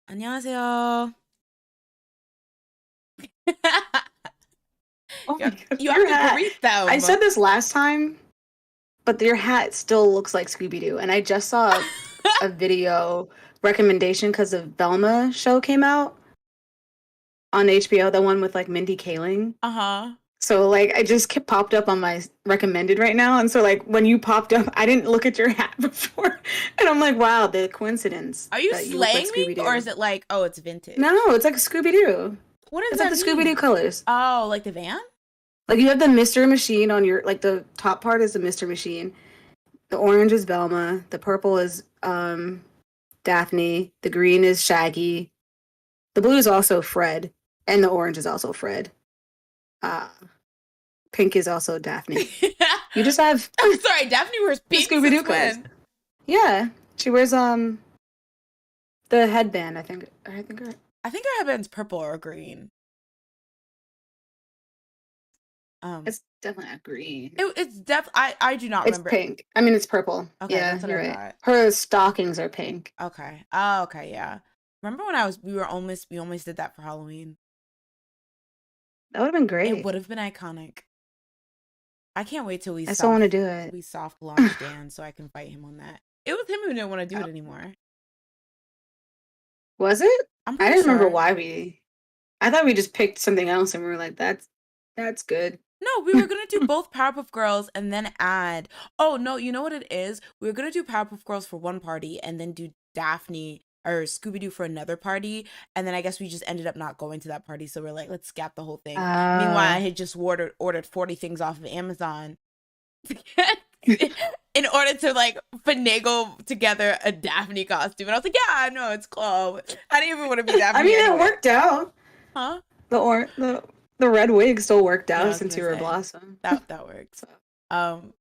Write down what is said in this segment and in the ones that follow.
안녕하세요. Oh my god, You have your to hat. greet I them. said this last time, but your hat still looks like Scooby-Doo. And I just saw a video recommendation because of Velma show came out on HBO, the one with like Mindy Kaling. Uh-huh. So like I just kept popped up on my recommended right now. And so like when you popped up, I didn't look at your hat before. And I'm like, wow, the coincidence Are you that you look like slaying me or is Scooby-Doo. it like, oh, it's vintage? No, it's like Scooby-Doo. What does It's like that the Scooby-Doo mean? colors. Oh, like the van? Like you have the Mystery Machine on your like the top part is the Mystery Machine. The orange is Velma. The purple is Daphne. The green is Shaggy. The blue is also Fred, and the orange is also Fred. Uh, pink is also Daphne. You just have I'm sorry, Daphne wears the pink Scooby Doo since colors. when? Yeah, she wears the headband. I think. I think her headband's purple or green. Um, It's definitely not green. I do not It's remember. pink. I mean, it's purple. Okay, Yeah, that's what I you're right. thought. Her stockings are pink. Okay. Oh, okay, yeah. Remember when we almost did that for Halloween? That would have been It great. would have been iconic. I can't wait till we I still want to soft do it. we soft launch Dan so I can fight him on that. It was him who didn't want to do it anymore. Was it? I'm I pretty didn't remember sure. why we. I thought we just picked something else and we were like, that's good. No, we were gonna do both Powerpuff Girls and then add. Oh no, you know what it is? We were gonna do Powerpuff Girls for one party and then do Daphne or Scooby Doo for another party, and then I guess we just ended up not going to that party. So we're like, let's scap the whole thing. Meanwhile, I Uh, had just ordered 40 things off of Amazon in order to like finagle together a Daphne costume, and I was like, yeah, no, it's cool. I didn't even want to be I Daphne mean, it anyway. worked out. Huh? The red wig still worked Yeah, I out was since gonna you were a say blossom. that works. So,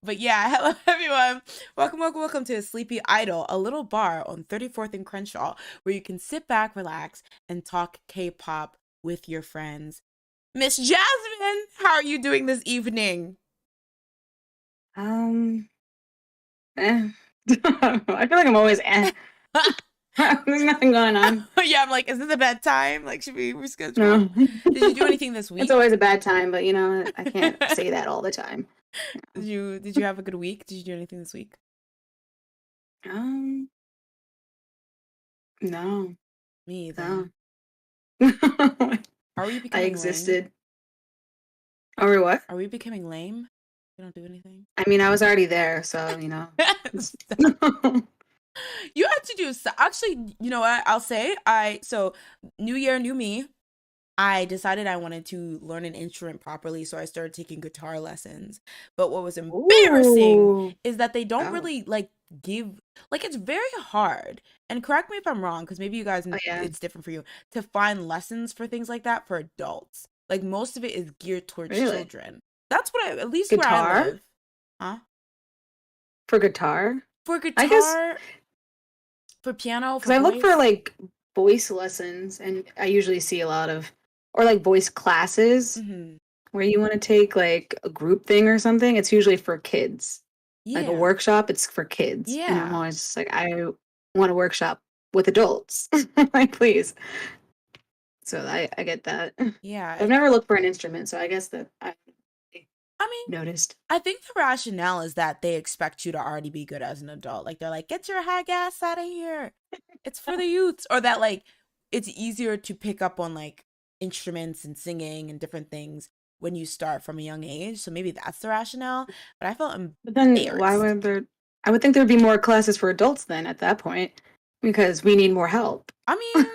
But yeah, hello everyone. Welcome to Sleepy Idol, a little bar on 34th and Crenshaw where you can sit back, relax, and talk K-pop with your friends. Miss Jasmine, how are you doing this evening? um, eh. I feel like I'm always eh. There's nothing going on. Yeah, I'm like, is this a bad time? Like, should we reschedule? No, Did you do anything this it's week? always a bad time, but you know, I can't say that all the time. Did you have a good week? Did you do anything this week? Um, no, Me either. no. Are we I becoming lame? existed. Or what? Are we becoming lame? We don't do anything. I mean, I was already there, so you know. It's... You had to do actually, you know what? I'll say so new year, new me. I decided I wanted to learn an instrument properly, so I started taking guitar lessons. But what was embarrassing Ooh. is that they don't Oh. really like give like it's very hard. And correct me if I'm wrong, because maybe you guys Oh yeah. it's different for you to find lessons for things like that for adults. Like most of it is geared towards Really? children. That's what at least where I Guitar? live. Huh? For guitar? For I guess guitar, for piano, because for I look for voice. like voice lessons, and I usually see a lot of, or like voice classes Hmm. where you want to take like a group thing or something. It's usually for kids. Like a Yeah. workshop, it's for kids. And I'm Yeah. always just like, I want to workshop with adults. Like, please. So I get that. Yeah. I've never looked for an instrument, so I guess that I I mean, noticed. I think the rationale is that they expect you to already be good as an adult. Like they're like, get your hag ass out of here. It's for the youths. Or that like it's easier to pick up on like instruments and singing and different things when you start from a young age. So maybe that's the rationale. But I felt But then why embarrassed. would there? I would think there'd be more classes for adults then at that point because we need more help. I mean,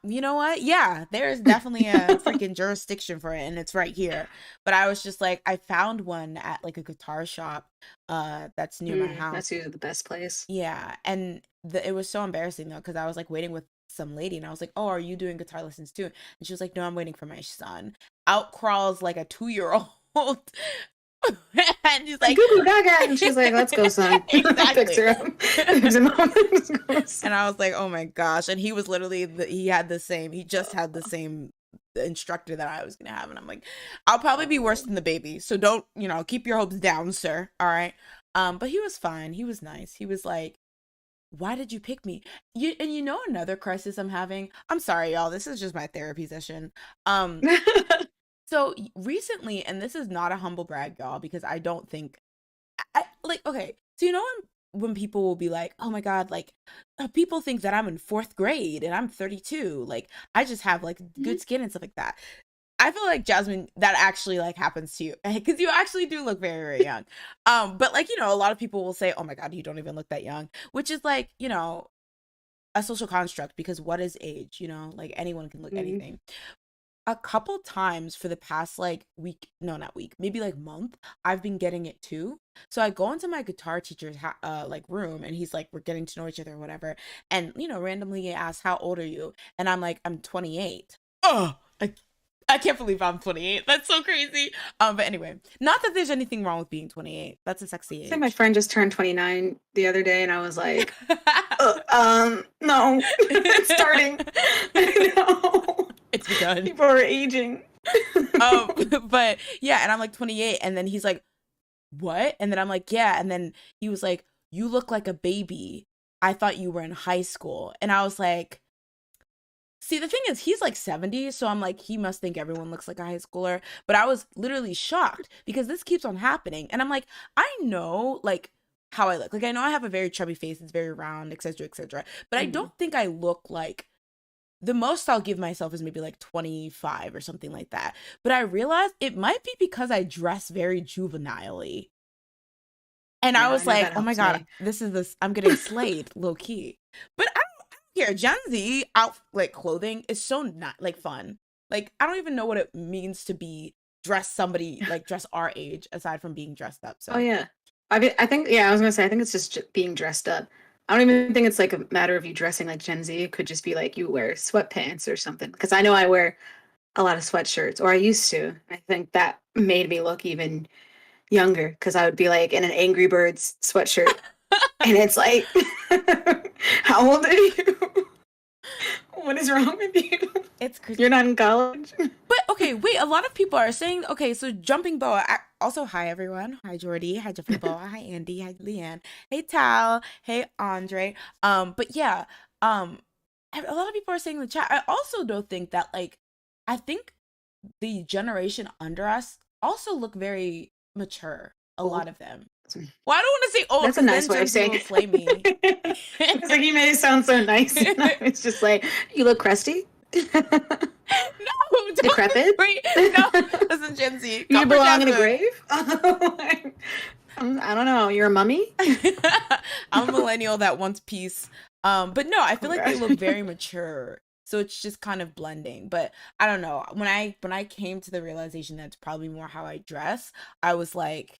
you know what? Yeah, there's definitely a freaking jurisdiction for it, and it's right here. But I was just like, I found one at like a guitar shop, that's near my house. That's usually the best place. Yeah, and it was so embarrassing though, because I was like waiting with some lady, and I was like, "Oh, are you doing guitar lessons too?" And she was like, "No, I'm waiting for my son." Out crawls like a 2-year-old, and she's Like like, goo goo gaga, and she's like, "Let's go, son." Picks exactly. her up, picks him up, and just goes. And I was like, oh my gosh. And he was literally, he just had the same instructor that I was going to have. And I'm like, I'll probably be worse than the baby. So don't, keep your hopes down, sir. All right. But he was fine. He was nice. He was like, why did you pick me? You know another crisis I'm having? I'm sorry, y'all. This is just my therapy session. Um, so recently, and this is not a humble brag, y'all, because I don't think like okay. So you know when people will be like, "Oh my god, like people think that I'm in 4th grade and I'm 32. Like I just have like good skin and stuff like that." I feel like Jasmine, that actually like happens to you because you actually do look very, very young. But like, you know, a lot of people will say, "Oh my god, you don't even look that young," which is like, you know, a social construct because what is age? You know, like anyone can look Mhm. anything. A couple times for the past like week, no, not week, maybe like month, I've been getting it too. So I go into my guitar teacher's like room, and he's like, we're getting to know each other or whatever, and you know, randomly he asks, "How old are you?" And I'm like, "I'm 28." Oh, I can't believe I'm 28. That's so crazy. But anyway, not that there's anything wrong with being 28. That's a sexy Say my age. friend just turned 29 the other day, and I was like, no, it's starting. No, It's begun. people are aging. Um, but yeah, and I'm like 28, and then he's like, "What?" And then I'm like, "Yeah." And then he was like, "You look like a baby. I thought you were in high school." And I was like, see, the thing is, he's like 70, so I'm like, he must think everyone looks like a high schooler. But I was literally shocked because this keeps on happening. And I'm like, I know, like, how I look. Like, I know I have a very chubby face, it's very round, etc., etc. But I Mhm. don't think I look like the most I'll give myself is maybe like 25 or something like that. But I realized it might be because I dress very juvenilely. And I Yeah, I was know like, that oh my helps God, me. I'm getting slayed low key. But I don't care. Gen Z out like clothing is so not like fun. Like, I don't even know what it means to be dress our age aside from being dressed up. Oh So, yeah, I think yeah, I was gonna say I think it's just being dressed up. I don't even think it's like a matter of you dressing like Gen Z. It could just be like you wear sweatpants or something. Because I know I wear a lot of sweatshirts, or I used to. I think that made me look even younger because I would be like in an Angry Birds sweatshirt, and it's like, how old are you? What is wrong with you? it's crazy. You're not in college. But okay, wait, a lot of people are saying, okay, so jumping boa. Also, hi everyone. Hi Jordy. Hi Jumping Boa. Hi Andy. Hi Leanne. Hey Tal. Hey Andre. But yeah, um, a lot of people are saying in the chat. I also don't think that like, I think the generation under us also look very mature. A lot Old. of them. Well, I don't want to say old That's a because nice then way of Gen Z saying will slay me. it. It's like you made it sound so nice. It's just like you look crusty, No, don't decrepit. wait. No, listen, Gen Z, You comfort belong in a Jasmine. grave. I don't know. You're a mummy. I'm a millennial that wants peace. But no, I Oh feel like they gosh. look very mature. So it's just kind of blending. But I don't know. When I came to the realization that it's probably more how I dress, I was like,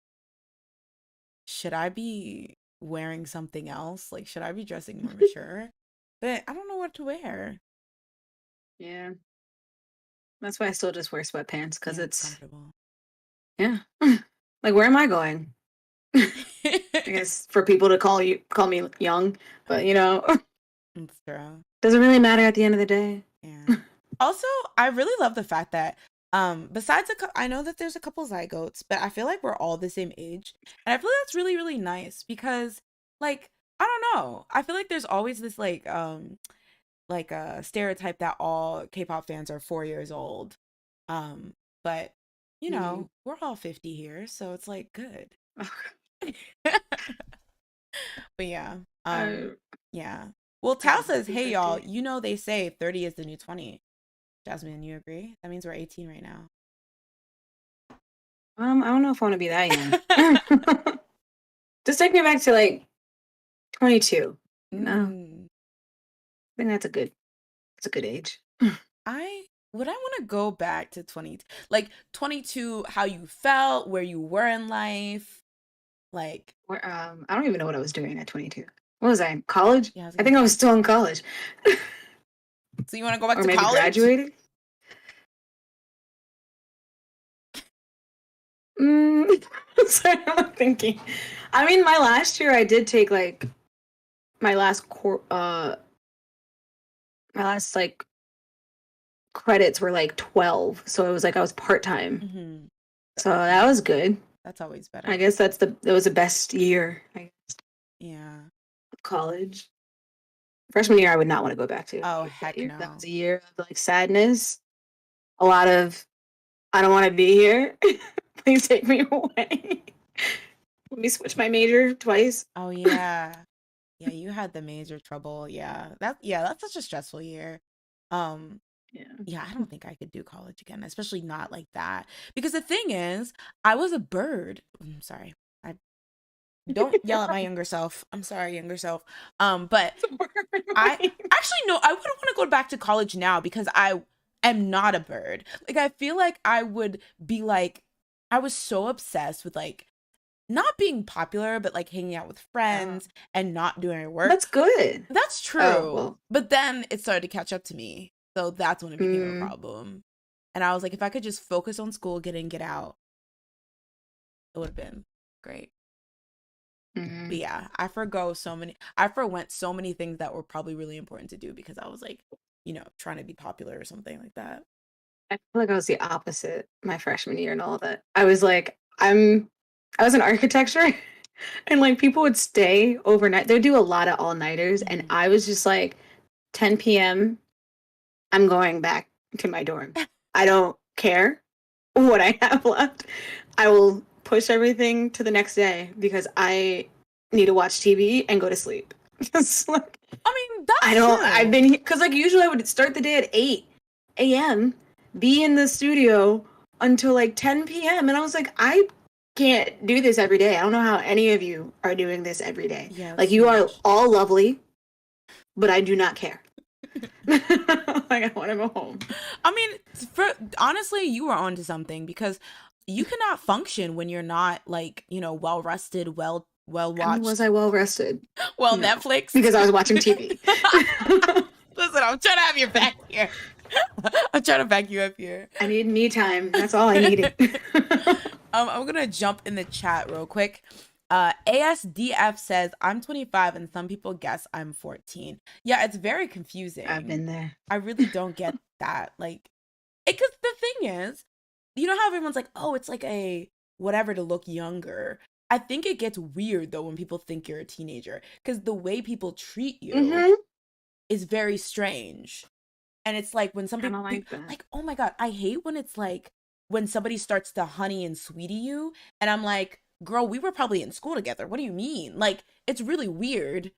should I be wearing something else? Like, should I be dressing more mature? But I don't know what to wear. Yeah, that's why I still just wear sweatpants because Yeah, it's it's comfortable. yeah. Like where am I going? I guess for people to call me young, but It's true. doesn't really matter at the end of the day. Yeah. Also, I really love the fact that besides I know that there's a couple zygotes, but I feel like we're all the same age. And I feel that's really really nice because like I don't know. I feel like there's always this like a stereotype that all K-pop fans are 4 years old. Um but you Mm. know, we're all 50 here, so it's like good. But yeah. I Yeah. Well, I Tal don't want to says, be "Hey y'all, 50. you know they say 30 is the new 20." Jasmine, you agree? That means we're 18 right now. I don't know if I want to be that young. Just take me back to like 22. I Mm, think that's a good age. I would I want to go back to 20, like 22, how you felt, where you were in life, like Where, I don't even know what I was doing at 22. What was I in college? yeah, I was I gonna think I was say. still in college, So you want to go back or to maybe college? graduated. Mm, sorry, I'm thinking. I mean, my last year I did take like my last my last like credits were like 12, so it was like I was part time. Mm-hmm. So that Yeah, was good. that's always I better. guess that was the best year Yeah. of college. Freshman year, I would not want to go back to. Oh, That heck year, that no. was a year of like sadness. A lot of I don't want to be here. Please take me away. Let me switch my major twice. Oh, yeah. Yeah, you had the major trouble. Yeah, that's such a stressful year. Um, Yeah. yeah, I don't think I could do college again, especially not like that. Because the thing is, I was a bird. I'm sorry. I don't yell at my younger self. I'm sorry, younger self. But I actually no, I wouldn't want to go back to college now because I am not a bird. Like I feel like I would be like I was so obsessed with like not being popular, but like hanging out with Oh, friends and not doing work. that's good. That's Oh true. well. But then it started to catch up to me. So that's when it became a Mm, problem. And I was like, if I could just focus on school, get in, get out, it would have been great. But mm. yeah, I forwent so many things that were probably really important to do because I was like, trying to be popular or something like that. I feel like I was the opposite my freshman year and all of that. I was in architecture and like people would stay overnight. They would do a lot of all-nighters and Mhm. I was just like 10 p.m. I'm going back to my dorm. I don't care what I have left. I will push everything to the next day because I need to watch TV and go to sleep. Just like I mean, that's I've true. been because like usually I would start the day at 8 a.m., be in the studio until like 10 p.m. And I was like, I can't do this every day. I don't know how any of you are doing this every day. Yeah, Like it's too you are much. all lovely, but I do not care. Like I want to go home. I mean, honestly, you were onto something because you cannot function when you're not like, well rested, well I mean, was watched, I well rested? well No, Netflixed. because I was watching TV. Listen, I'm trying to have your back here. I'm trying to back you up here. I need me time. That's all I needed. I'm gonna jump in the chat real quick. ASDF says I'm 25 and some people guess I'm 14. Yeah, it's very I've confusing. been there. I really don't get that. Like, because the thing is, you know how everyone's like, oh, it's like a whatever to look younger. I think it gets weird though when people think you're a teenager because the way people treat you Hmm. is very strange. And it's like when some I people don't like that. like, oh my God, I hate when it's like when somebody starts to honey and sweetie you. And I'm like, girl, we were probably in school together. What do you mean? Like, it's really weird.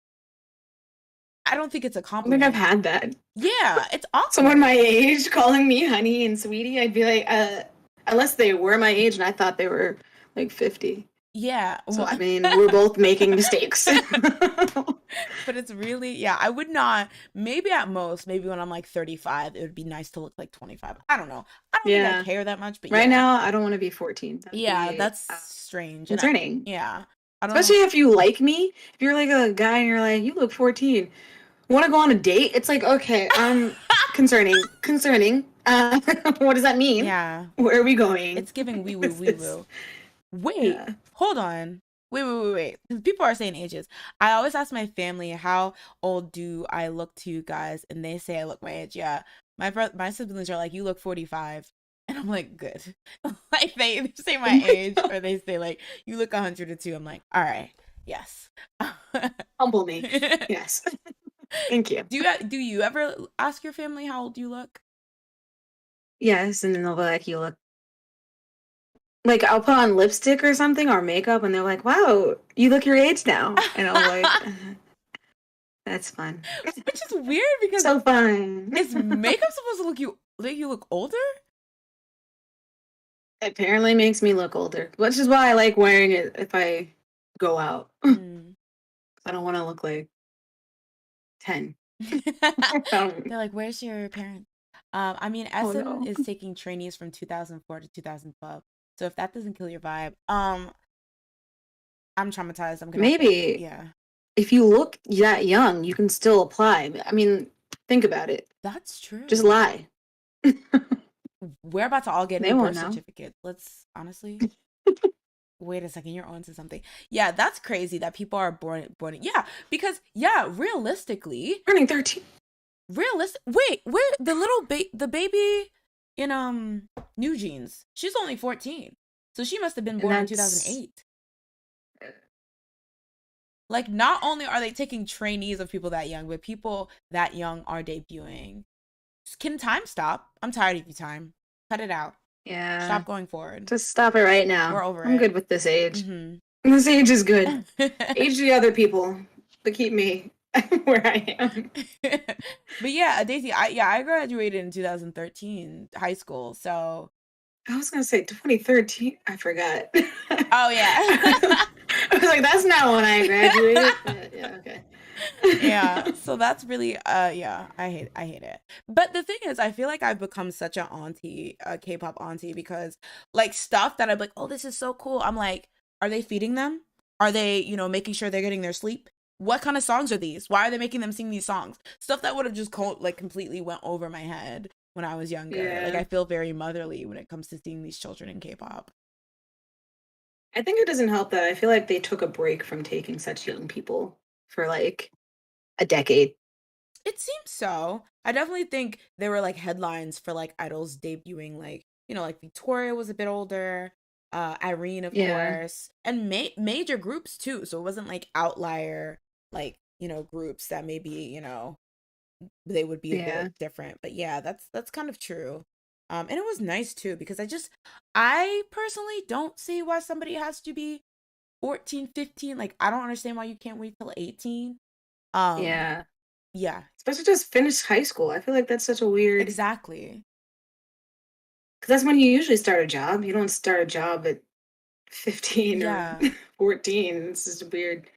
I don't think it's a I think I've compliment. had that. Yeah, it's Someone my awkward. age calling me honey and sweetie, I'd be like, unless they were my age and I thought they were like 50. Yeah. So, Well, I mean, we're both making mistakes. but it's really, yeah, I would not, maybe at most, maybe when I'm like 35, it would be nice to look like 25. I don't know. I don't think I Yeah. care that much, but Right yeah. now, I don't want to be 14. That would Yeah, be that's strange. And concerning. yeah, I don't know. Especially if you like me. If you're like a guy and you're like, you look 14. Want to go on a date? It's like, okay, concerning. Concerning. What does that mean? Yeah, Where are we going? it's giving wee woo Is wee this? woo. Wait, Yeah. hold on. Wait. 'Cause people are saying ages. I always ask my family, how old do I look to you guys? And they say I look my age. Yeah. My siblings are like, you look 45. And I'm like, good. Like they say my age or they say like, you look 102. I'm like, all right. Yes. Humble me. Yes. Thank you. Do you ever ask your family how old you look? Yes, and then they'll be like, you look like I'll put on lipstick or something or makeup, and they're like, "Wow, you look your age now," and I'm like, "That's fun, Which is weird because so fun." is makeup supposed to make you look older? Apparently, makes me look older, which is why I like wearing it if I go out. Mm. I don't want to look like 10. They're like, "Where's your parents?" I mean, Oh Essen no. is taking trainees from 2004 to 2012. So if that doesn't kill your vibe, I'm traumatized. I'm gonna have to, Maybe yeah. if you look that young, you can still apply. I mean, think about it. That's Just true. lie. We're about to all get They new won't birth know. certificates. Let's honestly. Wait a second, you're onto something. Yeah, that's crazy that people are born. Yeah, because yeah, Turning 13. realistic. Wait, where the baby in New Jeans? She's only 14, so she must have been And born in that's 2008. Like, not only are they taking trainees of people that young, but people that young are debuting. Can time stop? I'm tired of you, time. Cut it out. Yeah. Stop going forward. Just stop it right now. We're over I'm it. good with this age. Mm-hmm. This age is good. Age the other people, but keep me where I am. But yeah, Daisy, I graduated in 2013 high school, so I was gonna say 2013. I forgot. oh yeah. I was like, that's not when I graduated. But yeah, okay. Yeah, so that's really yeah, I hate it. But the thing is, I feel like I've become such an auntie, a K-pop auntie, because like stuff that I'm like, oh, this is so cool. I'm like, are they feeding them? Are they, making sure they're getting their sleep? What kind of songs are these? Why are they making them sing these songs? Stuff that would have just like completely went over my head when I was younger. Like, Yeah. I feel very motherly when it comes to seeing these children in K-pop. I think it doesn't help that I feel like they took a break from taking such young people for like a decade. It seems so. I definitely think there were like headlines for like idols debuting, like, like Victoria was a bit older, Irene, of Yeah. course, and major groups too. So it wasn't like outlier, like, groups that maybe, they would be a Yeah. bit different. But yeah, that's kind of true. And it was nice too, because I personally don't see why somebody has to be 14, 15. Like, I don't understand why you can't wait till 18. Yeah. Yeah, Especially just finish high school. I feel like that's such a weird, exactly. because that's when you usually start a job. You don't start a job at 15 or Yeah. 14. It's just weird.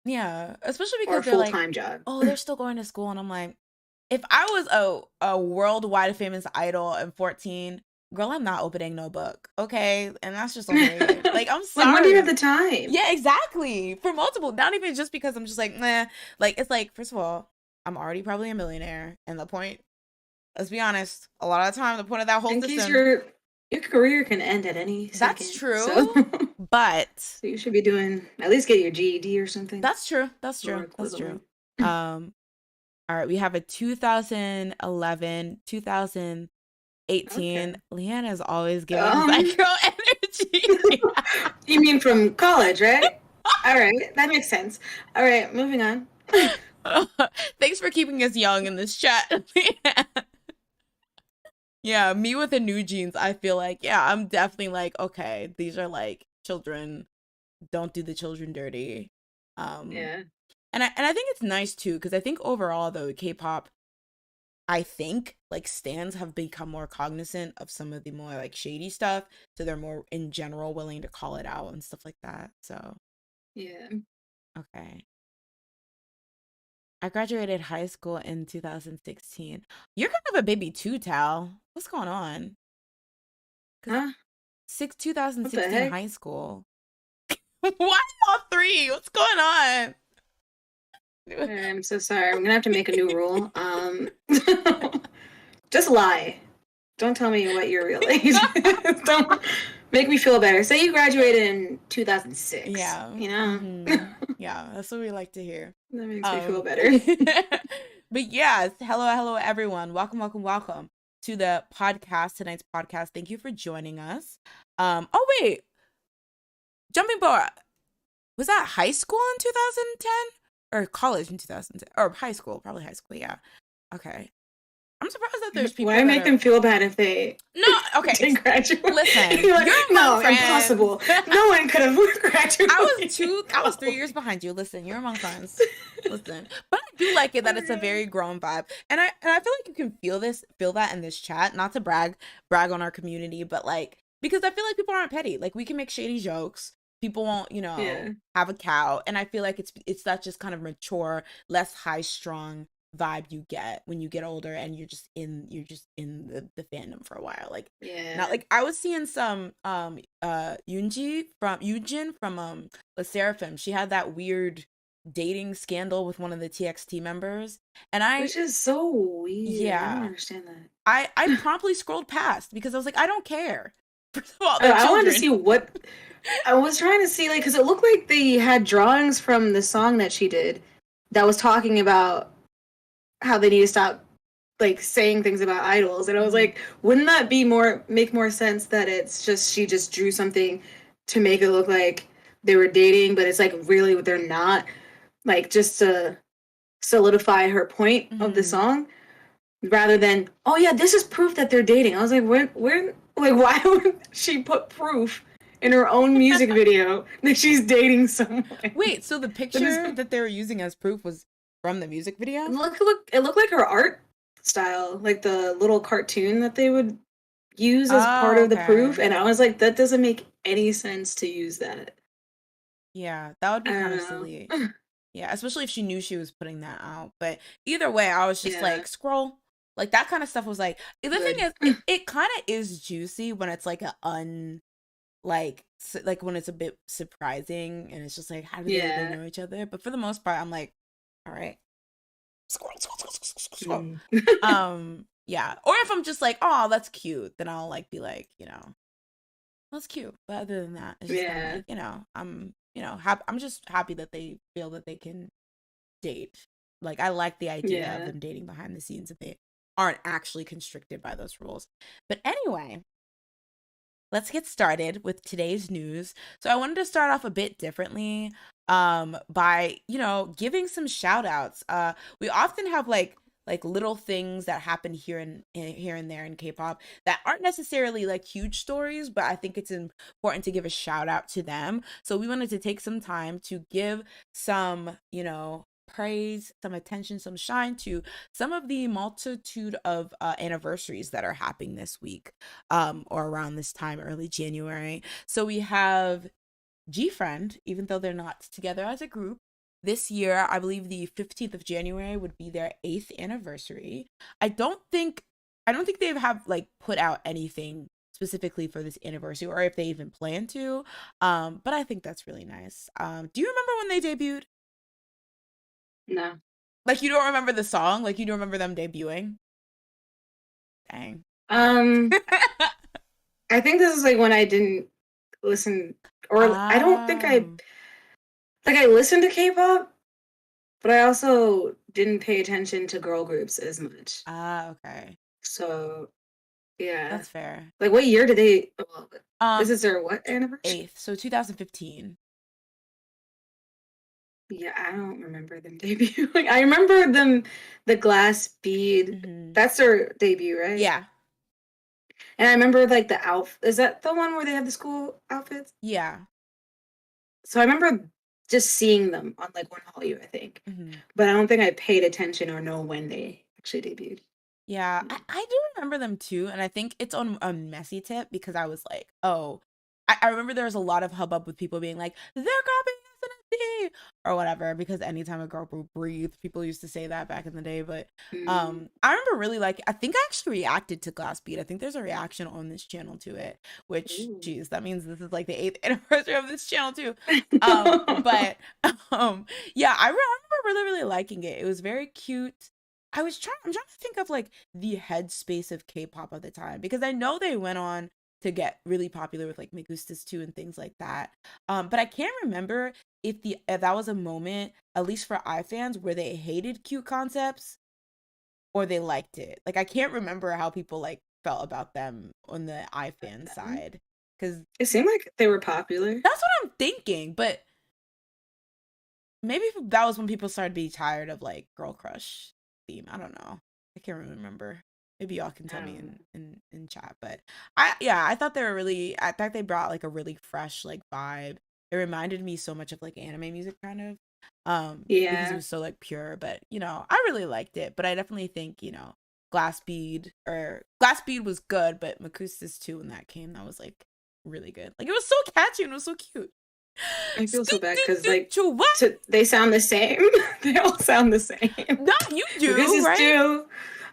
Yeah, especially Or a because they're like, full-time job. "Oh, they're still going to school." And I'm like, if I was a worldwide famous idol at 14, girl, I'm not opening no book. Okay? And that's just on the way. Like, I'm Like, when do you have sorry. the time? Yeah, exactly. For multiple, not even just because I'm just like, nah. Like, it's like, first of all, I'm already probably a millionaire. And the point, let's be honest, a lot of the time, the point of that whole In case system, your career can end at any that's second. So, true. But so you should be doing, at least get your GED or something that's true. That's or true. That's true. equivalent. Um, All right, we have a 2011, 2018. Okay. Leanna's always giving Um, psycho energy. you mean from college, right? All right, that makes sense. All right, moving on. Thanks for keeping us young in this chat. Yeah, me with the new jeans, I feel like, yeah, I'm definitely like, okay, these are like children. Don't do the children dirty. Um, Yeah. and I think it's nice too, because I think overall though, K-pop, I think like stans have become more cognizant of some of the more like shady stuff, so they're more in general willing to call it out and stuff like that. So Yeah. okay, I graduated high school in 2016. You're kind of a baby too, Tal. What's going on? Because Huh? two What the 2016 heck? high school. Why all three? What's going on? I'm so sorry. I'm gonna have to make a new rule. Just lie. Don't tell me what your real age is. Don't make me feel better. Say you graduated in 2006. Yeah. You know? Yeah, that's what we like to hear. That makes me feel better. But yes, hello everyone. Welcome to the podcast, tonight's podcast. Thank you for joining us. Oh wait. Jumping forward. Was that high school in 2010 or college in 2010 or high school? Probably high school. Yeah. Okay. I'm surprised that there's people Why that make them feel bad if they no, okay. didn't graduate? Listen, You're like, you're no, among friends. impossible. No one could have graduated. I was 3 years behind you. Listen, you're among friends. Listen. But I do like it that it's a very grown vibe. And I feel like you can feel that in this chat. Not to brag on our community, but like, because I feel like people aren't petty. Like, we can make shady jokes. People won't, Yeah. have a cow. And I feel like it's that just kind of mature, less high strung vibe you get when you get older and you're just in the fandom for a while. Like, Yeah. not like I was seeing some Yoonjin from the Seraphim. She had that weird dating scandal with one of the TXT members, and Which is so weird. I don't yeah, understand that. I promptly scrolled past because I was like, I don't care. First of all, Oh, they're I wanted to children. see what I was trying to see, like, because it looked like they had drawings from the song that she did that was talking about how they need to stop, like, saying things about idols. And I was like, wouldn't that be make more sense that it's just she just drew something to make it look like they were dating, but it's like really they're not. Like just to solidify her point of the Mm-hmm. song, rather than, oh yeah, this is proof that they're dating. I was like, where, like, why would she put proof in her own music video that she's dating someone? Wait, so the That is, picture that they were using as proof was from the music video? it looked like her art style, like the little cartoon that they would use as part Oh, of the proof, okay. and I was like, that doesn't make any sense to use that. Yeah, that would be I kind of don't silly. know. Yeah, especially if she knew she was putting that out. But either way, I was just Yeah, like, scroll. Like that kind of stuff was like the thing good. is it kind of is juicy when it's like a like when it's a bit surprising and it's just like how do they even Yeah. know each other? But for the most part, I'm like, all right. Scroll, scroll, scroll, scroll, scroll. Mm. Yeah. Or if I'm just like, oh, that's cute, then I'll like be like, that's cute. But other than that, it's just kind of Yeah. like, I'm just happy that they feel that they can date. Like I like the idea of Yeah. them dating behind the scenes if they aren't actually constricted by those rules. But anyway, let's get started with today's news. So I wanted to start off a bit differently by, giving some shout outs. We often have like little things that happen here and there in K-pop that aren't necessarily like huge stories, but I think it's important to give a shout out to them. So we wanted to take some time to give some, praise, some attention, some shine to some of the multitude of anniversaries that are happening this week or around this time, early January. So we have G-Friend, even though they're not together as a group. This year, I believe the 15th of January would be their 8th anniversary. I don't think they have like put out anything specifically for this anniversary or if they even plan to. But I think that's really nice. Do you remember when they debuted? No. Like you don't remember the song? Like you don't remember them debuting? Dang. Um, I think this is like when I didn't listen, or I don't think um, I listened to K-pop, but I also didn't pay attention to girl groups as much. okay. So yeah, That's fair. like what year did they? Well, this Um, is their what anniversary? 8th, so 2015. Yeah, I don't remember them debuting. I remember them, the Glass Bead. Mm-hmm. That's their debut, right? Yeah, And I remember like the outfit. Is that the one where they have the school outfits? yeah. So I remember just seeing them on like one Hallyu, I think, Mm-hmm. but I don't think I paid attention or know when they actually debuted. Yeah, I do remember them too, and I think it's on a messy tip because I was like, oh, I remember there was a lot of hubbub with people being like, they're copying SNSD or whatever, because anytime a girl group breathed, people used to say that back in the day. But Mm. I remember really like I think I actually reacted to Glass Beat. I think there's a reaction on this channel to it, which Ooh. geez, that means this is like the 8th anniversary of this channel too. But um yeah, I remember really, really liking it. It was very cute. I'm trying to think of like the headspace of K-pop at the time because I know they went on to get really popular with like Me Gustas too and things like that. But I can't remember if that was a moment, at least for iFans, where they hated cute concepts or they liked it. Like I can't remember how people like felt about them on the iFan side because It seemed like they were popular. that's what I'm thinking. But maybe that was when people started to be tired of like girl crush theme. I don't know. I can't really remember. Maybe y'all can I tell me don't know. in chat. But I thought they were really I thought they brought like a really fresh like vibe. It reminded me so much of like anime music kind of. Because it Yeah. was so like pure, but I really liked it. But I definitely think, Glass Bead was good, but Makustas too when that came, that was like really good. Like it was so catchy and it was so cute. I feel so bad because like What? they sound the same. They all sound the same. Not you Magoose do, is right? two.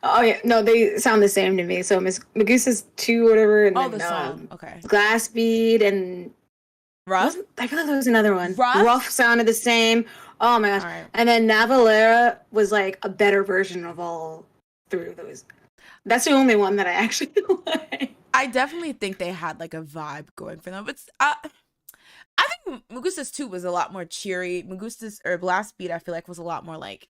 Oh yeah, no, they sound the same to me. So Miss Magoose is two, whatever, and Oh, then the song. Okay. Glass Bead and Rough? I feel like there was another one. Rough Rough? sounded the same. Oh my gosh. All right. And then Navalera was like a better version of all three of those. That's the only one that I actually like. I definitely think they had like a vibe going for them. But I think Magustas 2 was a lot more cheery. Magustas or Blast Beat, I feel like was a lot more like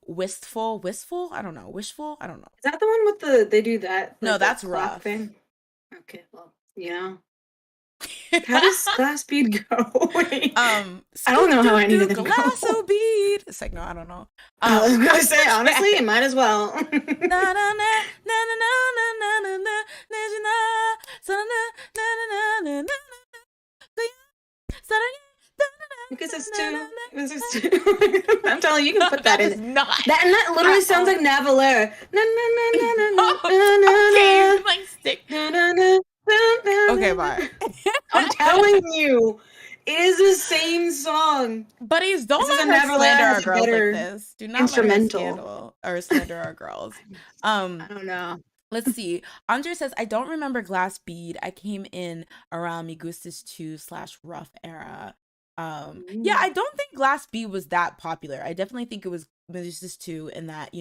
wistful, I don't know, wishful, I don't know. Is that the one with the they do that No, like that that's clock Rough. thing? Okay, well, you know. How does Glass Bead go? Wait. I don't Scoop know how doo any doo of them glass go. of bead. It's like, no, I don't know. I was gonna say, honestly, Okay. it might as well. Na na na na na na na na na na na na na na na na na Because it's two. Because it's two. I'm telling you, you can put that That in is it. not That and that literally at sounds like all. Navalera. Na na na na na na Okay, you na can like stick. na na na na Okay, na bye. na. I'm telling you, it is the same song. Buddies, This don't is a let her Navalera slander has our a girls like better this. Do not let her instrumental. scandal or slander our girls. I don't know. Let's see. Andre says, I don't remember Glass Bead. I came in around Me Gustas 2 / rough era. Yeah, I don't think Glass Bead was that popular. I definitely think it was Me Gustas 2 and that,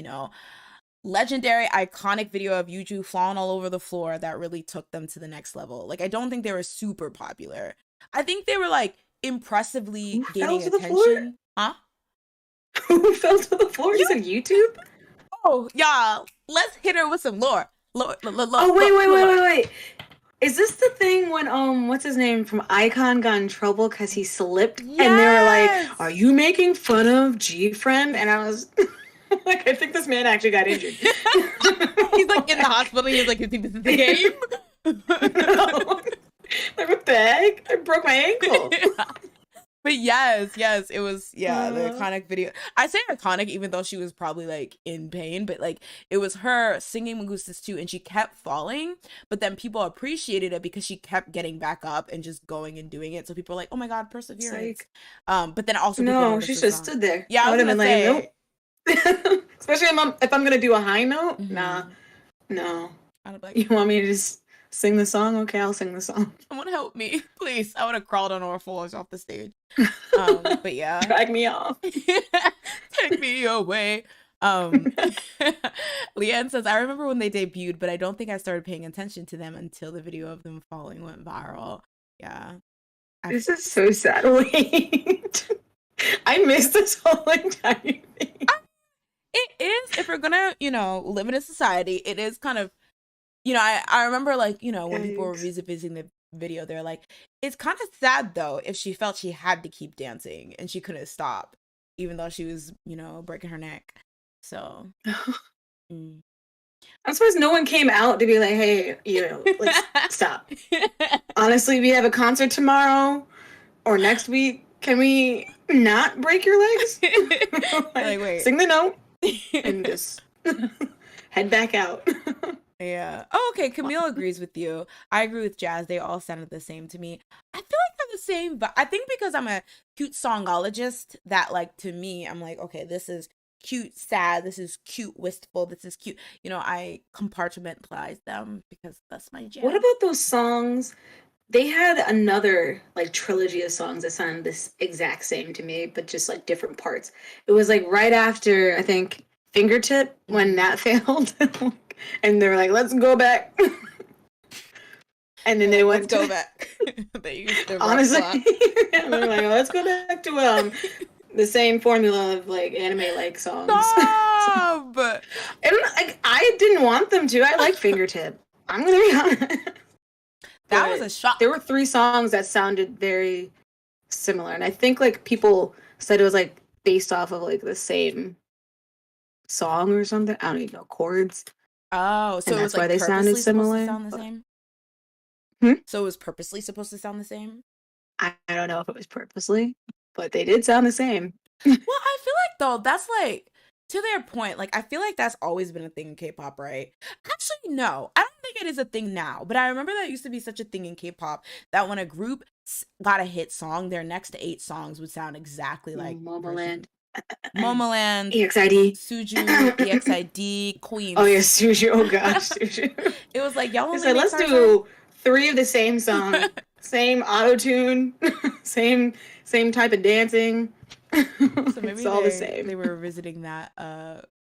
legendary, iconic video of Yuju falling all over the floor that really took them to the next level. Like, I don't think they were super popular. I think they were, like, impressively Who fell gaining to the floor? attention. Huh? Who fell to the floor? You You? said YouTube? Oh, y'all. Let's hit her with some lore. Lore, Oh wait, wait, wait, lore. wait, wait. Is this the thing when what's his name from Icon got in trouble because he slipped and they were like, "Are Yes. you making fun of G Friend?" And I was like, I think this man actually got injured. He's like in the hospital. He's like, you think this is the game? No. Like what the heck? I broke my ankle. But yes, it was, the iconic video. I say iconic even though she was probably like in pain, but like it was her singing Magustas too, and she kept falling, but then people appreciated it because she kept getting back up and just going and doing it. So people were like, oh my god, perseverance. But then also people No, noticed she the should have song. stood there. Yeah, I I was would have gonna been like, say. nope. Especially if I'm gonna do a high note. Nah, no. I'd be like, You want me to just sing the song? Okay, I'll sing the song. someone help me, please. I would have crawled on all fours off the stage. But yeah. Drag me off. Take me away. Leanne says, I remember when they debuted, but I don't think I started paying attention to them until the video of them falling went viral. Yeah. This is so sad. Wait. I missed this whole entire thing. It is, if we're gonna, live in a society, it is kind of, I remember like, when people were revisiting the video, they're like, it's kind of sad though if she felt she had to keep dancing and she couldn't stop, even though she was, breaking her neck. So I'm surprised no one came out to be like, hey, let's stop. Honestly, we have a concert tomorrow or next week. Can we not break your legs? Like, wait. Sing the note and just head back out. Yeah. Oh, okay. Camille agrees with you. I agree with Jazz. They all sounded the same to me. I feel like they're the same, but I think because I'm a cute songologist, that like to me, I'm like, okay, this is cute, sad. This is cute, wistful. This is cute. I compartmentalize them because that's my jam. What about those songs? They had another like trilogy of songs that sounded this exact same to me, but just like different parts. It was like right after I think Fingertip when that failed. And they were like, let's go back. And then they went to go back. They used the honestly, they were like, let's go back to the same formula of like anime like songs. Stop! And like, I didn't want them to. I like Fingertip. I'm gonna be honest. That was a shock. There were 3 songs that sounded very similar, and I think like people said it was like based off of like the same song or something. I don't even know chords. Oh, so and it was that's why like they sounded similar. To sound the same? So it was purposely supposed to sound the same? I don't know if it was purposely, but they did sound the same. Well, I feel like though that's like to their point. Like I feel like that's always been a thing in K-pop, right? Actually, no, I don't think it is a thing now. But I remember that used to be such a thing in K-pop that when a group got a hit song, their next 8 songs would sound exactly like Momoland. EXID, Suju, EXID, Queen. Oh yeah, Suju. Oh gosh, Suju. It was like y'all only let's do 3 of the same song, same auto tune, same type of dancing. So maybe it's all the same. They were revisiting that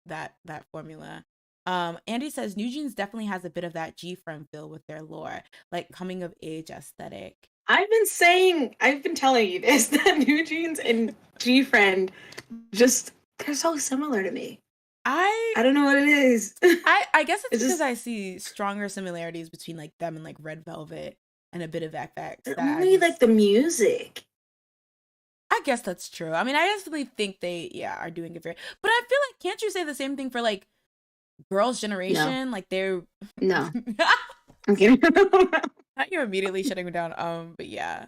that formula. Andy says New Jeans definitely has a bit of that G-Friend feel with their lore, like coming of age aesthetic. I've been telling you this, that New Jeans and G-Friend just they're so similar to me. I don't know what it is. I guess it's because I see stronger similarities between like them and like Red Velvet and a bit of FX. I That I only just, like the music. I guess that's true. I mean, I definitely think they are doing it very. But I feel like, can't you say the same thing for like Girls' No, Generation? Like they're. no. I'm kidding. You're immediately shutting me down. But yeah.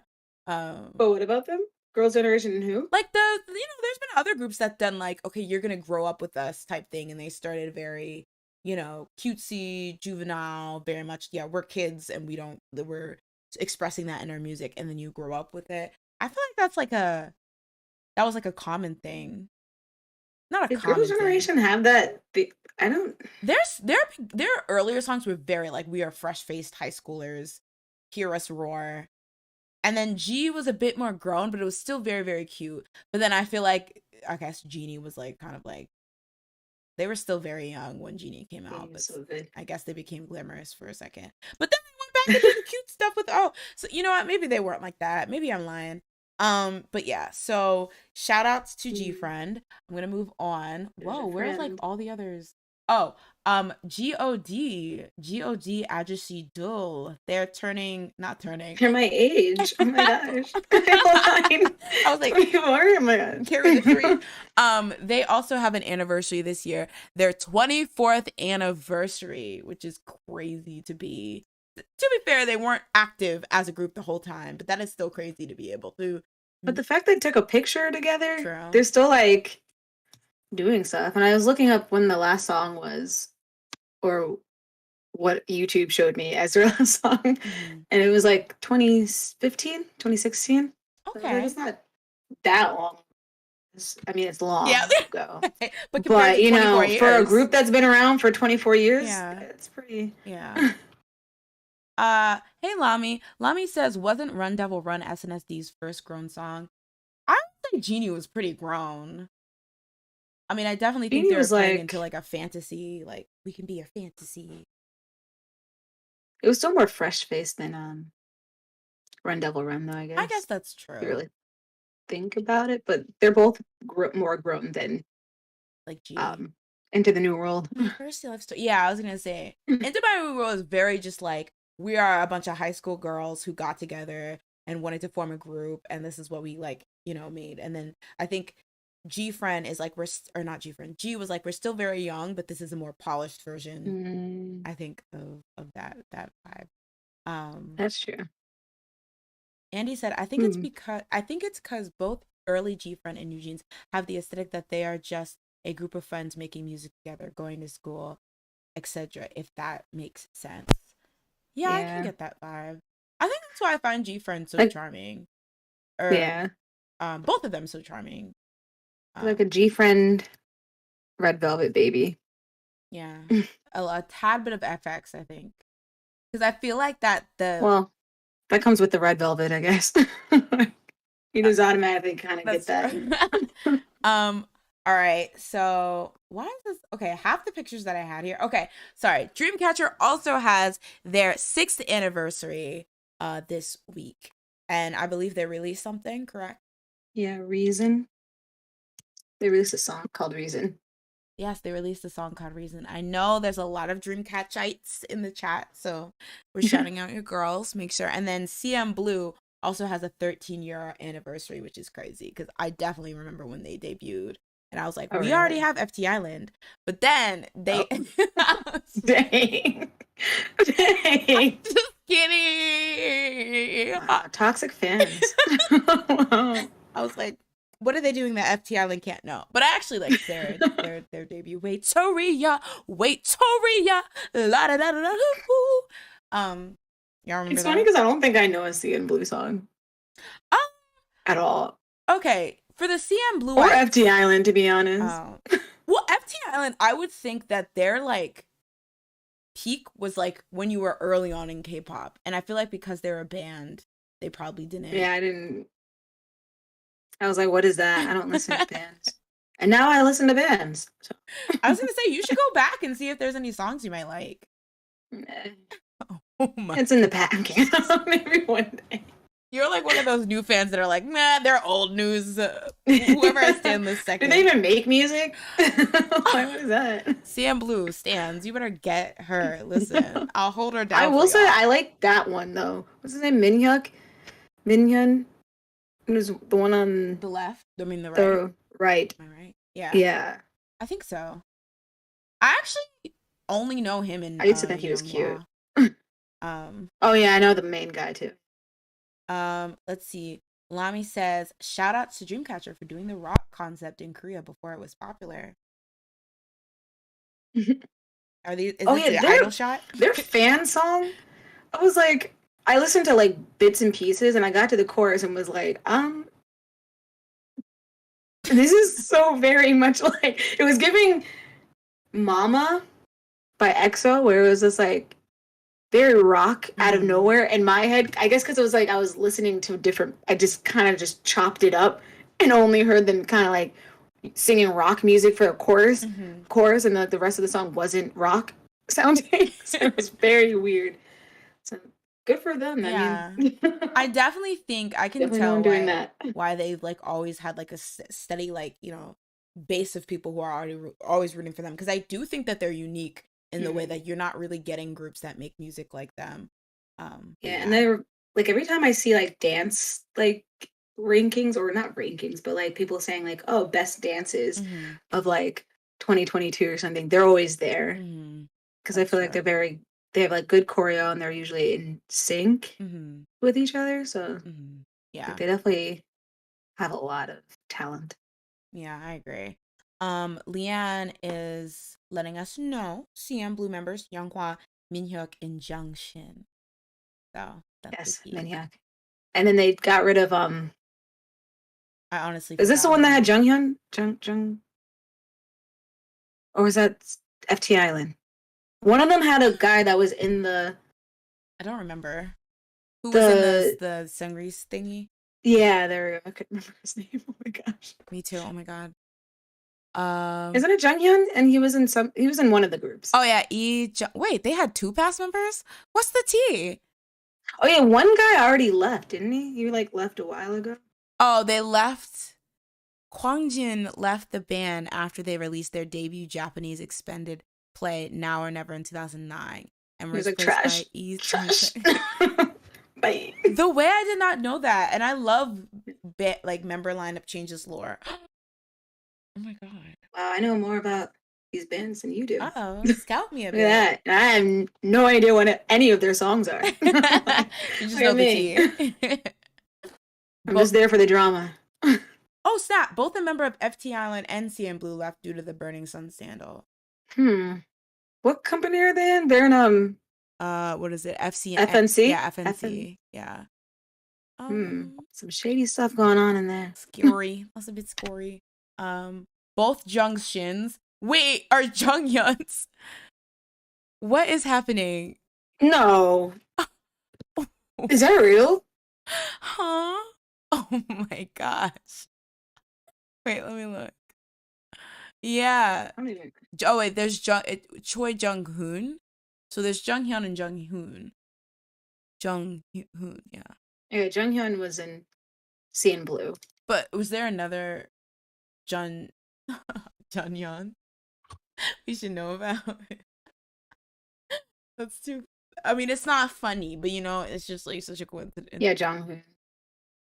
But what about them? Girls' Generation and who? Like there's been other groups that done like, okay, you're gonna grow up with us type thing, and they started very, cutesy, juvenile, very much, yeah, we're kids and we're expressing that in our music, and then you grow up with it. I feel like that was like a common thing. Not a Did Girls' common thing. Generation have that? I don't. Their earlier songs were very like, we are fresh faced high schoolers, hear us roar. And then G was a bit more grown, but it was still very, very cute. But then I feel like, I guess Genie was like kind of like, they were still very young when Genie came out, but So good. I guess they became glamorous for a second. But then they went back and did cute stuff with, so you know what? Maybe they weren't like that. Maybe I'm lying. But yeah, so shout outs to G Friend. I'm gonna move on. Whoa, where's like all the others? Oh, God Ajusi Dull. They're not turning. You're my age. Oh my gosh. I was like, 24? Oh my god. Carry the 3. They also have an anniversary this year. Their 24th anniversary, which is crazy to be. To be fair, they weren't active as a group the whole time, but that is still crazy to be able to. But the fact they took a picture together, True. They're still like doing stuff. And I was looking up when the last song was, or what YouTube showed me as their last song, and it was like 2015, 2016. Okay, so it's not that long. I mean, it's long ago. but for a group that's been around for 24 years, it's pretty. Yeah. Hey Lami. Lami says, wasn't Run Devil Run SNSD first grown song? I don't think Genie was pretty grown. I mean, I definitely think they were playing into like a fantasy, like we can be a fantasy. It was still more fresh faced than Run Devil Run, though. I guess that's true. You really think about it, but they're both more grown than like G. Into the New World. My first love story. Yeah, I was gonna say Into My New World is very just like, we are a bunch of high school girls who got together and wanted to form a group, and this is what we like, made. And then I think G Friend is like, not G Friend. G was like, we're still very young, but this is a more polished version. I think of that vibe. That's true. Andy said, I think it's because both early G Friend and Eugene's have the aesthetic that they are just a group of friends making music together, going to school, etc. If that makes sense. Yeah, I can get that vibe. I think that's why I find G Friend so charming. Both of them so charming. Like a G Friend, Red Velvet baby. Yeah, a tad bit of FX, I think, because I feel like that that comes with the Red Velvet, I guess. You just automatically kind of get that. All right, so why is this? Okay, half the pictures that I had here. Okay, sorry. Dreamcatcher also has their 6th anniversary this week, and I believe they released something, correct? Yeah, Reason. They released a song called Reason. Yes, they released a song called Reason. I know there's a lot of Dreamcatchites in the chat, so we're shouting out your girls. Make sure. And then CM Blue also has a 13-year anniversary, which is crazy because I definitely remember when they debuted. And I was like, we already have FT Island. But then they... Dang. Just kidding. Toxic fans. I was like, what are they doing that FT Island can't know? But I actually like their debut. Wait, Toria. La da da da da. Y'all remember It's funny because I don't think I know a CN Blue song. At all. Okay. For the CM Blue or FT Island, to be honest. Well, FT Island, I would think that their like peak was like when you were early on in K-pop, and I feel like because they're a band, they probably didn't. Yeah, I didn't. I was like, "What is that?" I don't listen to bands, and now I listen to bands. So. I was gonna say you should go back and see if there's any songs you might like. Oh my! It's in the past. Maybe one day. You're like one of those new fans that are like, nah, they're old news. Whoever I stand this second. Do they even make music? What is that? CM Blue stands. You better get her. Listen, I'll hold her down. I will for say y'all. I like that one though. What's his name? Minhyun. It was the one on the left. I mean the right. The right. Am I right? Yeah. Yeah. I think so. I actually only know him in. I used to think he was cute. Oh yeah, I know the main guy too. Let's see. Lami says, shout out to Dreamcatcher for doing the rock concept in Korea before it was popular. Are these the idol shot? Their fan song. I was like, I listened to like bits and pieces and I got to the chorus and was like, this is so very much like it was giving Mama by EXO, where it was just like very rock out of nowhere in my head. I guess because it was like I was listening to I just kind of just chopped it up and only heard them kind of like singing rock music for a chorus, and the rest of the song wasn't rock sounding. So it was very weird. So good for them. Yeah. I mean, I definitely think I can tell why they've like always had like a steady like, you know, base of people who are always rooting for them, because I do think that they're unique in the way that you're not really getting groups that make music like them. Yeah, and they're like every time I see like dance like rankings, or not rankings, but like people saying like, oh, best dances of like 2022 or something, they're always there because I feel like they have like good choreo and they're usually in sync with each other. So yeah, like, they definitely have a lot of talent. Yeah, I agree. Leanne is letting us know CM Blue members Younghwa, Minhyuk, and Jungshin. So yes, Minhyuk. And then they got rid of I honestly is this the one that had Junghyun? Jung or was that FT Island? One of them had a guy that was in the I don't remember. Who was in the Sungrease thingy? Yeah, there I couldn't remember his name. Oh my gosh. Me too. Oh my god. Isn't it Junghyun? And he was in one of the groups. Oh yeah, wait, they had 2 past members? What's the T? Oh yeah, one guy already left, didn't he? He like left a while ago. Oh, they left. Kwangjin left the band after they released their debut Japanese expanded play Now or Never in 2009, and was like trash. Bye. The way I did not know that, and I love like member lineup changes lore. Oh my god! Wow, I know more about these bands than you do. Scout me a bit. Look at that. I have no idea what any of their songs are. You just know the tea. I'm just there for the drama. Oh snap! Both a member of FT Island and CM Blue left due to the Burning Sun scandal. What company are they in? They're in what is it? FNC? Yeah, FNC. Yeah. Some shady stuff going on in there. Scary. That's a bit scary. Both Jungshins. Wait, are Junghyuns? What is happening? No. Is that real? Huh? Oh my gosh. Wait, let me look. Yeah. Oh wait, there's Choi Jung-hoon. So there's Junghyun and Jung-hoon. Jung-hoon, yeah. Yeah, Junghyun was in CN Blue. But was there another Junghyun we should know about? That's too. I mean, it's not funny, but you know, it's just like such a coincidence. Yeah, Junghoon.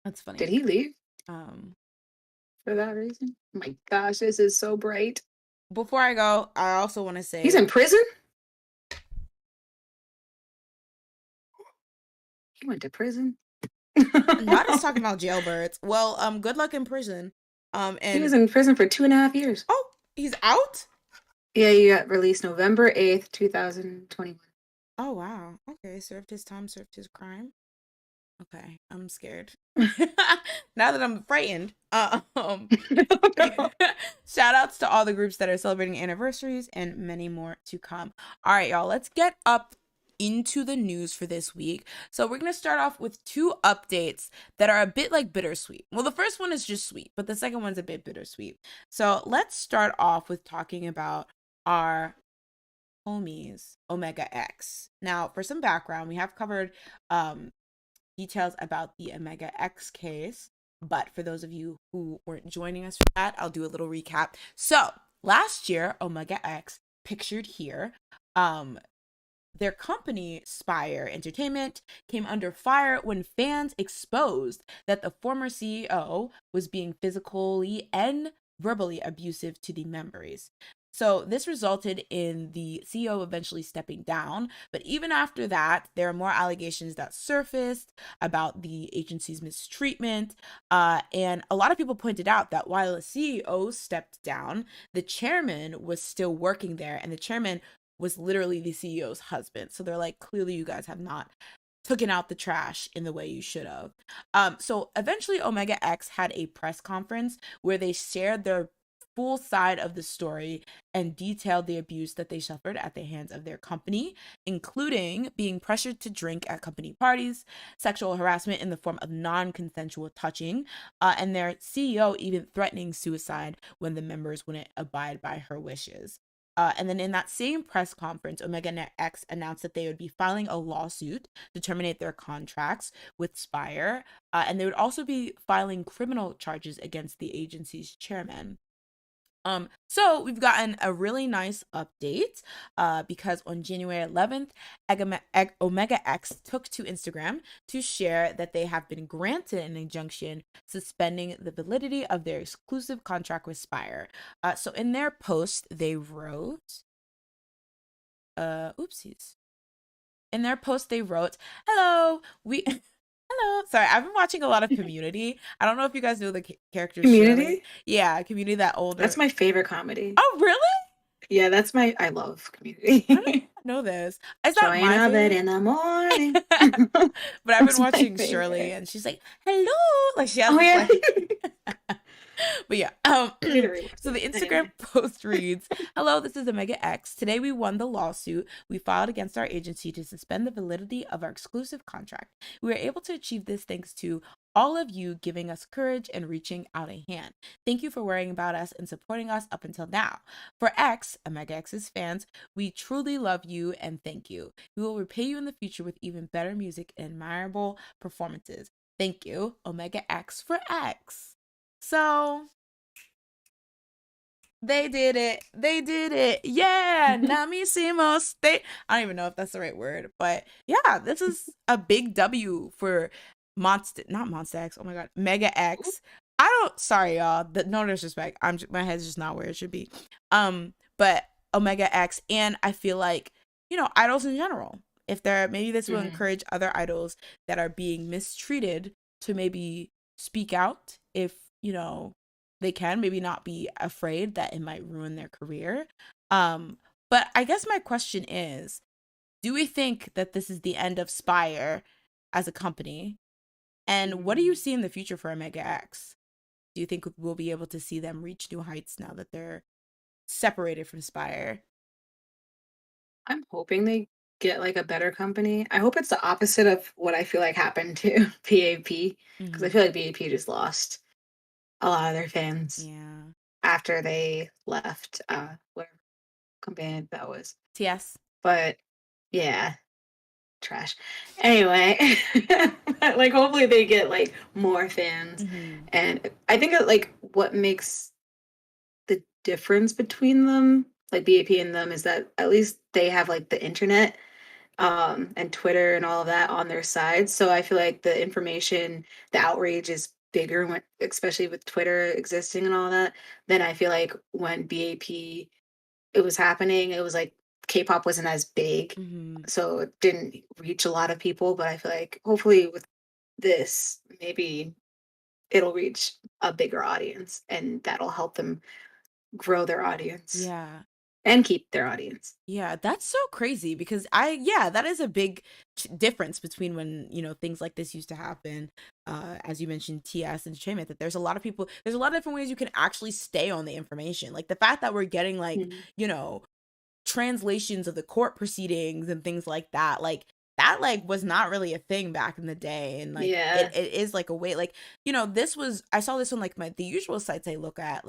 That's funny. Did he leave? For that reason? Oh my gosh, this is so bright. Before I go, I also want to say he's in prison. He went to prison. Not just talking about jailbirds. Well, good luck in prison. And he was in prison for 2.5 years. Oh, he's out? Yeah, he got released November 8th, 2021. Oh wow. Okay, served his time, served his crime. Okay, I'm scared. Now that I'm frightened. Shout outs to all the groups that are celebrating anniversaries and many more to come. All right, y'all, let's get up into the news for this week. So we're going to start off with 2 updates that are a bit like bittersweet. Well, the first one is just sweet, but the second one's a bit bittersweet. So let's start off with talking about our homies, Omega X. Now, for some background, we have covered details about the Omega X case. But for those of you who weren't joining us for that, I'll do a little recap. So last year, Omega X, pictured here, their company, Spire Entertainment, came under fire when fans exposed that the former CEO was being physically and verbally abusive to the members. So this resulted in the CEO eventually stepping down. But even after that, there are more allegations that surfaced about the agency's mistreatment. And a lot of people pointed out that while the CEO stepped down, the chairman was still working there, and the chairman was literally the CEO's husband. So they're like, clearly you guys have not taken out the trash in the way you should have. So eventually Omega X had a press conference where they shared their full side of the story and detailed the abuse that they suffered at the hands of their company, including being pressured to drink at company parties, sexual harassment in the form of non-consensual touching, and their CEO even threatening suicide when the members wouldn't abide by her wishes. And then in that same press conference, Omega X announced that they would be filing a lawsuit to terminate their contracts with Spire, and they would also be filing criminal charges against the agency's chairman. So we've gotten a really nice update because on January 11th, Omega X took to Instagram to share that they have been granted an injunction suspending the validity of their exclusive contract with Spire. So in their post, they wrote, oopsies. In their post, they wrote, "Hello, we." Hello. Sorry, I've been watching a lot of Community. I don't know if you guys know the character Community? Shirley. Yeah, Community, that older. That's my favorite comedy. Oh, really? Yeah, I love I Community. don't know this. It's not Join my a bed favorite. in the morning. But I've been That's my watching Shirley, favorite. and she's like, "Hello," like she has Oh this yeah. like. But yeah, so the Instagram Anyway. post reads, "Hello, this is Omega X. Today we won the lawsuit we filed against our agency to suspend the validity of our exclusive contract. We were able to achieve this thanks to all of you giving us courage and reaching out a hand. Thank you for worrying about us and supporting us up until now. For X, Omega X's fans, we truly love you and thank you. We will repay you in the future with even better music and admirable performances. Thank you, Omega X for X." So they did it. They did it. Yeah. Namisimos. I don't even know if that's the right word, but yeah, this is a big W for not Monster X. Oh my God. Mega X. Sorry, y'all. No disrespect. My head's just not where it should be. But Omega X, and I feel like, idols in general. If maybe this will encourage other idols that are being mistreated to maybe speak out if, they can maybe not be afraid that it might ruin their career. But I guess my question is, do we think that this is the end of Spire as a company? And what do you see in the future for Omega X? Do you think we'll be able to see them reach new heights now that they're separated from Spire? I'm hoping they get like a better company. I hope it's the opposite of what I feel like happened to BAP, because I feel like BAP just lost a lot of their fans after they left whatever company that was. TS. But yeah, trash. Anyway, like hopefully they get like more fans. And I think that like what makes the difference between them, like BAP and them, is that at least they have like the internet and Twitter and all of that on their side. So I feel like the information, the outrage is bigger when, especially with Twitter existing and all that. Then I feel like when BAP it was happening, it was like K-pop wasn't as big, so it didn't reach a lot of people. But I feel like hopefully with this, maybe it'll reach a bigger audience, and that'll help them grow their audience. Yeah. And keep their audience. Yeah, that's so crazy because that is a big difference between when, things like this used to happen. As you mentioned, TS Entertainment, that there's a lot of different ways you can actually stay on the information. Like the fact that we're getting translations of the court proceedings and things like that, that was not really a thing back in the day. And it is like a way, I saw this on the usual sites I look at,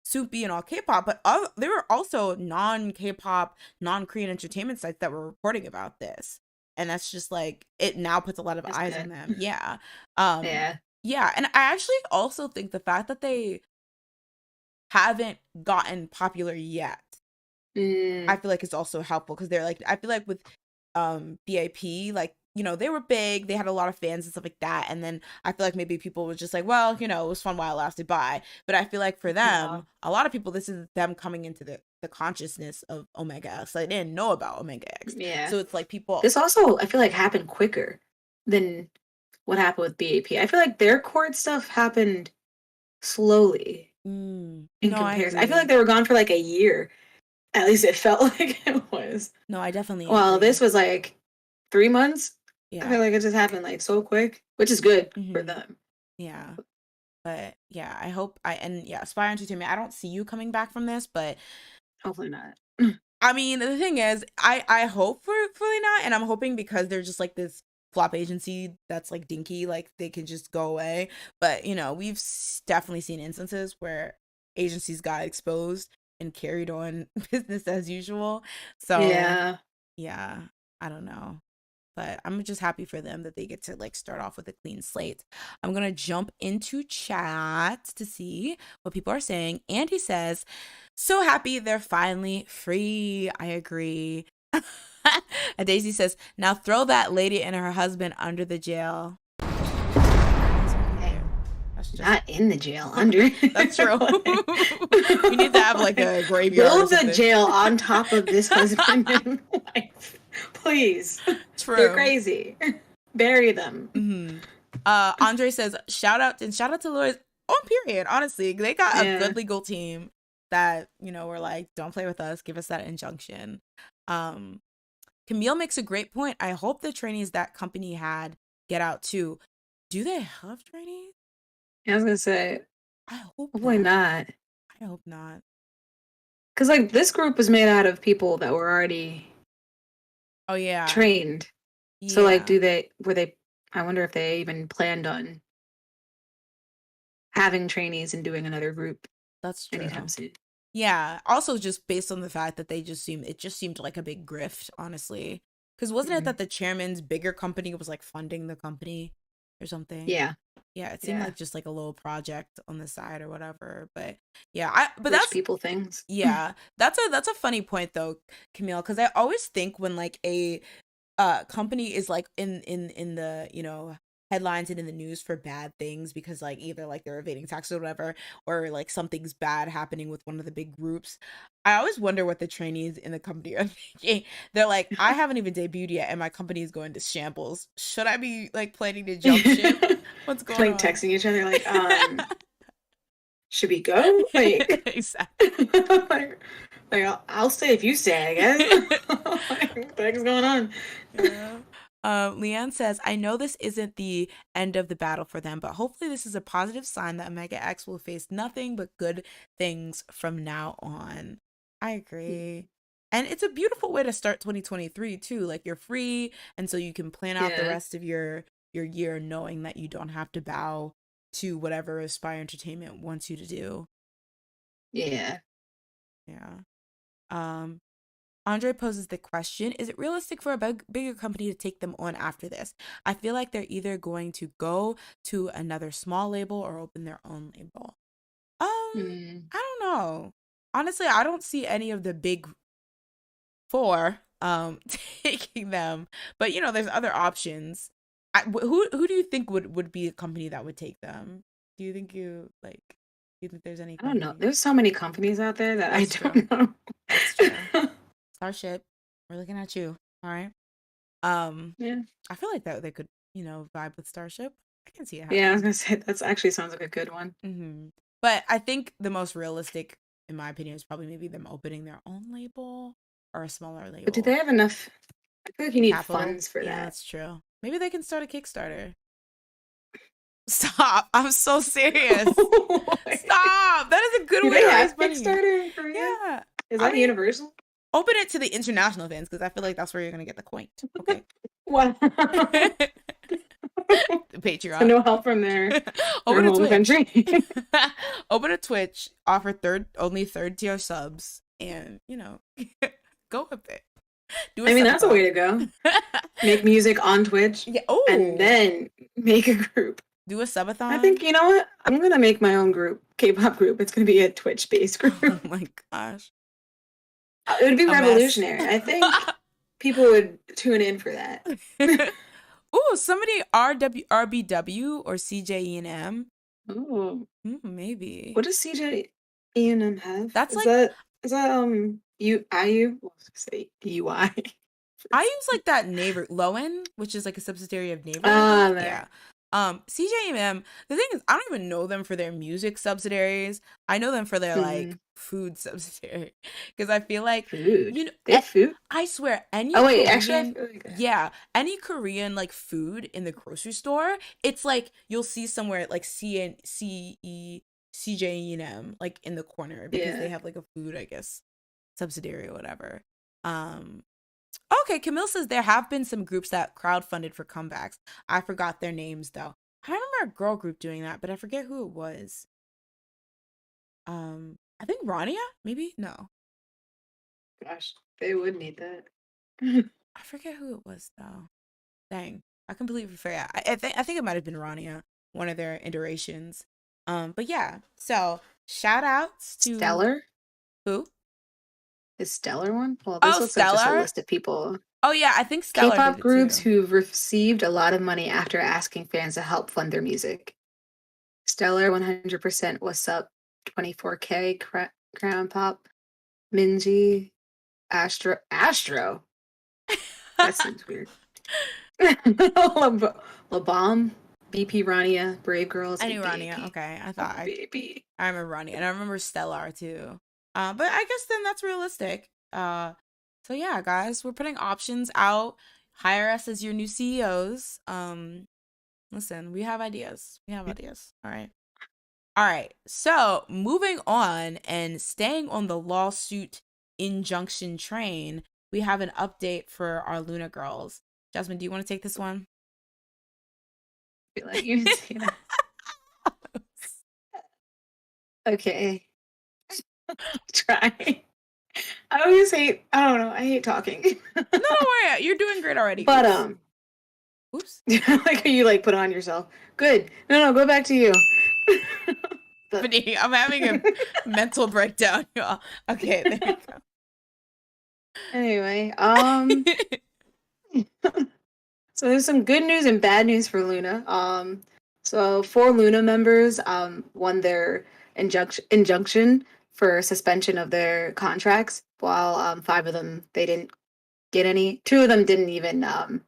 Soupy and all K-pop, but there were also non-K-pop, non-Korean entertainment sites that were reporting about this. and that's just like it now puts a lot of That's eyes on good. them. Yeah. Um Yeah. yeah, and I actually also think the fact that they haven't gotten popular yet, I Mm, feel like it's also helpful because they're like I feel like with BIP, like, you know, they were big, they had a lot of fans and stuff like that, and then I feel like maybe people was just like, well, you know, it was fun while it lasted, bye. But I feel like for yeah. them, a lot of people, this is them coming into the consciousness of Omega X. Like, they didn't know about Omega X, Yeah. so it's like people. This also, I feel like, happened quicker than what happened with BAP. I feel like their court stuff happened slowly in No, I comparison. I feel like agree. they were gone for like a year. At least it felt like it was. No, I definitely Well, this agree. was like 3 months. I Yeah. feel like it just happened like so quick, which is good for Mm-hmm. them. Yeah. But yeah, I hope and yeah, Aspire Entertainment, I don't see you coming back from this, but Hopefully not. I mean, the thing is, I hope for fully not, and I'm hoping because they're just like this flop agency that's like dinky, like they can just go away. But you know, we've definitely seen instances where agencies got exposed and carried on business as usual. So Yeah. yeah, I don't know. But I'm just happy for them that they get to like start off with a clean slate. I'm gonna jump into chat to see what people are saying. Andy says, so happy they're finally free. I agree. And Daisy says, now throw that lady and her husband under the jail. Hey, That's just not in the jail, under. that's true. Like, We need to have like a graveyard or build the something. jail on top of this husband and wife. Please. They're True. crazy. Bury them. Mm-hmm. Andre says, shout out to lawyers on period. Honestly, they got a Yeah. good legal team that, you know, were like, don't play with us, give us that injunction. Camille makes a great point. I hope the trainees that company had get out too. Do they have trainees? I was gonna say, I hope hopefully not. not. I hope not. Because like this group was made out of people that were already Oh yeah. trained. So like Yeah. were they I wonder if they even planned on having trainees and doing another group That's anytime true. soon. Yeah. Also just based on the fact that it just seemed like a big grift, honestly. Because wasn't it Mhm. that the chairman's bigger company was like funding the company or something? Yeah. Yeah, it seemed Yeah. like just like a little project on the side or whatever. But yeah, but Rich that's people things. yeah, that's a funny point though, Camille, because I always think when like a company is like in the, you know, headlines and in the news for bad things because like either like they're evading taxes or whatever, or like something's bad happening with one of the big groups, I always wonder what the trainees in the company are thinking. They're like, I haven't even debuted yet and my company is going to shambles. Should I be like planning to jump ship? What's going Like on? texting each other like, should we go? Like, Exactly. like I'll stay if you stay, I guess. Like, what the heck's going on? Yeah. Leanne says, I know this isn't the end of the battle for them, but hopefully this is a positive sign that Omega X will face nothing but good things from now on. I agree. And it's a beautiful way to start 2023 too. Like you're free, and so you can plan out the Yeah. rest of your year knowing that you don't have to bow to whatever Aspire Entertainment wants you to do. Yeah. Yeah. Um Andre poses the question, is it realistic for a bigger company to take them on after this? I feel like they're either going to go to another small label or open their own label. Mm. I don't know. Honestly, I don't see any of the big four taking them, but you know, there's other options. Who do you think would be a company that would take them? Do you think do you think there's any I don't know. company? There's so many companies out there that I That's true. don't know. That's true. Starship, we're looking at you. All right. Yeah. I feel like that they could, you know, vibe with Starship. I can see it Yeah, I was happening. gonna say that's actually sounds like a good one. But I think the most realistic, in my opinion, is probably maybe them opening their own label or a smaller But do they label. have enough? I feel like you need Capital. funds for Yeah, that. that's true. Maybe they can start a Kickstarter. Stop. I'm so serious. Stop. That is a good Do way they to raise have money. Kickstarter in Korea? Yeah. Is I that mean, universal? open it to the international fans because I feel like that's where you're going to get the coin. Okay. Wow. So Patreon. no help from their Open a home Twitch. country. Open a Twitch, offer only third tier subs, and you know, go with it. Do a I mean, that's a way subathon. to go. Make music on Twitch Yeah. and Oh, then make a group. do a I think, subathon. you know what? I'm gonna make my own group, K-pop group. It's gonna be a Twitch-based Oh group. my gosh. It would be A mess. revolutionary. I think people would tune in for that. Ooh, somebody RBW or CJE&M. Oh, Maybe. what does CJ E&M have? That's Is like that you IU? Well, I was gonna say UI. I use like that neighbor Lowen, which is like a subsidiary of Naver, I think. There. Yeah. CJMM, the thing is I don't even know them for their music subsidiaries. I know them for their Hmm. like food subsidiary. Because I feel like Food. you know They have food? I swear any Oh wait, actually, I Korean feel like yeah, any Korean like food in the grocery store, it's like you'll see somewhere like CJEM like in the corner because they yeah. have like a food, I guess, subsidiary or whatever. Um Okay, Camille says there have been some groups that crowdfunded for comebacks. I forgot their names though. I remember a girl group doing that, but I forget who it was. I think Rania, maybe? No. Gosh, they would need that. I forget who it was though. Dang. I completely forgot. I think it might have been Rania, one of their iterations. But yeah. So shout outs to Stellar? who? Is Stellar one? Well, this Oh, looks like just a Stellar. list of people. Oh yeah, I think Stellar did K-pop it groups too. who've received a lot of money after asking fans to help fund their music. Stellar 100% What's Up 24K Crown Pop Minji Astro. That seems weird. LaBomb, BP Rania, Brave Girls, I and knew Rania. BAP. Okay, I Oh, thought BAP. I remember Rania, and I remember Stellar too. But I guess then that's realistic. So yeah, guys, we're putting options out. Hire us as your new CEOs. Listen, we have ideas. We have ideas. All right. All right. So moving on and staying on the lawsuit injunction train, we have an update for our Luna girls. Jasmine, do you want to take this one? I feel like you didn't say that. Okay. Try. I always hate, I don't know, I hate talking. No, don't worry. You're doing great already. But Oops. like you like put on yourself. Good. No, go back to you. But I'm having a mental breakdown, y'all. Okay, there we go. anyway, so there's some good news and bad news for Luna. So 4 Luna members won their injunction for suspension of their contracts, while 5 of them they didn't get any. 2 of them didn't even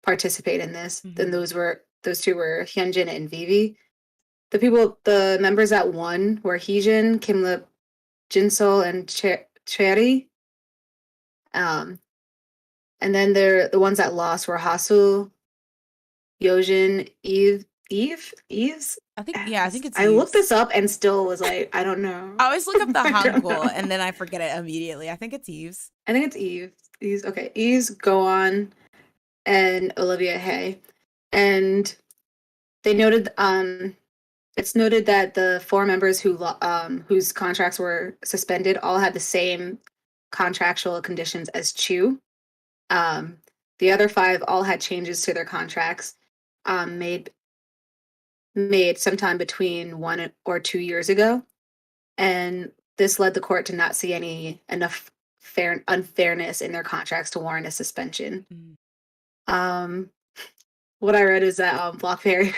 participate in this. Then those 2 were Hyunjin and Vivi. The members that won were Heejin, Kimlip, Jinsol, and Cherry. Um, and then the ones that lost were Hasu, Yojin, Eves. I think it's I looked Eves. this up and still was like, I don't know. I always look up the I don't Hangul know. and then I forget it immediately. I think it's Eves. I think it's Eve. Eves. Okay, Eves, Go On, and Olivia Hay, and they noted. It's noted that the 4 members whose contracts were suspended all had the same contractual conditions as Chu. Um, the other 5 all had changes to their contracts made sometime between 1 or 2 years ago, and this led the court to not see enough unfairness in their contracts to warrant a suspension. Mm. What I read is that a BlackBerry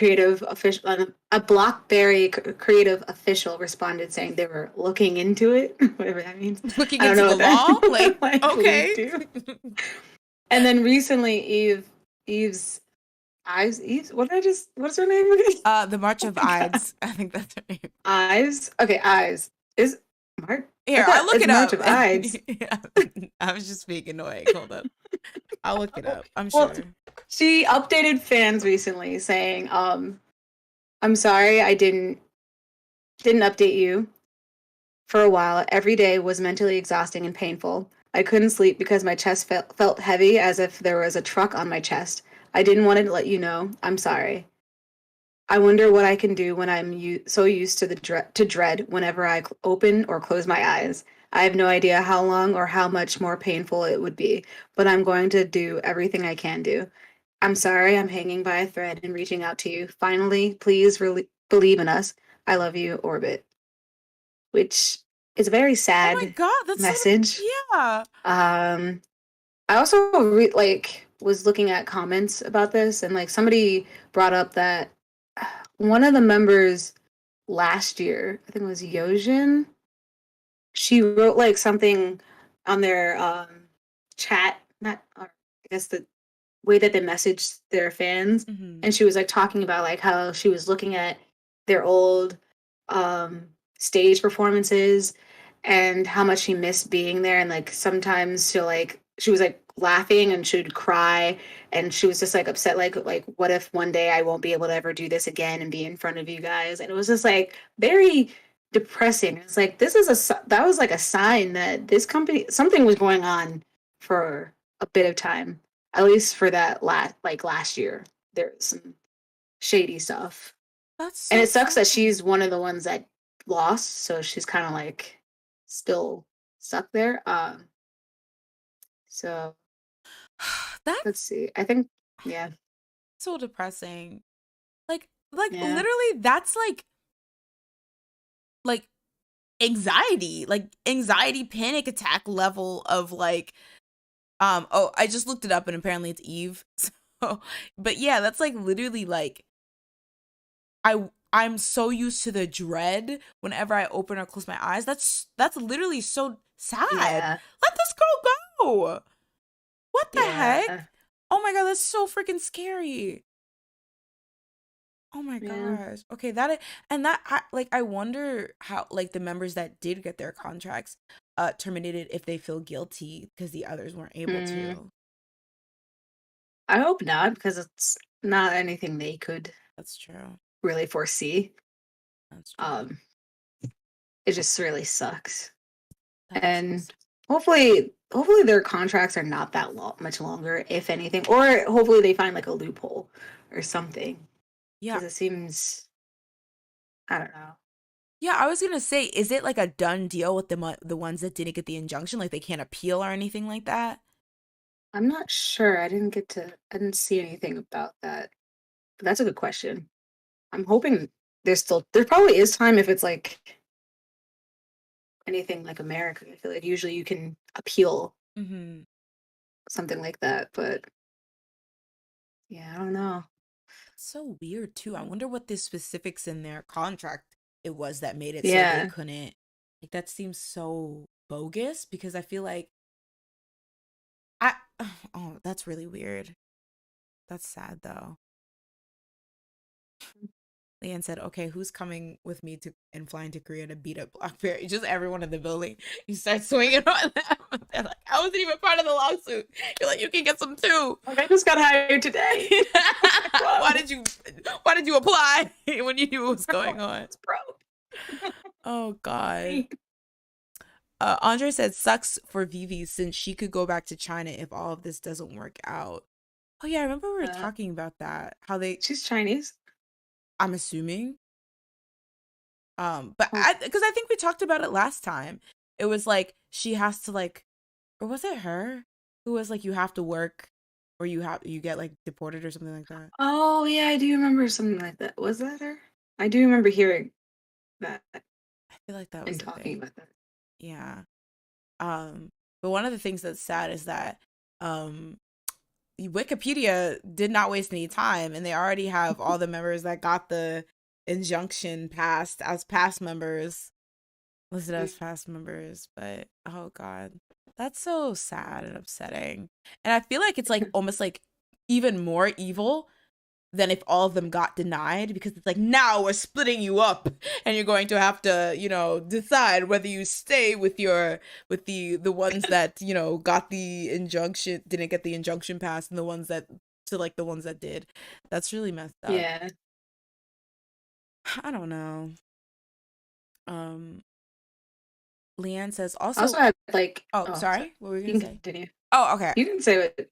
creative official responded saying they were looking into it, whatever that means. Looking I don't into know the law? what that Like, okay. And then recently, Eve's Ives, what's her name again? The March of Oh my God. Ides. I think that's her name. Ives? Okay, Ives. Is March? Here, I'll look it's it March up. of Ives. Yeah. I was just being annoying. Hold up. I'll look it up. I'm Well, sure. she updated fans recently saying, I'm sorry I didn't update you for a while. Every day was mentally exhausting and painful. I couldn't sleep because my chest felt heavy as if there was a truck on my chest. I didn't want to let you know. I'm sorry. I wonder what I can do when I'm so used to to dread whenever I open or close my eyes. I have no idea how long or how much more painful it would be, but I'm going to do everything I can do. I'm sorry I'm hanging by a thread and reaching out to you. Finally, please believe in us. I love you, Orbit. Which is a very Oh my sad god, that's so message. yeah. I also was looking at comments about this, and like somebody brought up that one of the members last year, I think it was Yojin, she wrote like something on their chat, not I guess the way that they messaged their fans, Mm-hmm. and she was like talking about like how she was looking at their old um stage performances and how much she missed being there, and like sometimes she was like laughing and she would cry, and she was just like upset, like what if one day I won't be able to ever do this again and be in front of you guys. And it was just like very depressing. It's like that was like a sign that this company, something was going on for a bit of time, at least for that last year. There was some shady stuff, That's and so it sucks that sad. she's one of the ones that lost, so she's kind of like still stuck there. So let's That's see. I think, yeah, so depressing. yeah, Literally that's like anxiety panic attack level of like oh, I just looked it up and apparently it's Eve. So but yeah, that's like literally like I'm so used to the dread whenever I open or close my eyes. That's literally so sad. yeah, Let this girl go. What the yeah, heck? Oh my god, that's so freaking scary. Oh my yeah. gosh. Okay, I wonder how like the members that did get their contracts terminated if they feel guilty because the others weren't able Mm, to. I hope not, because it's not anything they could That's true. really foresee. That's true. Um, it just really sucks. That is so And sad. hopefully their contracts are not that much longer, if anything, or hopefully they find like a loophole or something, Yeah. because it seems, I don't know. Yeah, I was gonna say, is it like a done deal with the ones that didn't get the injunction? Like they can't appeal or anything like that? I'm not sure. I didn't see anything about that. But that's a good question. I'm hoping there probably is time if it's like anything like America. I feel like usually you can appeal Mm-hmm. something like that, but yeah, I don't know. That's so weird too. I wonder what the specifics in their contract it was that made it so they Yeah. couldn't. Like that seems so bogus because I feel like I oh, that's really weird. That's sad though. Leanne said, "Okay, who's coming with me to and flying to Korea to beat up Blackberry?" Just everyone in the building. You start swinging on them. They're like, "I wasn't even part of the lawsuit." You're like, "You can get some too." Like, I just got hired today. why Wow. did you Why did you apply when you knew what was going on? It's broke. Oh God. Andre said, "Sucks for Vivi since she could go back to China if all of this doesn't work out." Oh yeah, I remember we were Uh, talking about that. How they, she's Chinese. I'm assuming, but Oh, because I think we talked about it last time. It was like she has to like, or was it her who was like, you have to work, or you get like deported or something like that. oh yeah, I do remember something like that. Was that her? I do remember hearing that I feel like that and was the talking thing. about that. Yeah. But one of the things that's sad is that um Wikipedia did not waste any time and they already have all the members that got the injunction passed as past members, listed as past members. But oh God, that's so sad and upsetting. And I feel like it's like almost like even more evil than if all of them got denied because it's like now we're splitting you up and you're going to have to decide whether you stay with the ones that got the injunction didn't get the injunction passed and the ones that to like the ones that did. That's really messed up. Yeah. I don't know. um Leanne says I also also, had like, oh oh, sorry. sorry, what were you You gonna can say? continue. Oh, okay. You can say what.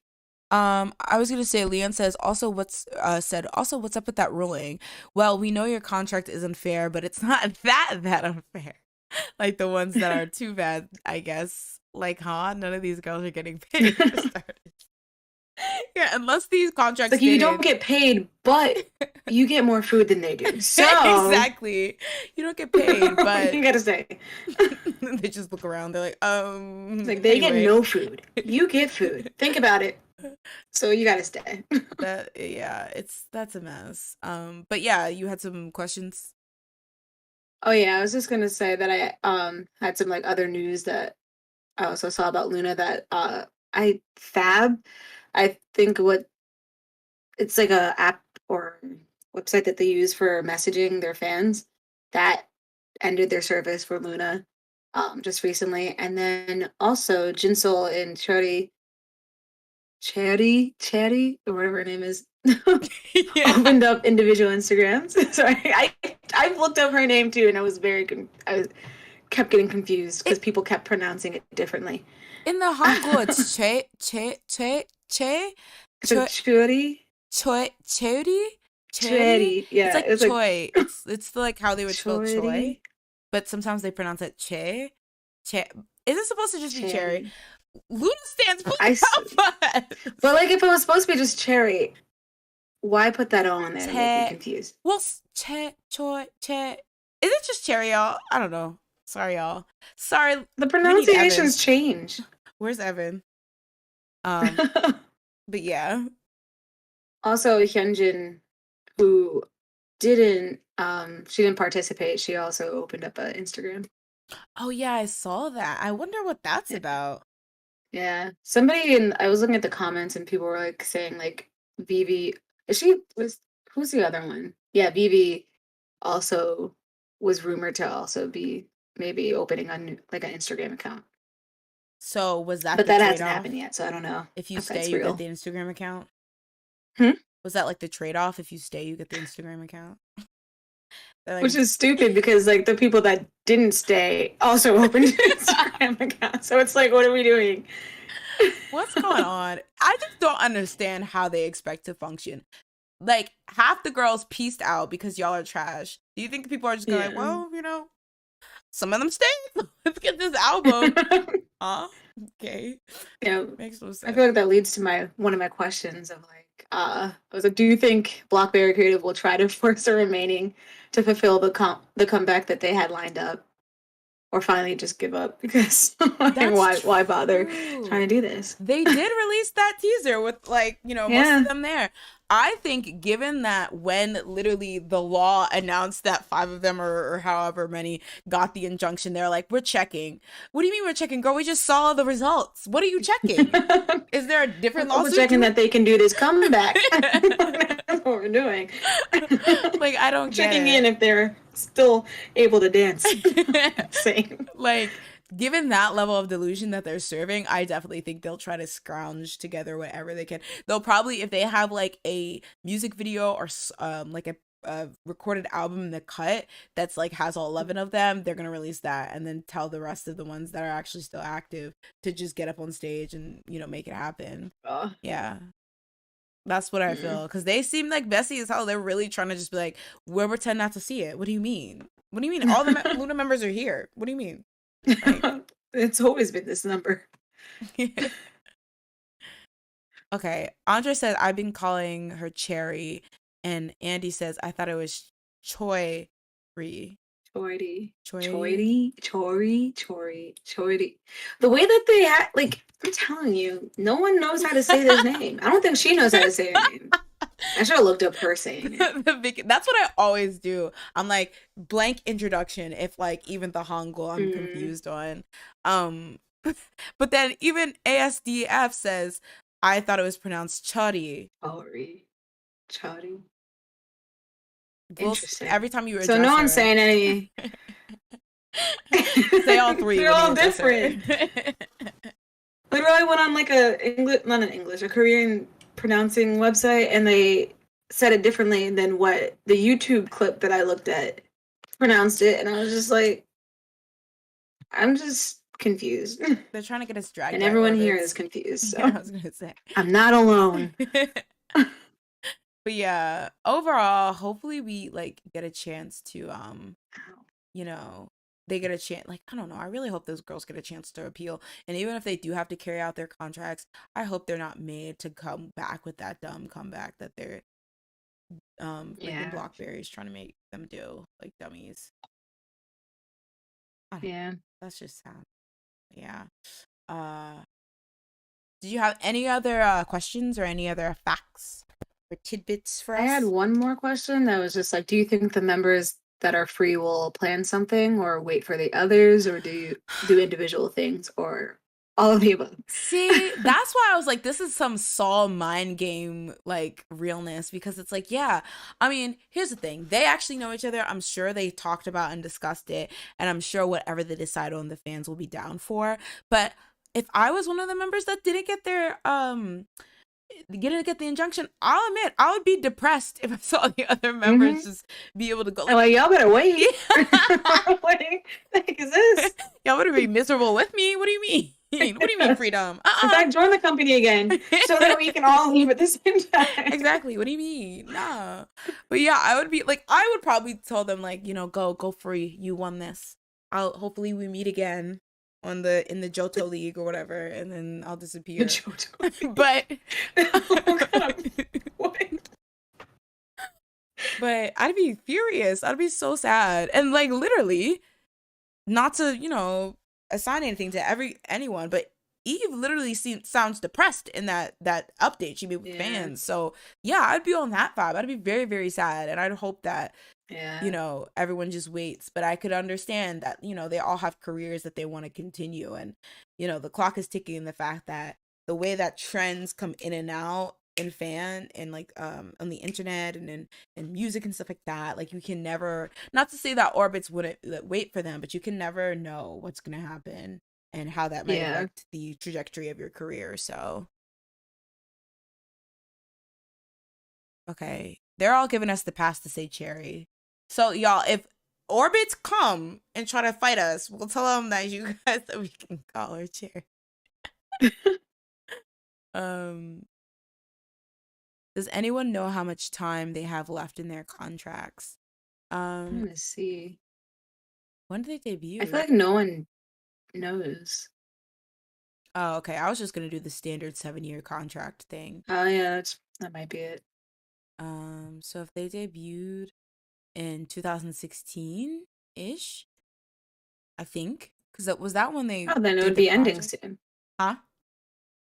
I was gonna say, Leon says also what's up with that ruling? Well, we know your contract is unfair, but it's not that unfair. Like the ones that are too bad, I guess. Like, huh? None of these girls are getting paid for starters. Yeah, unless these It's contracts like you don't stated. get paid, but you get more food than they do. So Exactly. You don't get paid, but you gotta stay. they just look around. They're like, It's like they get anyway. no food. You get food. Think about it. So you gotta stay. That yeah, that's a mess. But yeah, you had some questions. Oh yeah, I was just gonna say that I had some like other news that I also saw about Luna that I think what it's like a app or website that they use for messaging their fans that ended their service for Luna just recently. And then also Jinsol and Cherry, or whatever her name is, Yeah. opened up individual Instagrams. Sorry, I looked up her name too, and I was kept getting confused because It people kept pronouncing it differently. in the Hangul it's che So choi Cherry, choi chori chori. Cherry, It's yeah, like it was like choi. It's like how they would spell choi, Cherry, but sometimes they pronounce it che. Che. Is it supposed to just be cherry? Cherry. Luna stands, I please s- help us. but like if it was supposed to be just Cherry, why put that on there to make me Che. confused? Well, che choi che. Is it just cherry, y'all? I don't know. Sorry, y'all. Sorry. The We need Evan. pronunciations change. Where's Evan? Um. But yeah. Also, Hyunjin, who didn't she didn't participate. She also opened up an Instagram. Oh yeah, I saw that. I wonder what that's Yeah. about. Yeah. Somebody in I was looking at the comments and people were like saying like Vivi is she was who's the other one? Yeah, Vivi also was rumored to also be maybe opening on like an Instagram account. So was that But the that hasn't happened trade-off? yet, so I don't know If you if stay, that's you get real. the Instagram account? Hmm? Was that like the trade-off? If you stay, you get the Instagram account? They're Which like, is stupid because like the people that didn't stay also opened an Instagram account. So it's like, what are we doing? what's going on? I just don't understand how they expect to function. Like half the girls pieced out because y'all are trash. Do you think people are just going like, Yeah. well, some of them stayed. Let's get this album. Huh? Okay. Yeah. Makes no I sense. feel like that leads to my one of my questions of like, I was like, do you think Blackberry Creative will try to force the remaining to fulfill the comeback that they had lined up, or finally just give up because like, That's why bother trying true. to do this? They did release that teaser with like, most of Yeah. them there. I think given that when literally the law announced that five of them or however many got the injunction, they're like, we're checking. What do you mean we're checking, girl? We just saw the results. What are you checking? Is there a different We're double lawsuit checking to that they can do this comeback. it? That's what we're doing. Like, I don't Checking in get if they're still able to dance. it. Same. Like, given that level of delusion that they're serving, I definitely think they'll try to scrounge together whatever they can. They'll probably, if they have like a music video or like a recorded album in the cut that's like has all 11 of them, they're gonna release that and then tell the rest of the ones that are actually still active to just get up on stage and make it happen. Yeah, that's what I feel, because they seem like messy as hell. They're really trying to just be like, we'll pretend not to see it. What do you mean? What do you mean? All the Luna members are here. What do you mean? Like, It's always been this number. okay. Andre said, I've been calling her Cherry. And Andy says, I thought it was Choi Ri. Choity, Choi. choity, chory, chory, choity. The way that they act, like, I'm telling you, no one knows how to say this name. I don't think she knows how to say her name. I should have looked up her saying it. That's what I always do. I'm like, blank introduction if like even the Hangul I'm confused on. But then even ASDF says, I thought it was pronounced Chari. Chory, chody. We'll, Interesting. every time you So address no one's her, saying any. say all three They're when you all address her. different. Literally went on like a Korean pronouncing website, and they said it differently than what the YouTube clip that I looked at pronounced it, and I was just like, I'm just confused. They're trying to get us dragged And by everyone here orbits. is confused. So Yeah, I was gonna say. I'm not alone. But yeah, overall, hopefully we like get a chance to you know, they get a chance. Like, I don't know. I really hope those girls get a chance to appeal. And even if they do have to carry out their contracts, I hope they're not made to come back with that dumb comeback that they're freaking Yeah. Blockberry's trying to make them do, like dummies. I don't know. Yeah. That's just sad. Yeah. Uh, did you have any other questions or any other facts or tidbits for I had us? one more question that was just like, do you think the members that are free will plan something or wait for the others, or do you do individual things, or all of the above? See, that's why I was like, this is some Saw mind game, like, realness, because it's like, yeah, I mean, here's the thing. They actually know each other. I'm sure they talked about and discussed it, and I'm sure whatever they decide on, the fans will be down for. But if I was one of the members that didn't get their, get the injunction, I'll admit, I would be depressed if I saw the other members just be able to go, like, Y'all better wait. yeah. What the heck is this? Y'all better be miserable with me. What do you mean? What do you mean freedom? In fact, join the company again so that we can all leave at the same time. Exactly. What do you mean? Nah. But yeah, I would be like, I would probably tell them, like, go free. You won this. Hopefully we meet again in the Johto League or whatever, and then I'll disappear. But but I'd be furious. I'd be so sad. And like literally, not to, assign anything to anyone, but Eve literally sounds depressed in that update she made with fans. So yeah, I'd be on that vibe. I'd be very, very sad, and I'd hope that everyone just waits. But I could understand that they all have careers that they want to continue, and the clock is ticking. In the fact that the way that trends come in and out in fan and like on the internet and in music and stuff like that, like you can never, not to say that orbits wouldn't wait for them, but you can never know what's gonna happen and how that might affect the trajectory of your career. So okay, they're all giving us the pass to say cherry. So y'all, if orbits come and try to fight us, we'll tell them that you guys that we can call her cherry. Does anyone know how much time they have left in their contracts? I'm gonna see. When did they debut? I feel like no one knows. Oh, okay. I was just gonna do the standard 7-year contract thing. Oh yeah, that might be it. So if they debuted in 2016-ish, I think, because that was that when they. Oh, then it would be ending soon. Huh?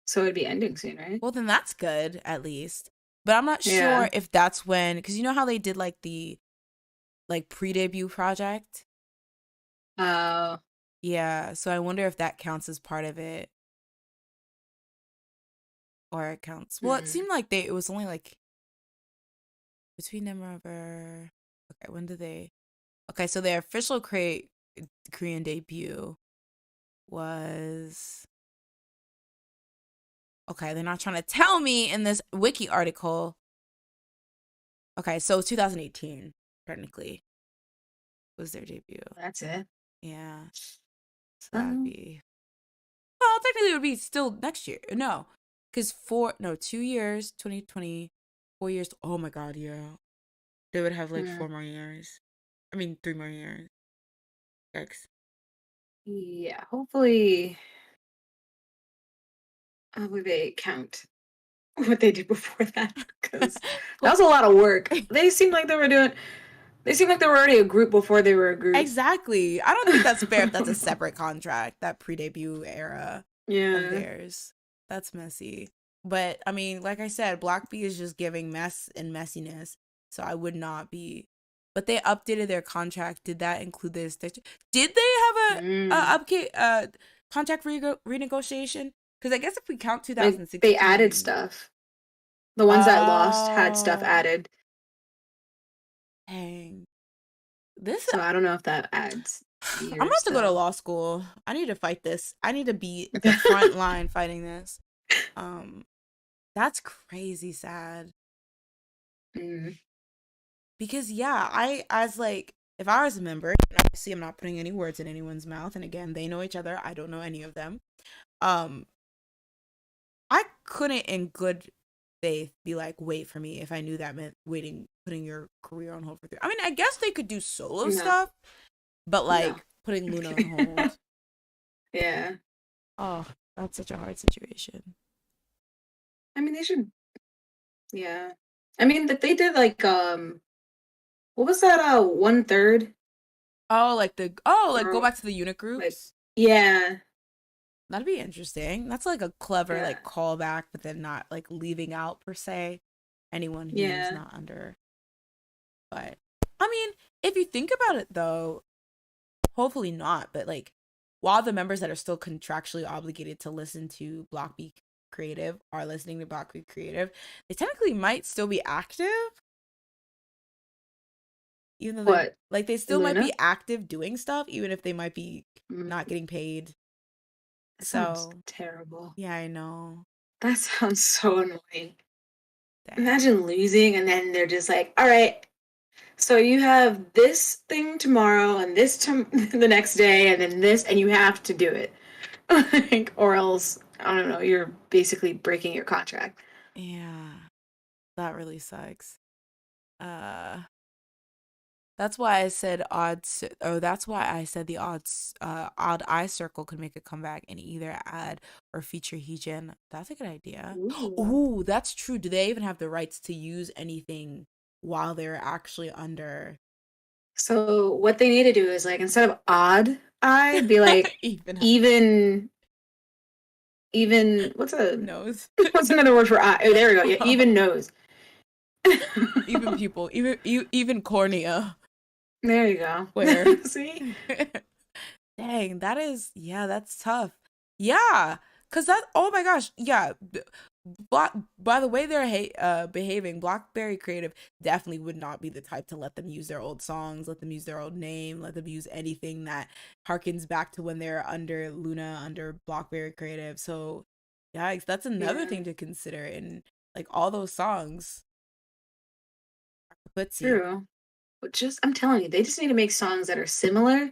So it'd be ending soon, right? Well, then that's good at least. But I'm not sure if that's when, because you know how they did like the pre-debut project. Oh. Yeah, so I wonder if that counts as part of it. Or it counts. Well, it seemed like it was only like between November. Okay, when did they? Okay, so their official Korean debut was. Okay, they're not trying to tell me in this wiki article. Okay, so 2018, technically, was their debut. That's it. Yeah. So that'd be. Well, technically, it would be still next year. No, because 2 years, 2020, 4 years. Oh my God, yeah. They would have like 4 more years. I mean, 3 more years. Yikes. Yeah, hopefully they count what they did before that, because that was a lot of work. They seemed like they were already a group before they were a group. Exactly. I don't think that's fair if that's a separate contract, that pre-debut era of theirs. That's messy. But I mean, like I said, BLACKPINK is just giving mess and messiness. So I would not be. But they updated their contract. Did that include this? Did they have a contract renegotiation? Because I guess if we count 2016, they added stuff. The ones that lost had stuff added. Dang. So I don't know if that adds. I'm about to go to law school. I need to fight this. I need to be the front line fighting this. That's crazy sad. Because yeah, if I was a member, and obviously I'm not putting any words in anyone's mouth, and again, they know each other. I don't know any of them. I couldn't in good faith be like, wait for me, if I knew that meant putting your career on hold for 3. I mean, I guess they could do solo stuff, but like putting Loona on hold. Yeah. Oh, that's such a hard situation. I mean, they should. Yeah. I mean, that they did like what was that? 1/3 Oh, like go or back to the unit like groups. yeah, That'd be interesting. That's like a clever yeah, like callback, but then not like leaving out per se anyone who's yeah. not under. But I mean, if you think about it though, hopefully not. But like, while the members that are still contractually obligated to listen to Block B Creative are listening to Block B Creative, they technically might still be active, even though they're What like they still might be Luna? active doing stuff, even if they might be Mm, not getting paid. that sounds So terrible. yeah, I know. That sounds so annoying. Dang. Imagine losing and then they're just like, all right, so you have this thing tomorrow and this the next day and then this, and you have to do it. Like, or else, I don't know, you're basically breaking your contract. Yeah, that really sucks. Uh, that's why I said odds. Oh, that's why I said the odd eye circle could make a comeback and either add or feature Heejin. That's a good idea. Ooh. Oh, that's true. Do they even have the rights to use anything while they're actually under? So what they need to do is like instead of odd eye, be like Even even even knows. what's another word for eye? Oh, there we go. Yeah, even nose. Even people, even cornea. There you go. Where? See? Dang, that is, yeah, that's tough. Yeah, cause that, oh my gosh, yeah. Black, by the way they're behaving, Blackberry Creative definitely would not be the type to let them use their old songs, let them use their old name, let them use anything that harkens back to when they're under Loona, under Blackberry Creative. So, yikes, that's another Yeah, thing to consider. In like all those songs, footsie. true. But just I'm telling you, they just need to make songs that are similar,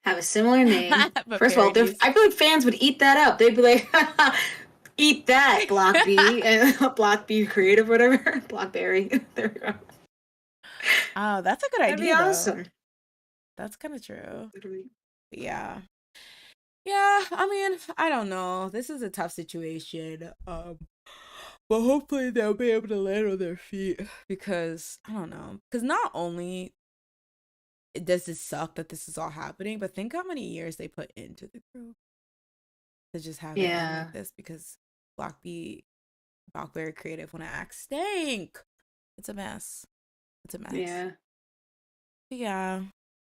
have a similar name. But First of all, parodies. I feel like fans would eat that up. They'd be like, "Eat that, Block B and Block B Creative, whatever, Blockberry." There we go. Oh, that's a good That'd be idea though. awesome. That's kind of true. Literally. Yeah. Yeah, I mean, I don't know. This is a tough situation. But hopefully they'll be able to land on their feet because I don't know. Because not only does this suck that this is all happening, but think how many years they put into the group to just have it end Yeah, like this because Block B, Blackberry Creative want to act stink. It's a mess. It's a mess. yeah. But yeah.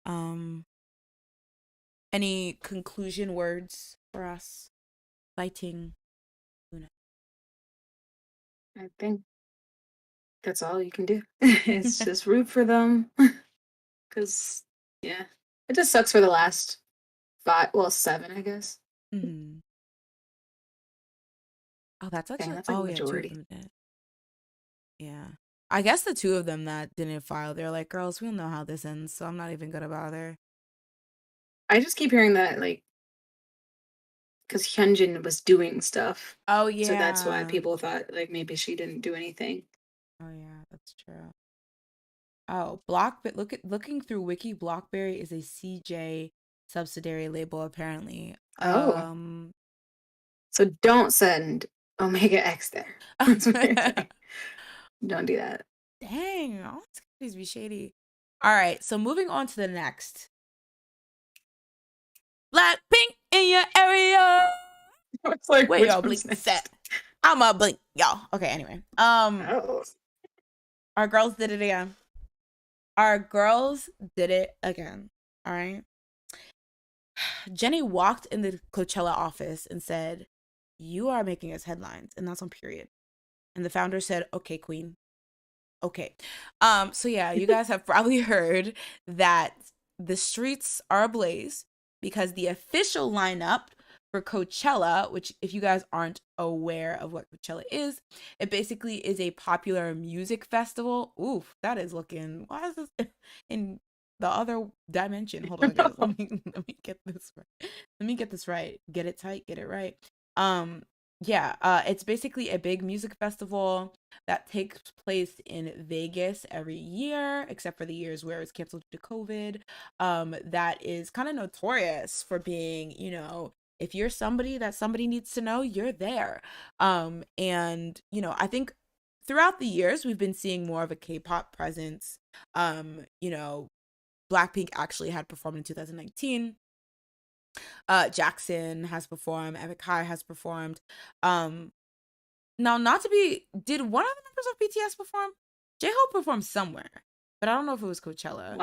Um. Any conclusion words for us fighting Luna? I think that's all you can do. It's just root for them. Because, yeah, it just sucks for the last five, well, seven, I guess. Hmm. Oh, that's Dang, actually. that's like a Oh yeah, two of majority. them did. Yeah. I guess the two of them that didn't file, they're like, girls, we don't know how this ends, so I'm not even gonna bother. I just keep hearing that, like, because Hyunjin was doing stuff. Oh So that's why yeah. people thought, like, maybe she didn't do anything. Oh yeah, that's true. Oh, looking through Wiki, Blockberry is a CJ subsidiary label apparently. Oh, so don't send Omega X there. That's what you're saying. Don't do that. Dang, all these companies be shady. All right, so moving on to the next. Blackpink in your area. It's like, Where which y'all one's blink set? next? I'm a blink, y'all. Okay, anyway. Oh. Our girls did it again. Our girls did it again. All right. Jenny walked in the Coachella office and said, "You are making us headlines," and that's on period. And the founder said, "Okay, queen. Okay." So yeah, you guys have probably heard that the streets are ablaze because the official lineup for Coachella, which if you guys aren't aware of what Coachella is, it basically is a popular music festival. Oof, that is looking, why is this in the other dimension? Hold on, guys. Let me get this right. Let me get this right. Get it tight, get it right. Um Yeah, it's basically a big music festival that takes place in Vegas every year, except for the years where it's canceled due to COVID. That is kind of notorious for being, if you're somebody that somebody needs to know, you're there. And I think throughout the years we've been seeing more of a K-pop presence. You know, Blackpink actually had performed in 2019. Jackson has performed, Epic High has performed. Um, Now, not to be, did one of the members of BTS perform? J-Hope performed somewhere, but I don't know if it was Coachella.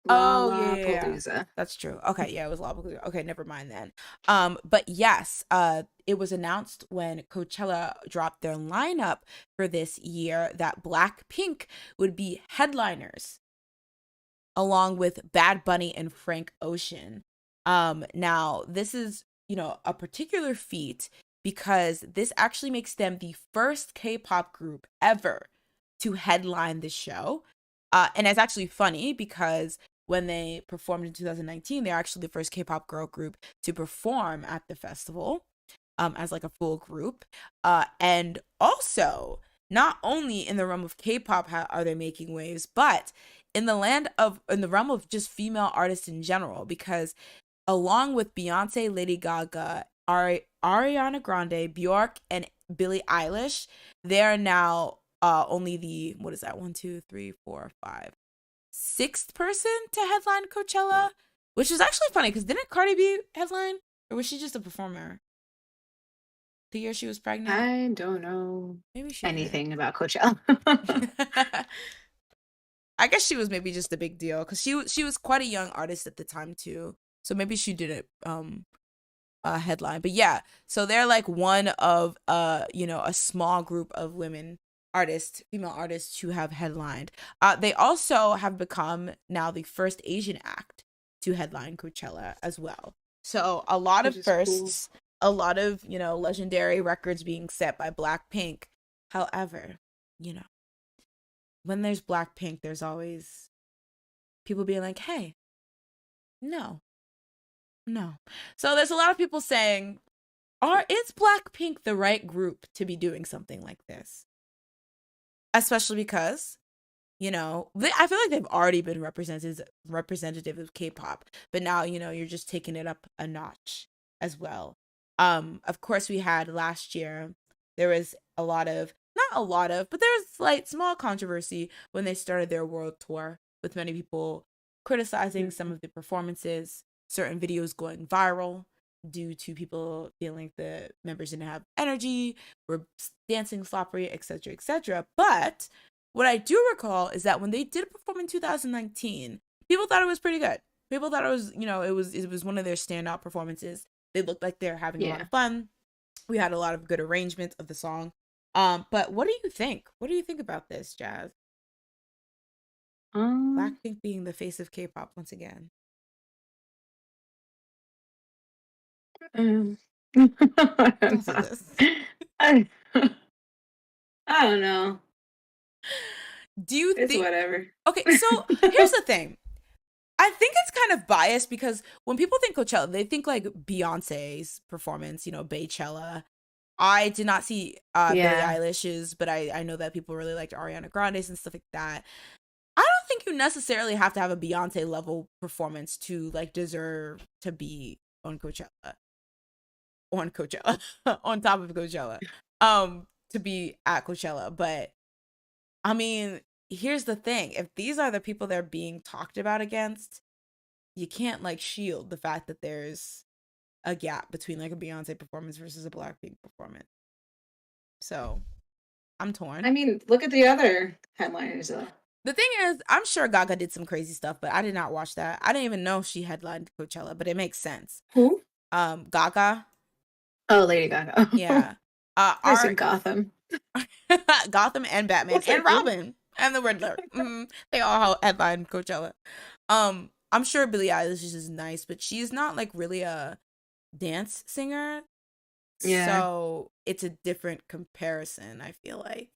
Oh, yeah, yeah, yeah. Lollapalooza. That's true. Okay, yeah, it was Lollapalooza. Okay, never mind then. But yes, it was announced when Coachella dropped their lineup for this year that Blackpink would be headliners along with Bad Bunny and Frank Ocean. Now this is, a particular feat because this actually makes them the first K-pop group ever to headline the show. And it's actually funny because when they performed in 2019, they're actually the first K-pop girl group to perform at the festival as like a full group. And also, not only in the realm of K-pop are they making waves, but in the realm of just female artists in general, because along with Beyonce, Lady Gaga, Ariana Grande, Bjork, and Billie Eilish, they are now only the, what is that, 1, 2, 3, 4, 5, sixth person to headline Coachella, which is actually funny because didn't Cardi B headline, or was she just a performer the year she was pregnant? I don't know Maybe she did. anything about Coachella. I guess she was maybe just a big deal because she was quite a young artist at the time too. So maybe she didn't headline. But yeah, so they're like one of a small group of women artists, female artists who have headlined. They also have become now the first Asian act to headline Coachella as well. So a lot Which of is cool. firsts, a lot of, legendary records being set by Blackpink. However, you know, when there's Blackpink, there's always people being like, hey, no, no. So there's a lot of people saying, is Blackpink the right group to be doing something like this? Especially because, I feel like they've already been representative of K-pop, but now, you're just taking it up a notch as well. Of course, we had last year, there was not a lot of, but there was like small controversy when they started their world tour, with many people criticizing some of the performances, certain videos going viral due to people feeling the members didn't have energy, were dancing sloppy, etc., etc. But what I do recall is that when they did perform in 2019, people thought it was pretty good. People thought it was, it was one of their standout performances. They looked like they're having a lot Yeah. of fun. We had a lot of good arrangements of the song. But what do you think? What do you think about this, Jazz? Um. Blackpink being the face of K-pop once again. um, Don't say this. I, I don't know. Do you It's think? whatever. Okay, so here's the thing. I think it's kind of biased because when people think Coachella, they think like Beyonce's performance, Baychella. I did not see Billie Yeah. Eilish's, but I know that people really liked Ariana Grande's and stuff like that. I don't think you necessarily have to have a Beyonce level performance to like deserve to be on Coachella. On Coachella. On top of Coachella. To be at Coachella. But I mean, here's the thing. If these are the people they're being talked about against, you can't like shield the fact that there's a gap between like a Beyonce performance versus a Blackpink performance. So I'm torn. I mean, look at the other headliners though. The thing is, I'm sure Gaga did some crazy stuff, but I did not watch that. I didn't even know she headlined Coachella, but it makes sense. Who? Gaga, Oh, Lady Gaga. yeah. I Our said Gotham. Gotham and I Batman was and like, what? Robin and the Riddler. They all headlined Coachella. I'm sure Billie Eilish is nice, but she's not like really a dance singer. Yeah. So it's a different comparison, I feel like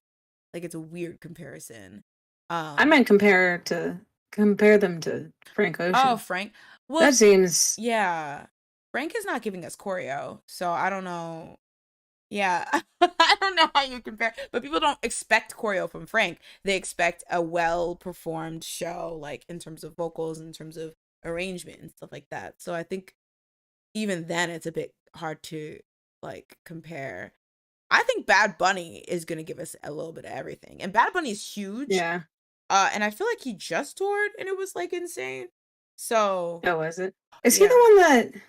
it's a weird comparison. I Um might compare them to Frank oh, Ocean. Frank. That Well, seems yeah. Frank is not giving us choreo, so I don't know. Yeah. I don't know how you compare, but people don't expect choreo from Frank. They expect a well performed show, like in terms of vocals, in terms of arrangement and stuff like that. So I think even then it's a bit hard to like compare. I think Bad Bunny is gonna give us a little bit of everything. And Bad Bunny is huge. Yeah. And I feel like he just toured and it was like insane. So Oh, is it? Is he the yeah. one that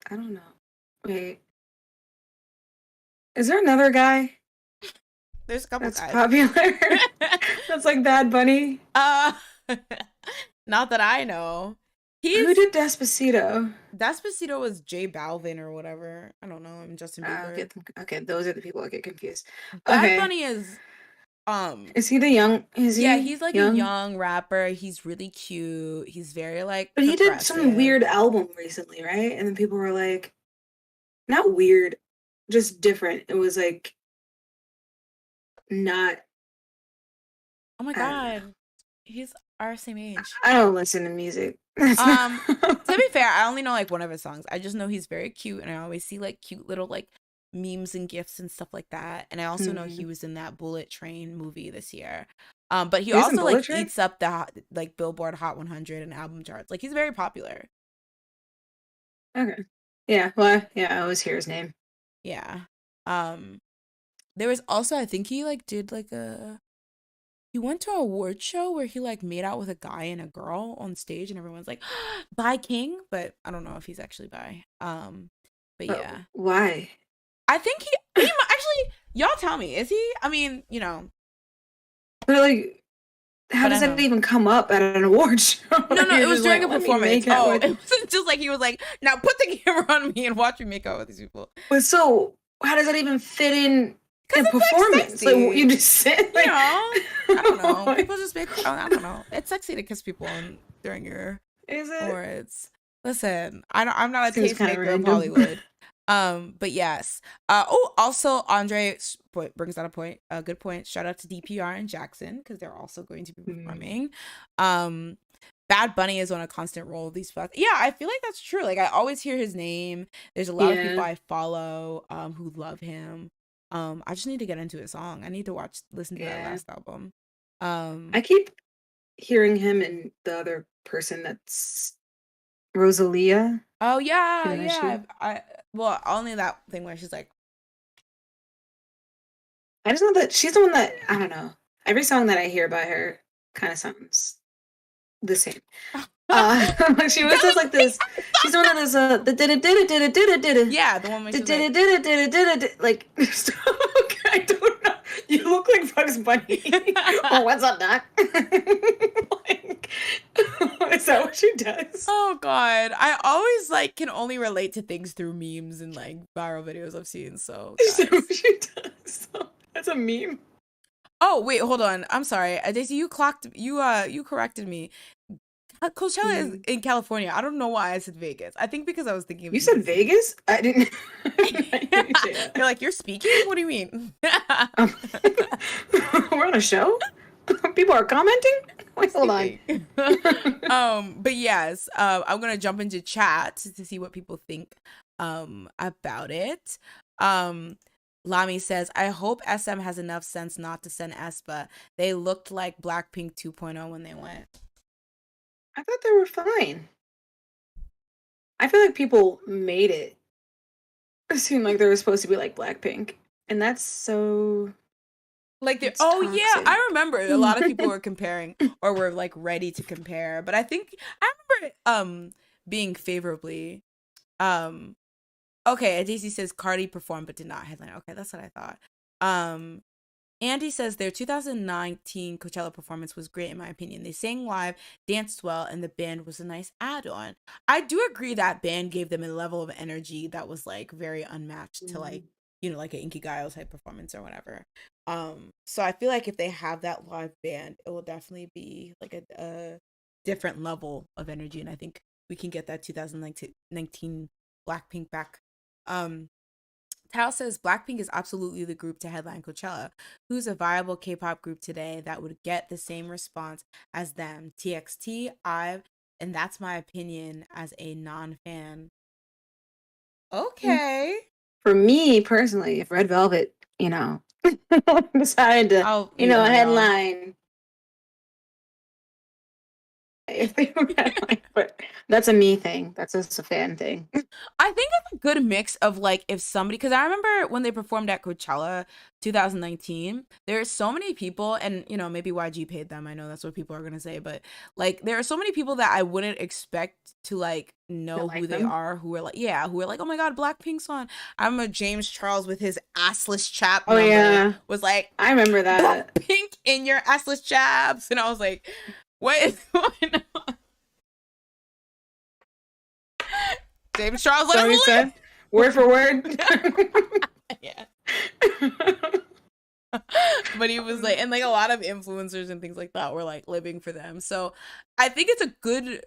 I don't know. Wait. Is there another guy There's a couple that's guys. popular? That's like Bad Bunny? uh Not that I know. Who He's did Despacito? Despacito was J Balvin or whatever. I don't know. I'm Justin Bieber. Okay, those are the people I get confused. Bad Okay. Bunny is Is yeah, he he's like a young? young rapper. He's really cute. He's very like But he did some progressive. weird album recently, right? And then people were like, not weird, just different. It was like not, Oh my I don't know. god. He's our same age. I don't listen to music. That's not. To be fair, I only know like one of his songs. I just know he's very cute and I always see like cute little like memes and gifs and stuff like that. And I also know he Hmm. was in that Bullet Train movie this year. But he He was in also like Bullet Train? eats up the like Billboard Hot 100 and album charts. Like he's very popular. Okay. Yeah, well, yeah, I always hear his name. Yeah. Um there was also I think he like did like a he went to a award show where he like made out with a guy and a girl on stage and everyone's like bi king, but I don't know if he's actually bi. But But yeah. why? I think actually y'all tell me, is he? I mean, you know, But like, how but I does don't that know. even come up at an award show? No, no, it You're was just during like, a let me performance. make out Oh, with. it wasn't just like he was like, now put the camera on me and watch me make out with these people. But so, how does that even fit Cause in it's like performance? Like, sexy. you just sit You like. know, I don't know. People just make. I don't know. It's sexy to kiss people during your Is it? awards. Listen, I'm not a Seems kind of tastemaker of random. Hollywood. But yes. Oh, also Andre brings out a good point. Shout out to DPR and Jackson because they're also going to be Mm, performing. Bad Bunny is on a constant roll of these fucks. Yeah, I feel like that's true. Like I always hear his name. There's a lot of people yeah, I follow who love him. I just need to get into his song. I need to listen to that yeah. last album. I keep hearing him and the other person that's Rosalia. Oh You yeah, know that yeah. she. I well only that thing where she's like, I just know that she's the one that I don't know. Every song that I hear by her kind of sounds the same. Like she always does doesn't like this. She's the one that does the did yeah, the one where she's like, it like. I don't know. You look like Bugs Bunny. Oh, what's up, Doc? Like, is that what she does? oh god, I always like can only relate to things through memes and like viral videos I've seen. So Is that what guys, she does? That's a meme. oh wait, hold on. I'm sorry, Daisy. You corrected me. Coachella is Mm. in California. I don't know why I said Vegas. I think because I was thinking of You said DC. Vegas? I didn't. I didn't hear you say that. You're like, you're speaking? What do you mean? Um, we're on a show. People are commenting. I'm Wait, hold on. sleeping. But yes, I'm gonna jump into chat to see what people think about it. Lami says, I hope SM has enough sense not to send aespa. They looked like Blackpink 2.0 when they went. I thought they were fine. I feel like people made it seem like they were supposed to be like Blackpink, and that's so Like they it's oh yeah, toxic. I remember a lot of people were comparing or were like ready to compare, but I think I remember being favorably um okay, Daisy says Cardi performed but did not headline. Okay, that's what I thought. Um Andy says their 2019 Coachella performance was great in my opinion. They sang live, danced well, and the band was a nice add-on. I do agree that band gave them a level of energy that was like very unmatched to like, Mm. you know, like an Inkigayo type performance or whatever. So I feel like if they have that live band, it will definitely be like a different level of energy, and I think we can get that 2019 Blackpink back. Tao says Blackpink is absolutely the group to headline Coachella. Who's a viable K-pop group today that would get the same response as them? TXT, IVE, and that's my opinion as a non-fan. Mm. Okay. For me personally, if Red Velvet, decided to, I'll eat 'em, y'all. headline, if they were headline, but that's a me thing. That's just a fan thing. I think it's a good mix of like if somebody, because I remember when they performed at Coachella 2019, there are so many people, and maybe YG paid them. I know that's what people are gonna say, but like there are so many people that I wouldn't expect to like know Like who they them. are, who are like, oh my god, BLACKPINK's on. I remember James Charles with his assless chap Oh number yeah, was like, I remember that. BLACKPINK in your assless chaps, and I was like, what is going on? James Charles, So let he us said, word for word. yeah. But he was like, and like a lot of influencers and things like that were like living for them. So I think it's a good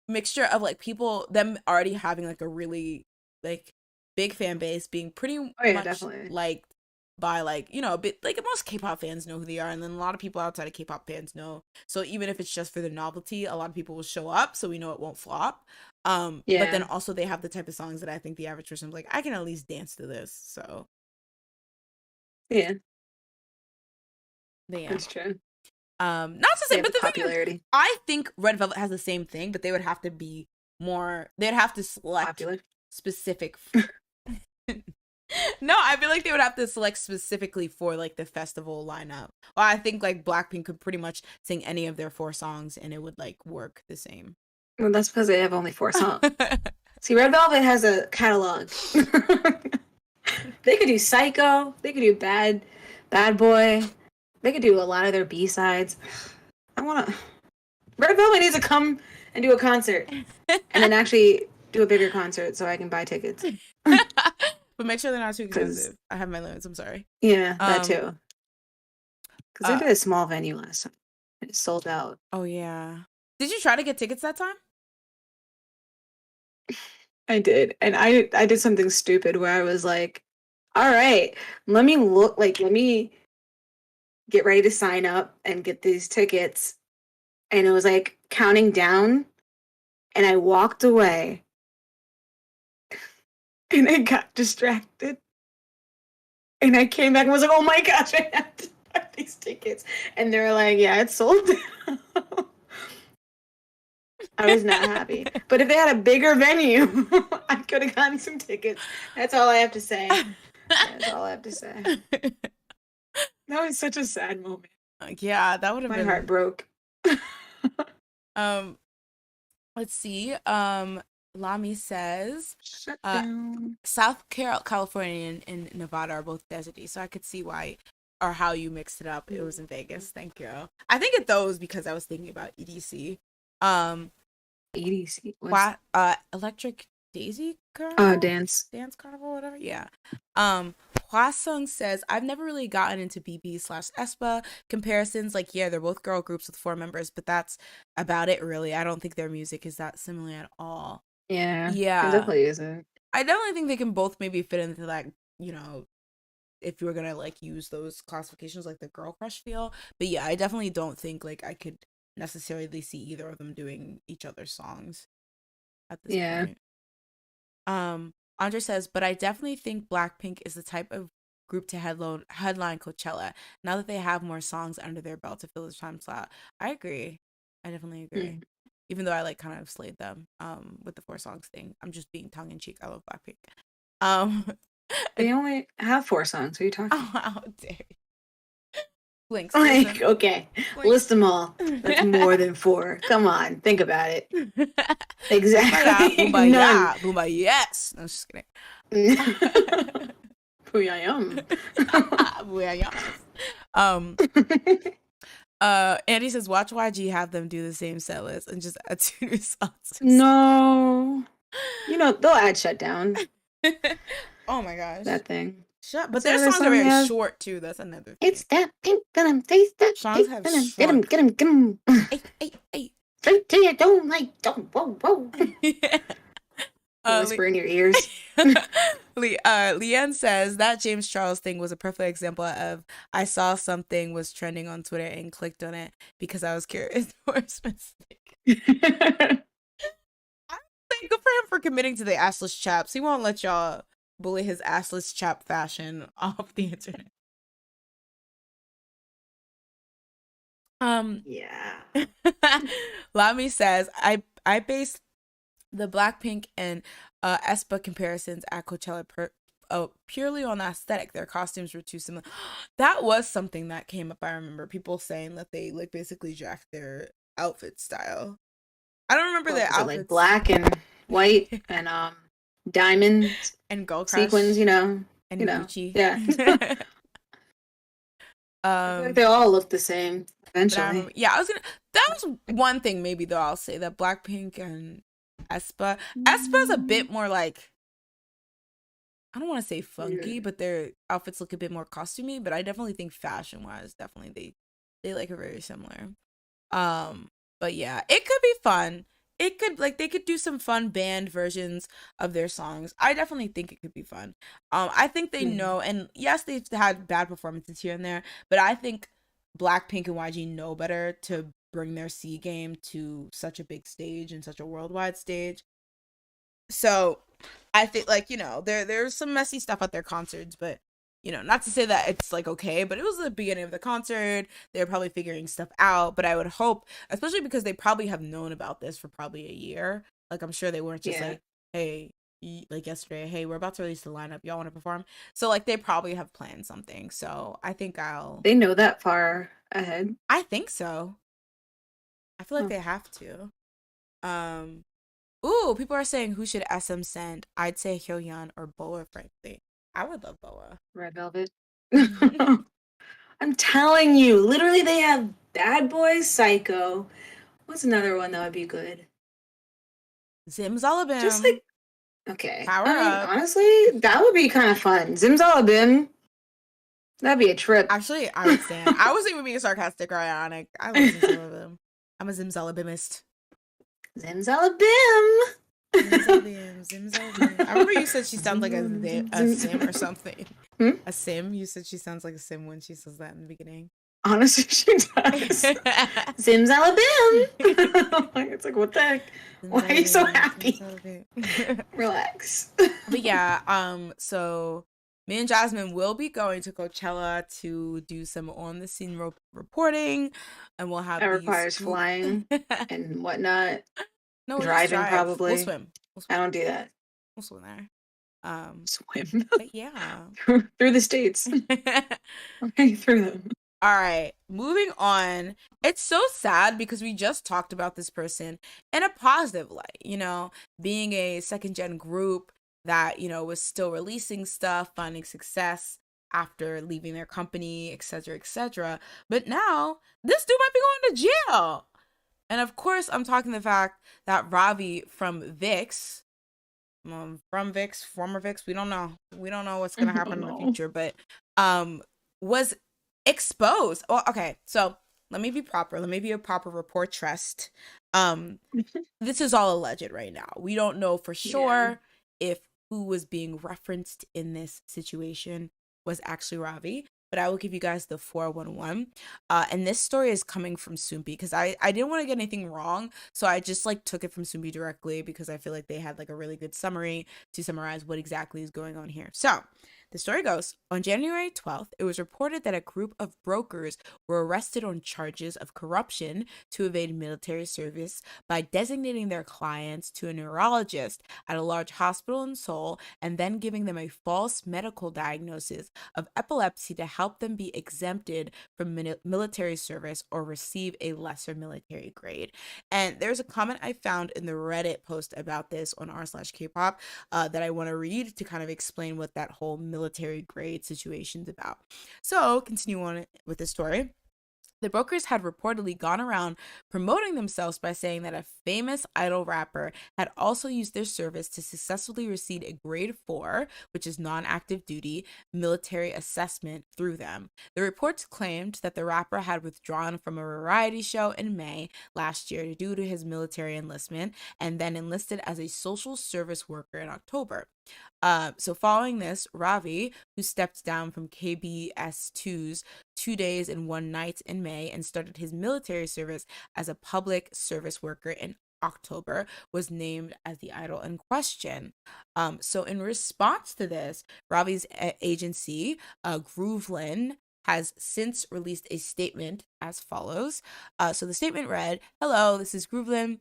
mixture of like people, them already having like a really like big fan base, being pretty Oh yeah, much definitely. liked by like, a bit like most K-pop fans know who they are, and then a lot of people outside of K-pop fans know. So even if it's just for the novelty, a lot of people will show up, so we know it won't flop. But then Yeah, also they have the type of songs that I think the average person's like, I can at least dance to this. So yeah, yeah. that's true. Not to They say, have but the the thing is, popularity. I think Red Velvet has the same thing, but they would have to be more. They'd have to select Popular. specific. No, I feel like they would have to select specifically for like the festival lineup. Well, I think like BLACKPINK could pretty much sing any of their 4 songs and it would like work the same. Well, that's because they have only 4 songs. See, Red Velvet has a catalog. They could do Psycho. They could do Bad Boy. They could do a lot of their B-sides. I want to. Red Velvet needs to come and do a concert, and then actually do a bigger concert so I can buy tickets. But make sure they're not too expensive. I have my limits. I'm sorry. Yeah, that too. Because they did a small venue last time. It sold out. Oh yeah. Did you try to get tickets that time? I did, and I did something stupid where I was like, "All right, let me get ready to sign up and get these tickets," and it was like counting down, and I walked away, and I got distracted, and I came back and was like, "Oh my gosh, I have to buy these tickets," and they were like, "Yeah, it's sold." I was not happy. But if they had a bigger venue, I could have gotten some tickets. That's all I have to say. That's all I have to say. That was such a sad moment. Yeah, that would have My been. heart broke. Let's see. Lami says, Shut down. South California and Nevada are both deserty, so I could see why or how you mixed it up. It was in Vegas. Thank you. I think it those because I was thinking about EDC. EDC. Electric Daisy Carnival? Dance Carnival, whatever. Yeah. Hwasung says, I've never really gotten into BB/aespa comparisons. Like, yeah, they're both girl groups with 4 members, but that's about it, really. I don't think their music is that similar at all. Yeah. Yeah. It definitely isn't. I definitely think they can both maybe fit into that, if you were gonna like use those classifications, like the girl crush feel. But yeah, I definitely don't think like I could necessarily see either of them doing each other's songs at this point. Andre says, but I definitely think BLACKPINK is the type of group to headline Coachella now that they have more songs under their belt to fill the time slot. I agree. I definitely agree. Even though I like kind of slayed them with the 4 songs thing. I'm just being tongue in cheek. I love BLACKPINK. They only have 4 songs. What are you talking about? Oh, how dare you. Blinks. Like, okay, list them all. That's more than 4. Come on, think about it. Exactly. Boomba, boomba, yes. No, just kidding. Booyah-yum. Booyah-yum. Andy says, watch YG have them do the same set list and just add 2 new songs. No. They'll add Shutdown. Oh my gosh. That thing. But their songs are very short too. That's another thing. It's that pink venom, taste that. Songs have short. Get him. Hey. Straight to your dome, like, whoa. Whisper in your ears. Leanne says that James Charles thing was a perfect example of I saw something was trending on Twitter and clicked on it because I was curious for a mistake. I think good for him for committing to the assless chaps. He won't let y'all bully his assless chap fashion off the internet. Yeah. Lamy says, I based the Blackpink and aespa comparisons at Coachella purely on aesthetic. Their costumes were too similar. That was something that came up. I remember people saying that they like basically jacked their outfit style. I don't remember What their was it, like outfits. black and white and diamond And Gold sequins, Crush you and know. Gucci. Yeah. I feel like they um all look the same but I remember, eventually. yeah, I was gonna, that was one thing maybe though I'll say, that Blackpink and aespa is a bit more like, I don't want to say funky, Yeah. but their outfits look a bit more costumey. But I definitely think fashion wise, definitely they like are very similar. Um, but yeah, it could be fun. It could, like, they could do some fun band versions of their songs. I definitely think it could be fun. I think they Mhm. know, and yes, they've had bad performances here and there, but I think Blackpink and YG know better to bring their C game to such a big stage and such a worldwide stage. So I think, like, there's some messy stuff at their concerts, but not to say that it's like okay, but it was the beginning of the concert. They're probably figuring stuff out, but I would hope, especially because they probably have known about this for probably a year. Like, I'm sure they weren't just Yeah. like, hey, like yesterday, hey, we're about to release the lineup. Y'all want to perform? So like they probably have planned something. So They know that far ahead. I think so. I feel like Oh, they have to. Um, Ooh, people are saying who should SM send? I'd say Hyoyeon or Boa, frankly. I would love Boa. Red Velvet. I'm telling you, literally, they have Bad Boys, Psycho. What's another one that would be good? Just Zimzalabim. like, okay. I Power mean, up. honestly, that would be kind of fun. Zimzalabim. That'd be a trip. Actually, I would stand. I wasn't even being sarcastic or ironic. I love Zimzalabim. I'm a Zimzalabimist. Zimzalabim. Zimzalabim. Zimzalabim. I remember you said she sounds like a sim or something. Hmm? A sim? You said she sounds like a sim when she says that in the beginning. Honestly, she does. Zimzalabim. It's like, what the heck? Why are you so happy? Relax. But yeah, so me and Jasmine will be going to Coachella to do some on the scene reporting, and we'll have That these requires flying and whatnot. No, we'll just Driving, drive. We'll probably. swim. I don't do that. We'll swim there. Swim But yeah. through the states. Right through them. All right, moving on. It's so sad because we just talked about this person in a positive light, being a second gen group that, was still releasing stuff, finding success after leaving their company, etc., etc. But now this dude might be going to jail. And of course, I'm talking the fact that Ravi from VIX, former VIX, we don't know. We don't know what's going to happen in the future, but was exposed. Well, okay, so let me be proper. Let me be a proper report trust. This is all alleged right now. We don't know for sure if who was being referenced in this situation was actually Ravi, but I will give you guys the 411. And this story is coming from Soompi because I didn't want to get anything wrong, so I just like took it from Soompi directly because I feel like they had like a really good summary to summarize what exactly is going on here. So the story goes, on January 12th, it was reported that a group of brokers were arrested on charges of corruption to evade military service by designating their clients to a neurologist at a large hospital in Seoul and then giving them a false medical diagnosis of epilepsy to help them be exempted from military service or receive a lesser military grade. And there's a comment I found in the Reddit post about this on r/Kpop that I want to read to kind of explain what that whole military grade situation's about. So, continue on with the story. The brokers had reportedly gone around promoting themselves by saying that a famous idol rapper had also used their service to successfully receive a grade 4, which is non-active duty, military assessment through them. The reports claimed that the rapper had withdrawn from a variety show in May last year due to his military enlistment and then enlisted as a social service worker in October. So following this, Ravi, who stepped down from KBS2's 2 days and 1 night in May and started his military service as a public service worker in October was named as the idol in question. So in response to this, Ravi's agency, Groovelyn, has since released a statement as follows. So the statement read, "Hello, this is Groovelyn.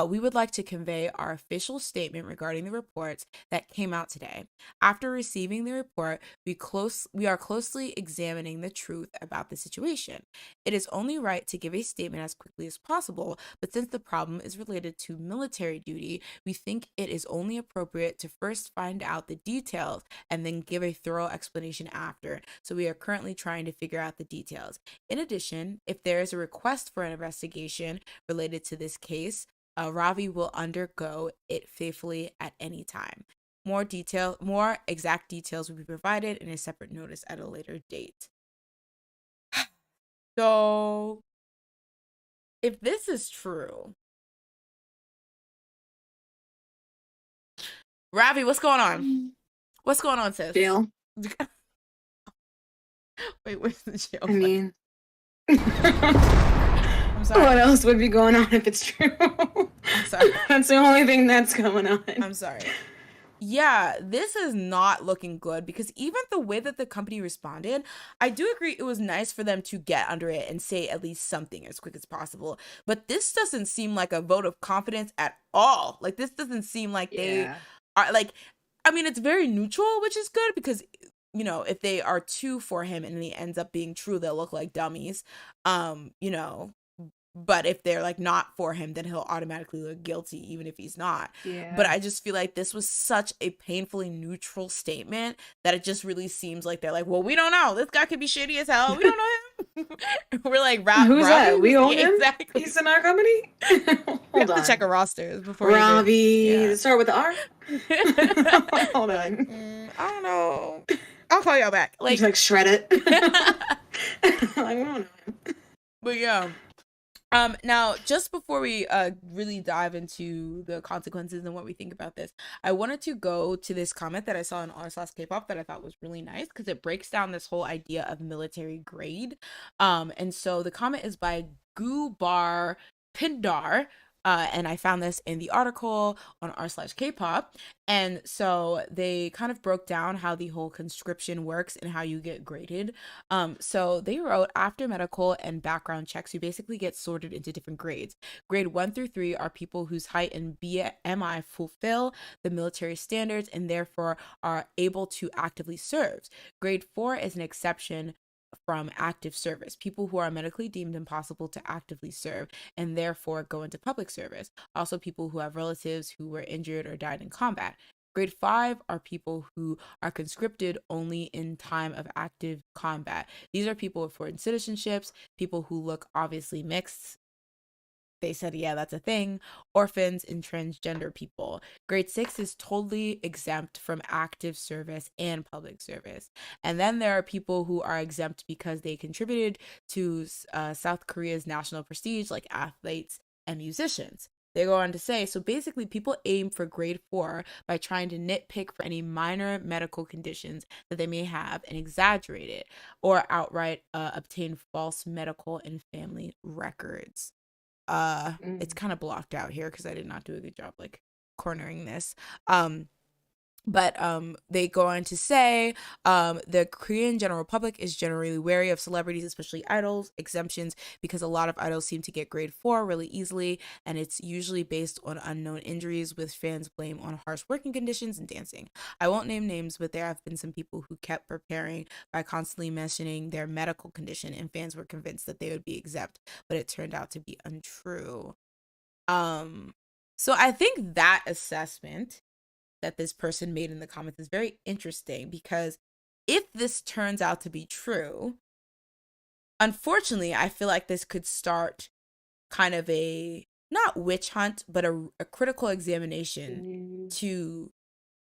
We would like to convey our official statement regarding the reports that came out today. After receiving the report, we are closely examining the truth about the situation. It is only right to give a statement as quickly as possible, but since the problem is related to military duty, we think it is only appropriate to first find out the details and then give a thorough explanation after. So we are currently trying to figure out the details. In addition, if there is a request for an investigation related to this case, Ravi will undergo it faithfully at any time. More exact details will be provided in a separate notice at a later date." So, if this is true, Ravi, what's going on? What's going on, sis? Jail. Wait, where's the jail? I mean, I'm sorry. what else would be going on if it's true? I'm sorry. That's the only thing that's going on. I'm sorry. Yeah, this is not looking good because even the way that the company responded, I do agree it was nice for them to get under it and say at least something as quick as possible. But this doesn't seem like a vote of confidence at all. Like, this doesn't seem like they are like, I mean, it's very neutral, which is good because, you know, if they are too for him and he ends up being true, they'll look like dummies. You know, but if they're like not for him, then he'll automatically look guilty even if he's not. But I just feel like this was such a painfully neutral statement that it just really seems like they're like, well, we don't know, this guy could be shady as hell, we don't know him. We're like, who's that? We own him? Exactly. He's in our company. We have to check a roster before Ravi. Start with the R. Hold on. I don't know, I'll call y'all back. Like shred it. Like, I don't know. But yeah. Now, just before we really dive into the consequences and what we think about this, I wanted to go to this comment that I saw in r/Kpop that I thought was really nice because it breaks down this whole idea of military grade. And so the comment is by Gubar Pindar. And I found this in the article on r/Kpop. And so they kind of broke down how the whole conscription works and how you get graded. So they wrote, after medical and background checks, you basically get sorted into different grades. Grade 1 through 3 are people whose height and BMI fulfill the military standards and therefore are able to actively serve. Grade 4 is an exception from active service, people who are medically deemed impossible to actively serve and therefore go into public service. Also, people who have relatives who were injured or died in combat. Grade 5 are people who are conscripted only in time of active combat. These are people with foreign citizenships, people who look obviously mixed. They said, yeah, that's a thing. Orphans and transgender people. Grade 6 is totally exempt from active service and public service. And then there are people who are exempt because they contributed to South Korea's national prestige, like athletes and musicians. They go on to say, so basically people aim for grade 4 by trying to nitpick for any minor medical conditions that they may have and exaggerate it, or outright obtain false medical and family records. It's kind of blocked out here because I did not do a good job like cornering this. But they go on to say the Korean general public is generally wary of celebrities, especially idols, exemptions, because a lot of idols seem to get grade 4 really easily, and it's usually based on unknown injuries with fans blame on harsh working conditions and dancing. I won't name names, but there have been some people who kept preparing by constantly mentioning their medical condition, and fans were convinced that they would be exempt, but it turned out to be untrue. So I think that assessment that this person made in the comments is very interesting, because if this turns out to be true, unfortunately, I feel like this could start kind of a, not witch hunt, but a critical examination to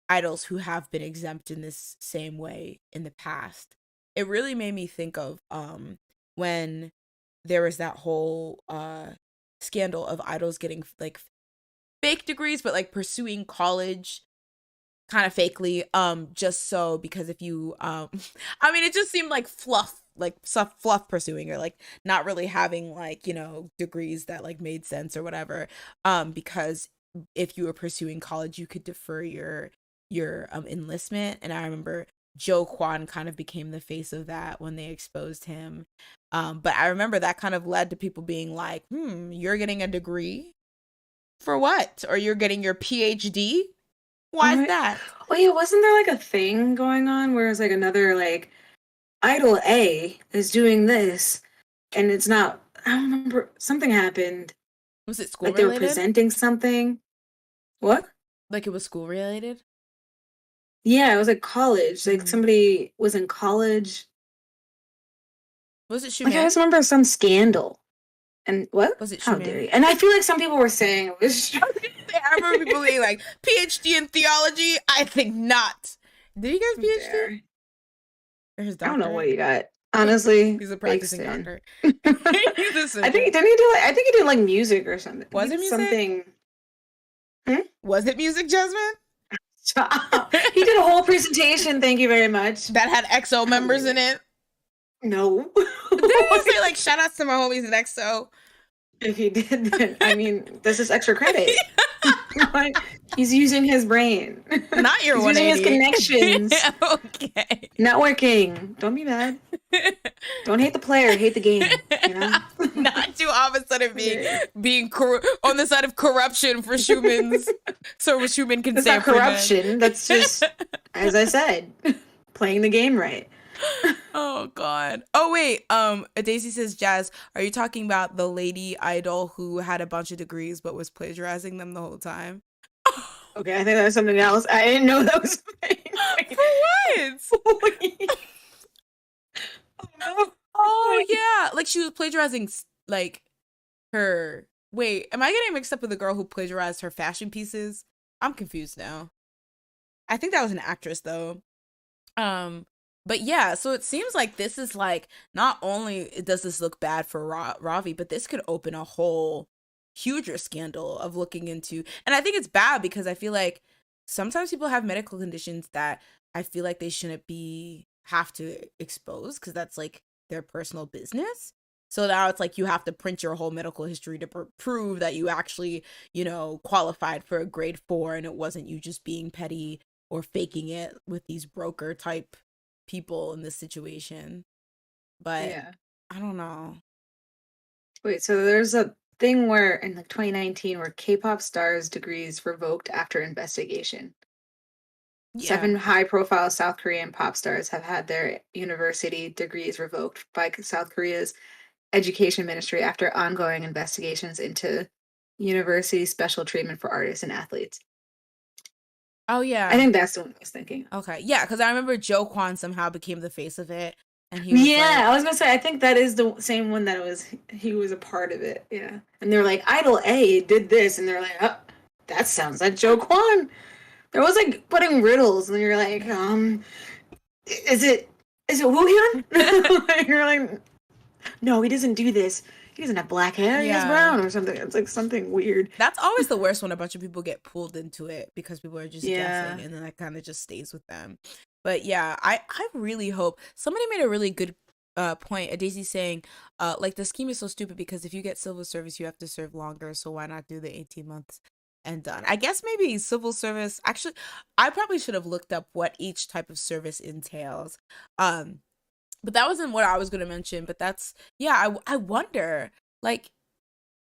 idols who have been exempt in this same way in the past. It really made me think of when there was that whole scandal of idols getting like fake degrees, but like pursuing college kind of fakely, just so, because if you I mean, it just seemed like fluff, like fluff pursuing, or like not really having like, you know, degrees that like made sense or whatever, because if you were pursuing college you could defer your enlistment. And I remember Joe Kwan kind of became the face of that when they exposed him. But I remember that kind of led to people being like, you're getting a degree for what? Or you're getting your PhD? Why is that? Oh yeah, wasn't there like a thing going on where it's like another like Idol A is doing this and it's not, I don't remember, something happened. Was it school Like they were related? presenting something. What? Like it was school related? Yeah, it was like college. Like somebody was in college. Was it Like I Shuman? just remember some scandal. And what? Was it How Shuman? dare you? And I feel like some people were saying it was I remember people being like, PhD in theology? I think not. Did you guys PhD? Or his doctor? I don't know what you got. Honestly, he's a practicing doctor. I think didn't he do like, I think he did like music or something. Was it music? Something. Was it music, Jasmine? He did a whole presentation. Thank you very much. That had EXO members in it. No. Didn't he say like shout outs to my homies in EXO? If he did, then I mean, this is extra credit. He's using his brain. Not your He's 180. using his connections. Okay. Networking. Don't be mad. Don't hate the player, hate the game. You know? Not too opposite of being on the side of corruption for Schumann's, so Schumann can That's say not corruption. That's just, as I said, playing the game right. Oh god. Oh wait, Daisy says, Jazz, are you talking about the lady idol who had a bunch of degrees but was plagiarizing them the whole time? Okay, I think that was something else. I didn't know that was a thing. For what? Oh yeah, like she was plagiarizing like her. Wait, am I getting mixed up with the girl who plagiarized her fashion pieces? I'm confused now. I think that was an actress though. But yeah, so it seems like this is like, not only does this look bad for Ravi, but this could open a whole huger scandal of looking into. And I think it's bad because I feel like sometimes people have medical conditions that I feel like they shouldn't have to expose, because that's like their personal business. So now it's like you have to print your whole medical history to prove that you actually, you know, qualified for a grade 4 and it wasn't you just being petty or faking it with these broker type people in this situation. But yeah. I don't know. Wait, so there's a thing where in like 2019 where K-pop stars degrees revoked after investigation. Yeah. 7 high-profile South Korean pop stars have had their university degrees revoked by South Korea's education ministry after ongoing investigations into university special treatment for artists and athletes. Oh yeah, I think that's the one I was thinking. Okay, yeah, because I remember Joe Kwan somehow became the face of it, and he was I was gonna say I think that is the same one that he was a part of it. Yeah, and they're like Idol A did this, and they're like, oh, that sounds like Joe Kwan. There was like putting riddles, and you're like, is it Woohyun? You're like, no, he doesn't do this. He doesn't have black hair. He has brown or something. It's like something weird. That's always the worst when a bunch of people get pulled into it because people are just guessing, and then that kind of just stays with them. But yeah, I really hope somebody made a really good point. Daisy saying, like the scheme is so stupid because if you get civil service, you have to serve longer. So why not do the 18 months and done? I guess maybe civil service. Actually, I probably should have looked up what each type of service entails. But that wasn't what I was going to mention. But that's, yeah, I wonder, like,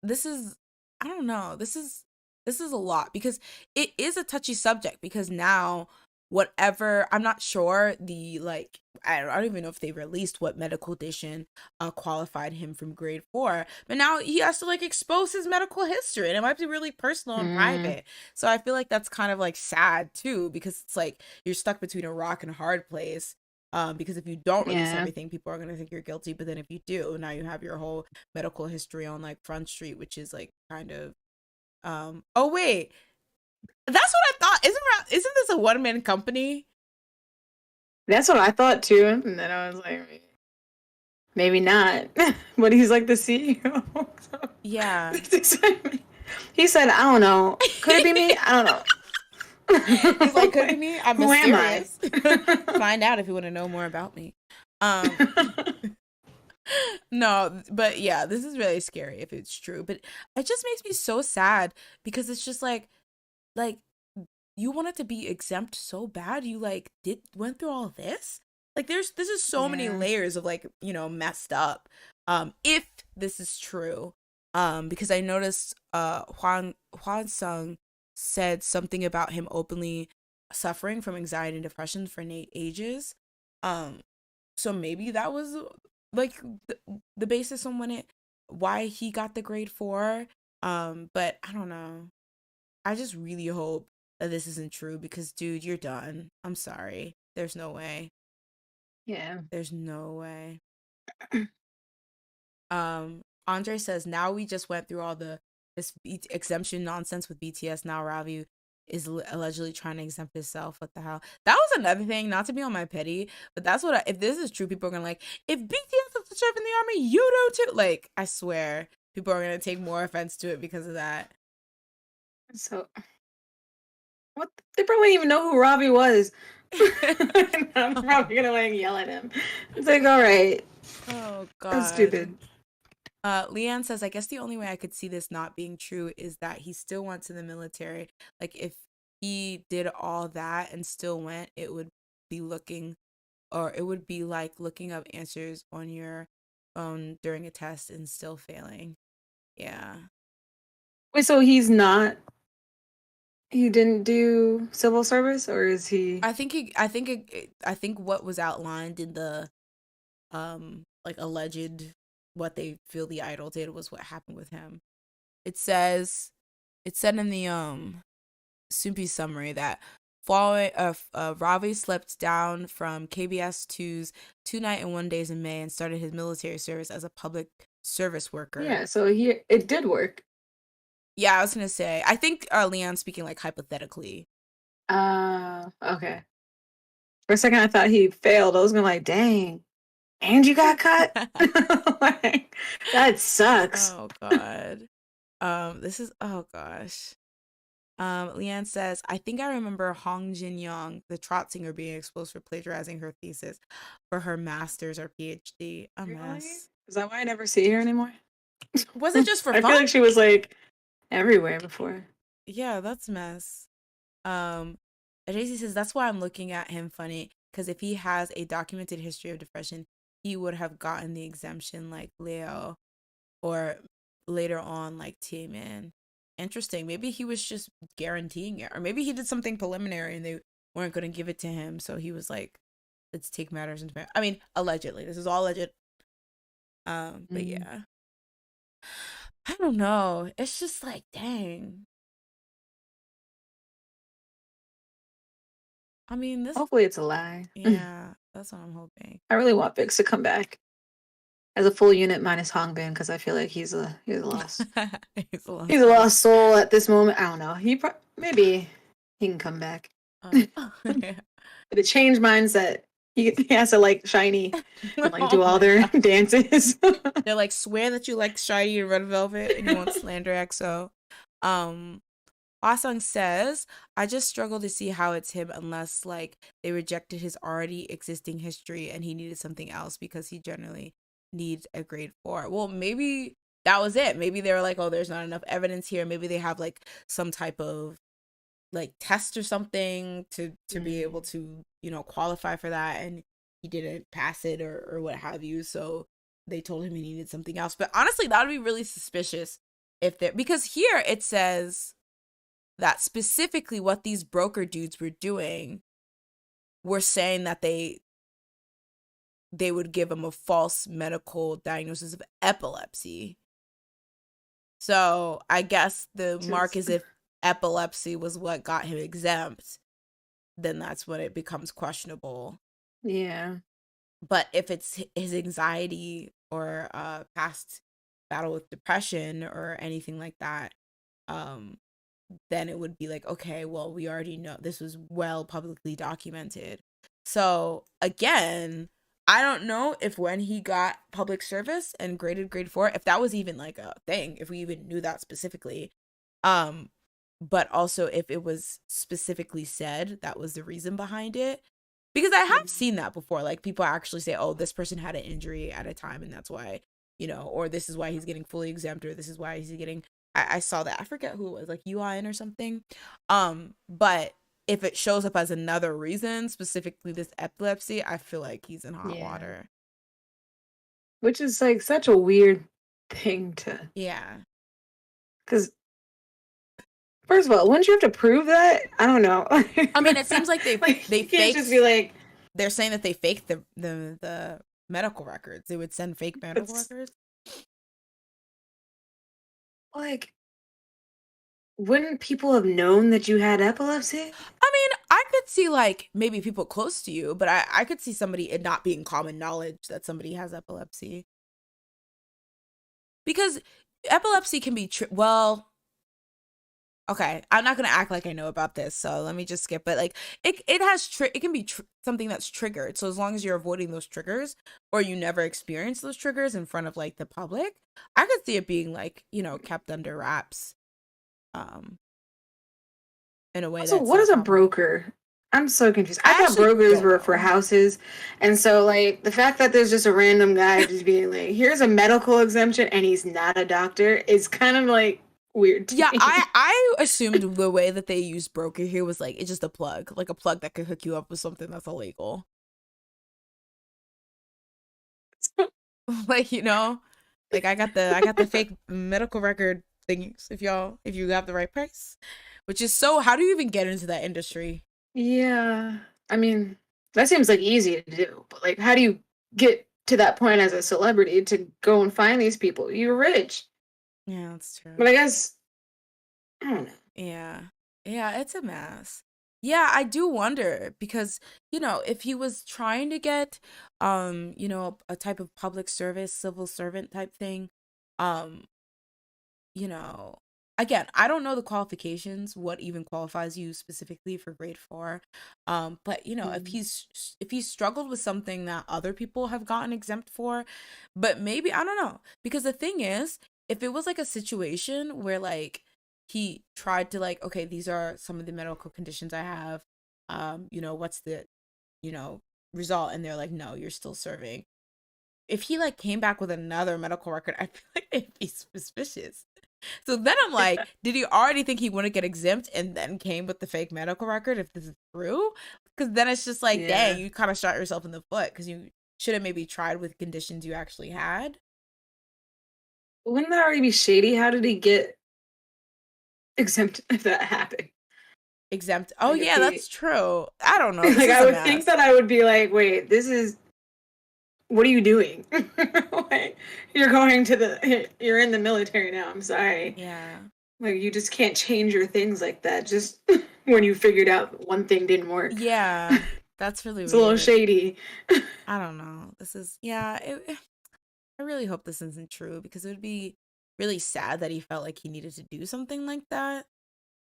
this is, I don't know, this is a lot because it is a touchy subject because now whatever, I'm not sure I don't even know if they released what medical condition qualified him from grade 4, but now he has to like expose his medical history and it might be really personal and private. So I feel like that's kind of like sad too, because it's like you're stuck between a rock and a hard place. Because if you don't release everything, people are going to think you're guilty. But then if you do, now you have your whole medical history on like Front Street, which is like kind of, oh wait, that's what I thought. Isn't this a one-man company? That's what I thought too. And then I was like, maybe not. But he's like the CEO. Yeah. He said, I don't know. Could it be me? I don't know. He's like, could it be me? I'm Who am I? mysterious. Find out if you want to know more about me. Um, no, but yeah, this is really scary if it's true. But it just makes me so sad because it's just like you wanted to be exempt so bad. You like went through all this. Like this is so many Yeah. layers of like, messed up. If this is true. Because I noticed Hwan Sung said something about him openly suffering from anxiety and depression for ages. Um so maybe that was like the basis on why he got the grade 4. But I don't know. I just really hope that this isn't true because dude, you're done. I'm sorry. There's no way. Yeah. There's no way. Andre says now we just went through all this exemption nonsense with BTS. Now Ravi is allegedly trying to exempt himself. What the hell? That was another thing. Not to be on my petty, but that's what if this is true, people are gonna like. If BTS has to serve in the army, you do too. Like I swear, people are gonna take more offense to it because of that. So what? They probably didn't even know who Robbie was. I'm probably gonna like yell at him. It's like, all right, Oh that's God. stupid. Leanne says, I guess the only way I could see this not being true is that he still went to the military. Like, if he did all that and still went, it would be like looking up answers on your phone during a test and still failing. Yeah. Wait, so he's not? He didn't do civil service, or is he? I think what was outlined in the, like alleged, what they feel the idol did was what happened with him. It says, it said in the, Soompi summary that following Ravi slipped down from KBS 2's 2 night and 1 days in May and started his military service as a public service worker. Yeah, so it did work. Yeah, I was gonna say. I think Leon's speaking like hypothetically. Okay. For a second, I thought he failed. I was gonna like, dang, and you got cut. Like, that sucks. Oh God. This is oh gosh. Leanne says, I think I remember Hong Jin Young, the trot singer, being exposed for plagiarizing her thesis for her master's or PhD. A Really? mess. Is that why I never see her anymore? Was it just for I fun? feel like she was like everywhere before. Yeah, that's a mess. Um, JC says that's why I'm looking at him funny because if he has a documented history of depression, he would have gotten the exemption like Leo or later on like Taemin. Interesting. Maybe he was just guaranteeing it, or maybe he did something preliminary and they weren't going to give it to him, so he was like, "Let's take matters into." I mean, allegedly. This is all alleged. But Mhm. yeah, I don't know. It's just like, dang. I mean, this. Hopefully, it's a lie. Yeah, that's what I'm hoping. I really want Vix to come back as a full unit minus Hongbin because I feel like he's a loss. He's a He's a lost soul. lost soul at this moment. I don't know. Maybe he can come back. Uh, yeah. With a changed mindset, he has to like shiny and like Oh do all my their God. dances. They're like, swear that you like Shiny and Red Velvet and you won't slander EXO. Um, Hwasung says, I just struggle to see how it's him unless like they rejected his already existing history and he needed something else because he generally needs a grade 4. Well, maybe that was it. Maybe they were like, oh, there's not enough evidence here. Maybe they have like some type of like test or something to be able to, qualify for that, and he didn't pass it or what have you, so they told him he needed something else. But honestly, that would be really suspicious if they're, because here it says that specifically what these broker dudes were doing were saying that they would give him a false medical diagnosis of epilepsy. So I guess the mark is if epilepsy was what got him exempt, then that's when it becomes questionable. Yeah. But if it's his anxiety or past battle with depression or anything like that, um, then it would be like, okay, well, we already know this was well publicly documented. So again, I don't know if when he got public service and graded grade 4, if that was even like a thing, if we even knew that specifically. Um, but also if it was specifically said that was the reason behind it. Because I have seen that before. Like, people actually say, oh, this person had an injury at a time and that's why, or this is why he's getting fully exempt, or this is why he's getting, I saw that. I forget who it was, like UIN or something. But if it shows up as another reason, specifically this epilepsy, I feel like he's in hot Yeah. water. Which is like such a weird thing to, Yeah. because first of all, wouldn't you have to prove that? I don't know. I mean, it seems like they you can't faked. just be like, they're saying that they faked the medical records. They would send fake medical records. Like, wouldn't people have known that you had epilepsy? I mean, I could see like maybe people close to you, but I could see somebody, it not being common knowledge that somebody has epilepsy. Because epilepsy can be, well, okay, I'm not gonna act like I know about this, so let me just skip. But like, it has it can be something that's triggered. So as long as you're avoiding those triggers, or you never experience those triggers in front of like the public, I could see it being like, kept under wraps, in a way Also, that's what is a common. broker? I'm so confused. I thought brokers were for houses, and so like the fact that there's just a random guy just being like, "Here's a medical exemption," and he's not a doctor is kind of like weird to Yeah, me. I assumed the way that they used broker here was like it's just a plug that could hook you up with something that's illegal. Like, like I got the fake medical record thingies if you have the right price. Which is how do you even get into that industry? Yeah. I mean, that seems like easy to do, but like how do you get to that point as a celebrity to go and find these people? You're rich. Yeah, that's true. But I guess I don't know. Yeah. Yeah, it's a mess. Yeah, I do wonder because, if he was trying to get a type of public service, civil servant type thing, um, you know, again, I don't know the qualifications, what even qualifies you specifically for grade 4. But if he's struggled with something that other people have gotten exempt for, but maybe I don't know. Because the thing is, if it was like a situation where like he tried to like, okay, these are some of the medical conditions I have, what's the, you know, result? And they're like, no, you're still serving. If he like came back with another medical record, I feel like they'd be suspicious. So then I'm like, did he already think he wouldn't get exempt and then came with the fake medical record if this is true? Because then it's just like, dang, you kind of shot yourself in the foot because you should have maybe tried with conditions you actually had. Wouldn't that already be shady? How did he get exempt if that happened? Exempt. Oh, Like yeah, that's true. I don't know. This like is I a would mess. think that I would be like, wait, this is what are you doing? Like, you're in the military now. I'm sorry. Yeah. Like you just can't change your things like that just when you figured out one thing didn't work. Yeah. That's really It's weird. a little shady. I don't know. This is, yeah. I really hope this isn't true because it would be really sad that he felt like he needed to do something like that.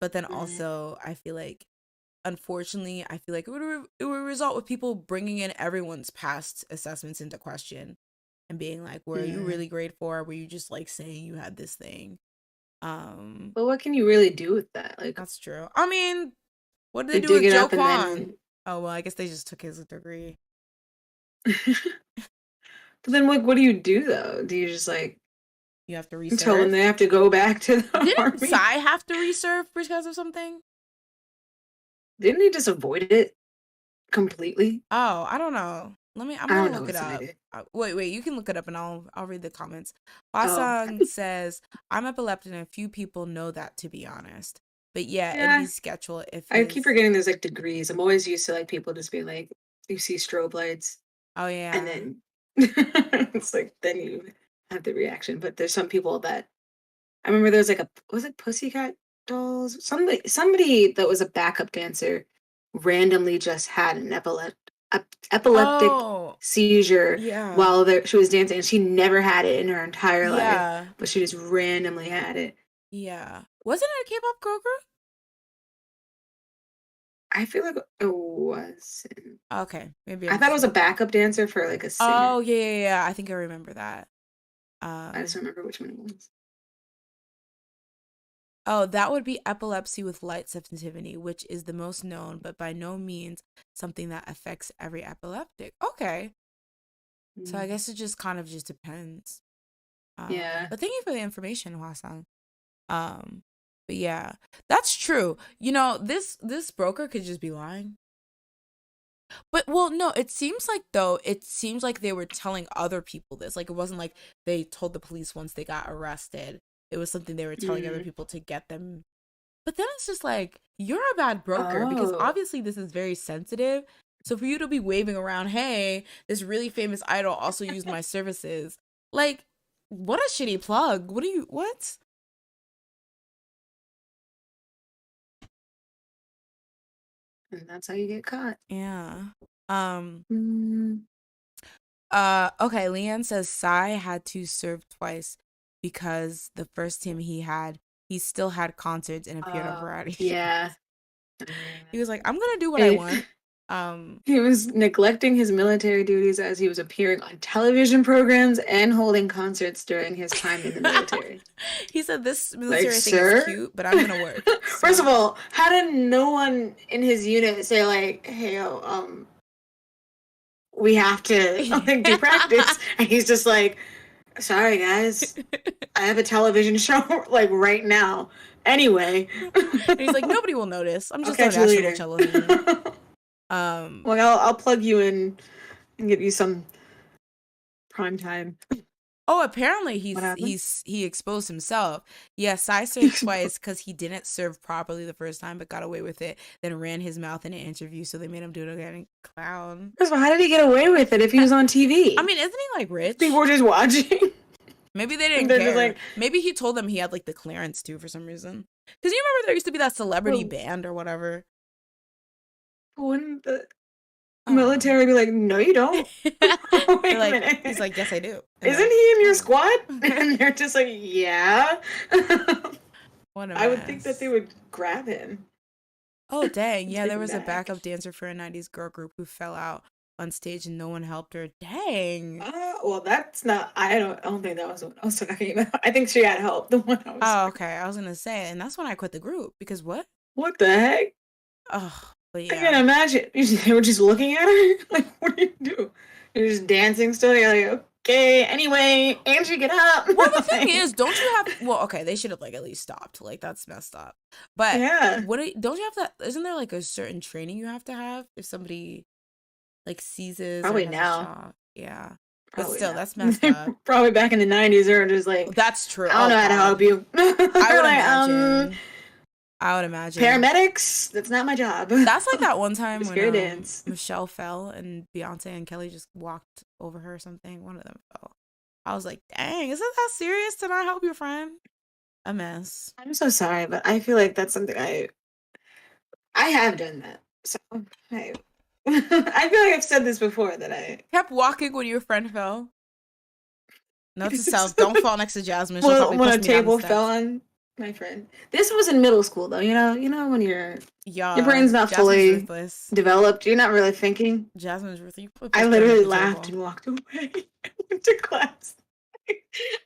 But then also, I feel like, unfortunately, I feel like it would result with people bringing in everyone's past assessments into question and being like, were you really grade 4? Were you just like saying you had this thing? But what can you really do with that? Like That's true. I mean, what did they they do dig with it Joe up and Kwan? then Oh, well, I guess they just took his degree. But then what do you do though? Do you just like You have to tell them reserve. they have to go back to the Didn't army? Psy have to reserve because of something? Didn't he just avoid it completely? Oh, I don't know. I'm I gonna don't know look it what's up. needed. Wait, you can look it up and I'll read the comments. Oh, Hwasong says, I'm epileptic and a few people know that, to be honest. But yeah, yeah. it'd be scheduled if I keep forgetting there's like degrees. I'm always used to like people just being like, you see strobe lights. Oh yeah. And then it's like then you have the reaction. But there's some people that I remember there was like was it Pussycat Dolls? Somebody that was a backup dancer randomly just had an epileptic seizure while she was dancing, and she never had it in her entire life. But she just randomly had it. Yeah. Wasn't it a K-pop girl group? I feel like it wasn't. Okay, maybe I thought it was a backup dancer for like a singer. Oh yeah. I think I remember that. I just remember which one it was. Oh, that would be epilepsy with light sensitivity, which is the most known, but by no means something that affects every epileptic. Okay. So I Mm. guess it just kind of just depends. Yeah. But thank you for the information, Hwasang. Um, but yeah, that's true. You know, this broker could just be lying. But well, no, it seems like they were telling other people this. Like it wasn't like they told the police once they got arrested. It was something they were telling other Mm. people to get them. But then it's just like, you're a bad broker because Oh. obviously this is very sensitive. So for you to be waving around, hey, this really famous idol also used my services. Like, what a shitty plug. What? And that's how you get caught. Yeah. Um, Mm. okay, Leanne says Psy had to serve twice because the first team he still had concerts and appeared on variety Yeah. shows. He was like, I'm gonna do what I And want. Um, he was neglecting his military duties as he was appearing on television programs and holding concerts during his time in the military. he said this Like, military thing is sir? cute, but I'm gonna work. First of So all, how did no one in his unit say like, "Hey, yo, we have to like do practice," and he's just like, "Sorry, guys, I have a television show like right now." Anyway, and he's like, nobody will notice. I'm I'll just on catch you national later. television. Um, Well, I'll plug you in and give you some prime time. oh, apparently What happened? he exposed himself. Yes, I served twice because he didn't serve properly the first time, but got away with it. Then ran his mouth in an interview, so they made him do it again. Clown. First of all, how did he get away with it if he was on TV? I mean, isn't he like rich? People were just watching. Maybe they And didn't they're just care. like, Maybe he told them he had like the clearance too for some reason. Because you remember there used to be that celebrity well, band or whatever. wouldn't the Oh. military be like, no, you don't? Wait They're a like, minute. he's like, yes, I do. And they're Isn't like, he in your oh. squad? And they're just like, yeah. What a I would think that they mess. would grab him Oh, dang. and Yeah, take there him was a back. backup dancer for a 90s girl group who fell out on stage and no one helped her. Dang. Well, that's not. I don't think that was what I was talking about. I think she got help. The one I was. Oh, okay. I was going to say, and that's when I quit the group because what? What the heck? Oh, but I can't yeah. imagine. They were just looking at her. Like, what do you do? You're just dancing still. You're like, okay. Anyway, Angie, get up. Well, the thing Like, is, don't you have? Well, okay, they should have like at least stopped. Like that's messed up. But yeah, don't you have that? Isn't there like a certain training you have to have if somebody like seizes or probably has a now. shock? Yeah, but Probably still, now. that's messed up. Probably back in the 90s, they were just like, That's true. I don't Oh know how to help God, you. I would Like, imagine. I would imagine. paramedics? That's not my job. That's like that one time Just when here to dance. Michelle fell and Beyonce and Kelly just walked over her or something. One of them fell. I was like, dang, is it that serious to not help your friend? A mess. I'm so sorry, but I feel like that's something I have done that. So I I feel like I've said this before that I Kept walking when your friend fell. Note to self: don't fall next to Jasmine. She'll well, probably when push a me down the table fell steps. on my friend. This was in middle school though, you know when your Yeah, brain's not Jasmine's fully ruthless. developed, you're not really thinking. Jasmine's ruthless. You probably I pushed her literally under the laughed table. and walked away. I went to class.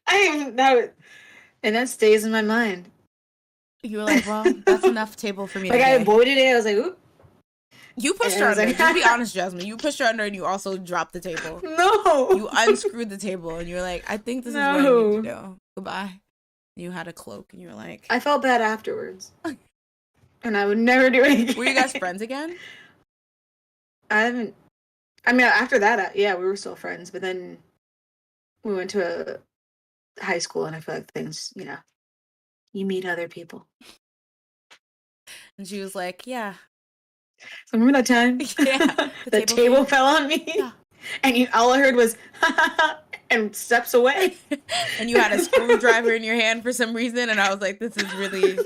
I am that and that stays in my mind. You were like, well, that's enough table for me Like I today. avoided it. I was like, oop. You pushed And her I was under. like, Just be honest, Jasmine. You pushed her under and you also dropped the table. no. You unscrewed the table and you were like, I think this is what I need to do. Goodbye. You had a cloak and you were like, I felt bad afterwards. And I would never do it again. were you guys friends again? I haven't. I mean, after that, yeah, we were still friends. But then we went to a high school, and I feel like things, you meet other people. And she was like, yeah. So remember that time? Yeah. The table fell on me, Yeah. and all I heard was and steps away. And you had a screwdriver in your hand for some reason, and I was like, this is really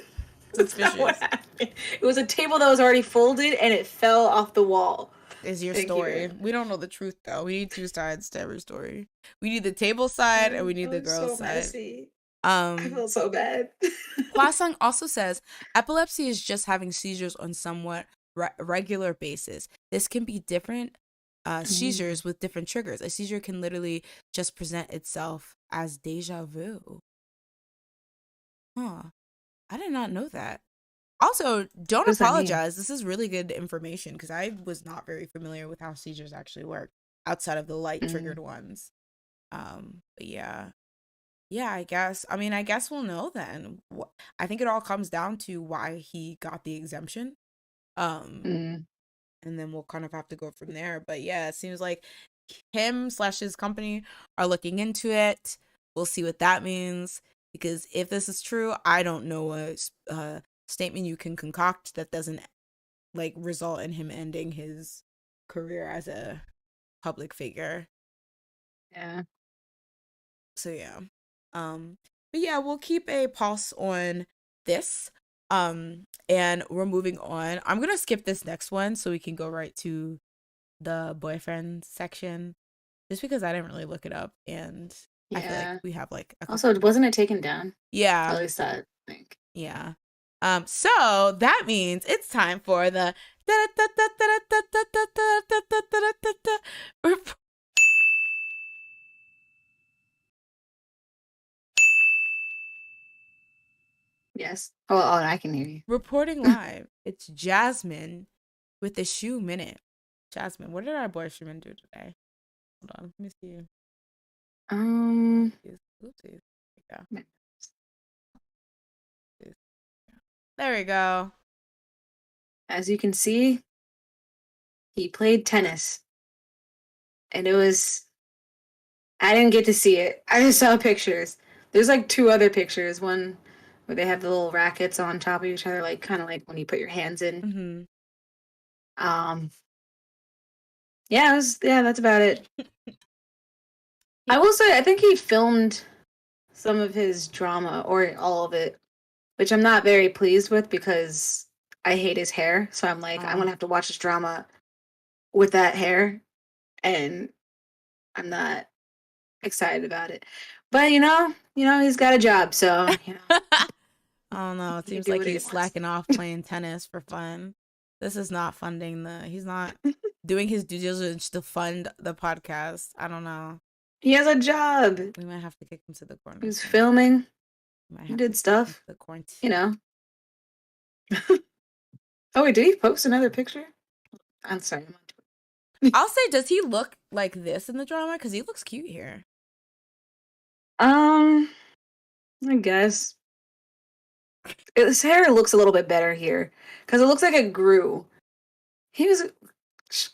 That's not what suspicious. happened. It was a table that was already folded, and it fell off the wall. Is your Thank story. you. We don't know the truth though. We need two sides to every story. We need the table side and we need the I'm girl's so side. messy. I feel so bad. Hwasong also says epilepsy is just having seizures on somewhat regular basis. This can be different seizures with different triggers. A seizure can literally just present itself as deja vu. Huh. I did not know that. Also, don't What does that mean? apologize. This is really good information because I was not very familiar with how seizures actually work outside of the light Mm, triggered ones. But yeah. Yeah, I guess. I mean, I guess we'll know then. I think it all comes down to why he got the exemption. Um, mm, and then we'll kind of have to go from there. But yeah, it seems like him slash his company are looking into it. We'll see what that means because if this is true, I don't know a statement you can concoct that doesn't like result in him ending his career as a public figure. yeah. So yeah. But yeah, we'll keep a pulse on this. And we're moving on. I'm gonna skip this next one so we can go right to the boyfriend section. Just because I didn't really look it up and I feel like Yeah. we have like a couple. Also, wasn't it taken down? Or Yeah, at least that, I think. yeah. So that means it's time for the Yes. Oh, I can hear you. reporting live. It's Jasmine with the shoe minute. Jasmine, what did our boyfriend do today? Hold on, let me see. Um, Oopsies. There we go. as you can see, he played tennis. And it was, I didn't get to see it. I just saw pictures. There's like two other pictures. One where they have the little rackets on top of each other, like kind of like when you put your hands in. Mm-hmm. Um, yeah, that's about it. Yeah. I will say, I think he filmed some of his drama or all of it, which I'm not very pleased with because I hate his hair. So I'm like, I'm gonna have to watch this drama with that hair, and I'm not excited about it. But he's got a job, so I don't know. It he can seems do like what he he's wants. slacking off playing tennis for fun. This is not funding he's not doing his due diligence to fund the podcast. I don't know. He has a job. We might have to kick him to the He corner was soon. filming. We might He have to did kick him to stuff. the You quarantine. know. Oh wait, did he post another picture? I'm sorry. I'm on Twitter. I'll say, does he look like this in the drama? Because he looks cute here. um, I guess his hair looks a little bit better here because it looks like it grew. He was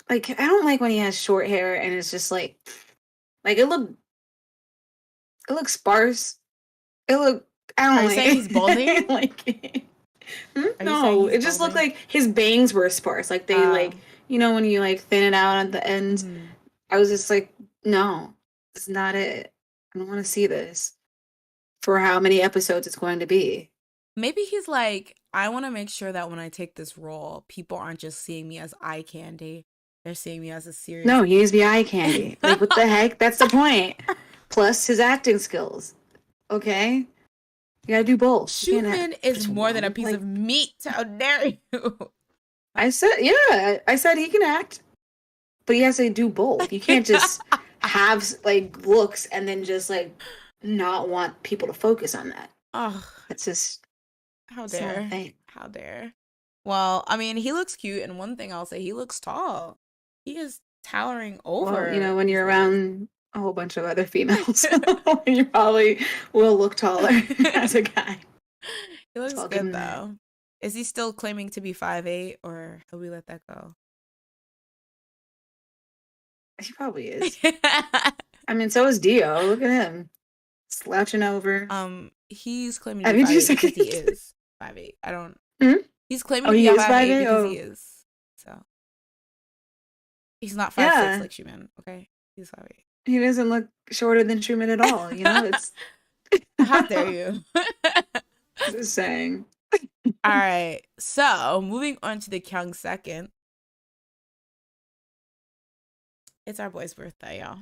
like, I don't like when he has short hair and it's just like it looks sparse. It look I Are don't you saying he's balding? like it. Are you saying No, he's it just looked balding? like his bangs were sparse. Like they when you like thin it out at the ends. Mm-hmm. I was just like, no, it's not it. I don't want to see this for how many episodes it's going to be. Maybe he's like, I want to make sure that when I take this role, people aren't just seeing me as eye candy. They're seeing me as a serious. No, he needs to be eye candy. Like, what the heck? That's the point. Plus his acting skills. Okay? You gotta do both. You can't have Schumann is just more than a one. piece Like, of meat. How dare you? I said he can act, but he has to do both. You can't just have like looks and then just like not want people to focus on that. Oh, That's just how it's not a dare. thing. How dare. Well, I mean, he looks cute, and one thing I'll say, he looks tall. He is towering Well, over when these you're ladies. around a whole bunch of other females, you probably will look taller as a guy. He So looks I'll give good him that. though. Is he still claiming to be 5'8", or have we let that go? He probably is. I mean, so is Dio. Look at him slouching over. He's claiming to be Every two 5'8" because he seconds. is 5'8". I don't. Hmm? He's claiming Oh, to be he a is 5'8" 5'8"? because he Oh, is. So he's not 5'6" yeah. like Schumann. Okay, he's 5'8". He doesn't look shorter than Truman at all. It's How dare you? just saying. All right. So moving on to the Kyung second. It's our boy's birthday, y'all.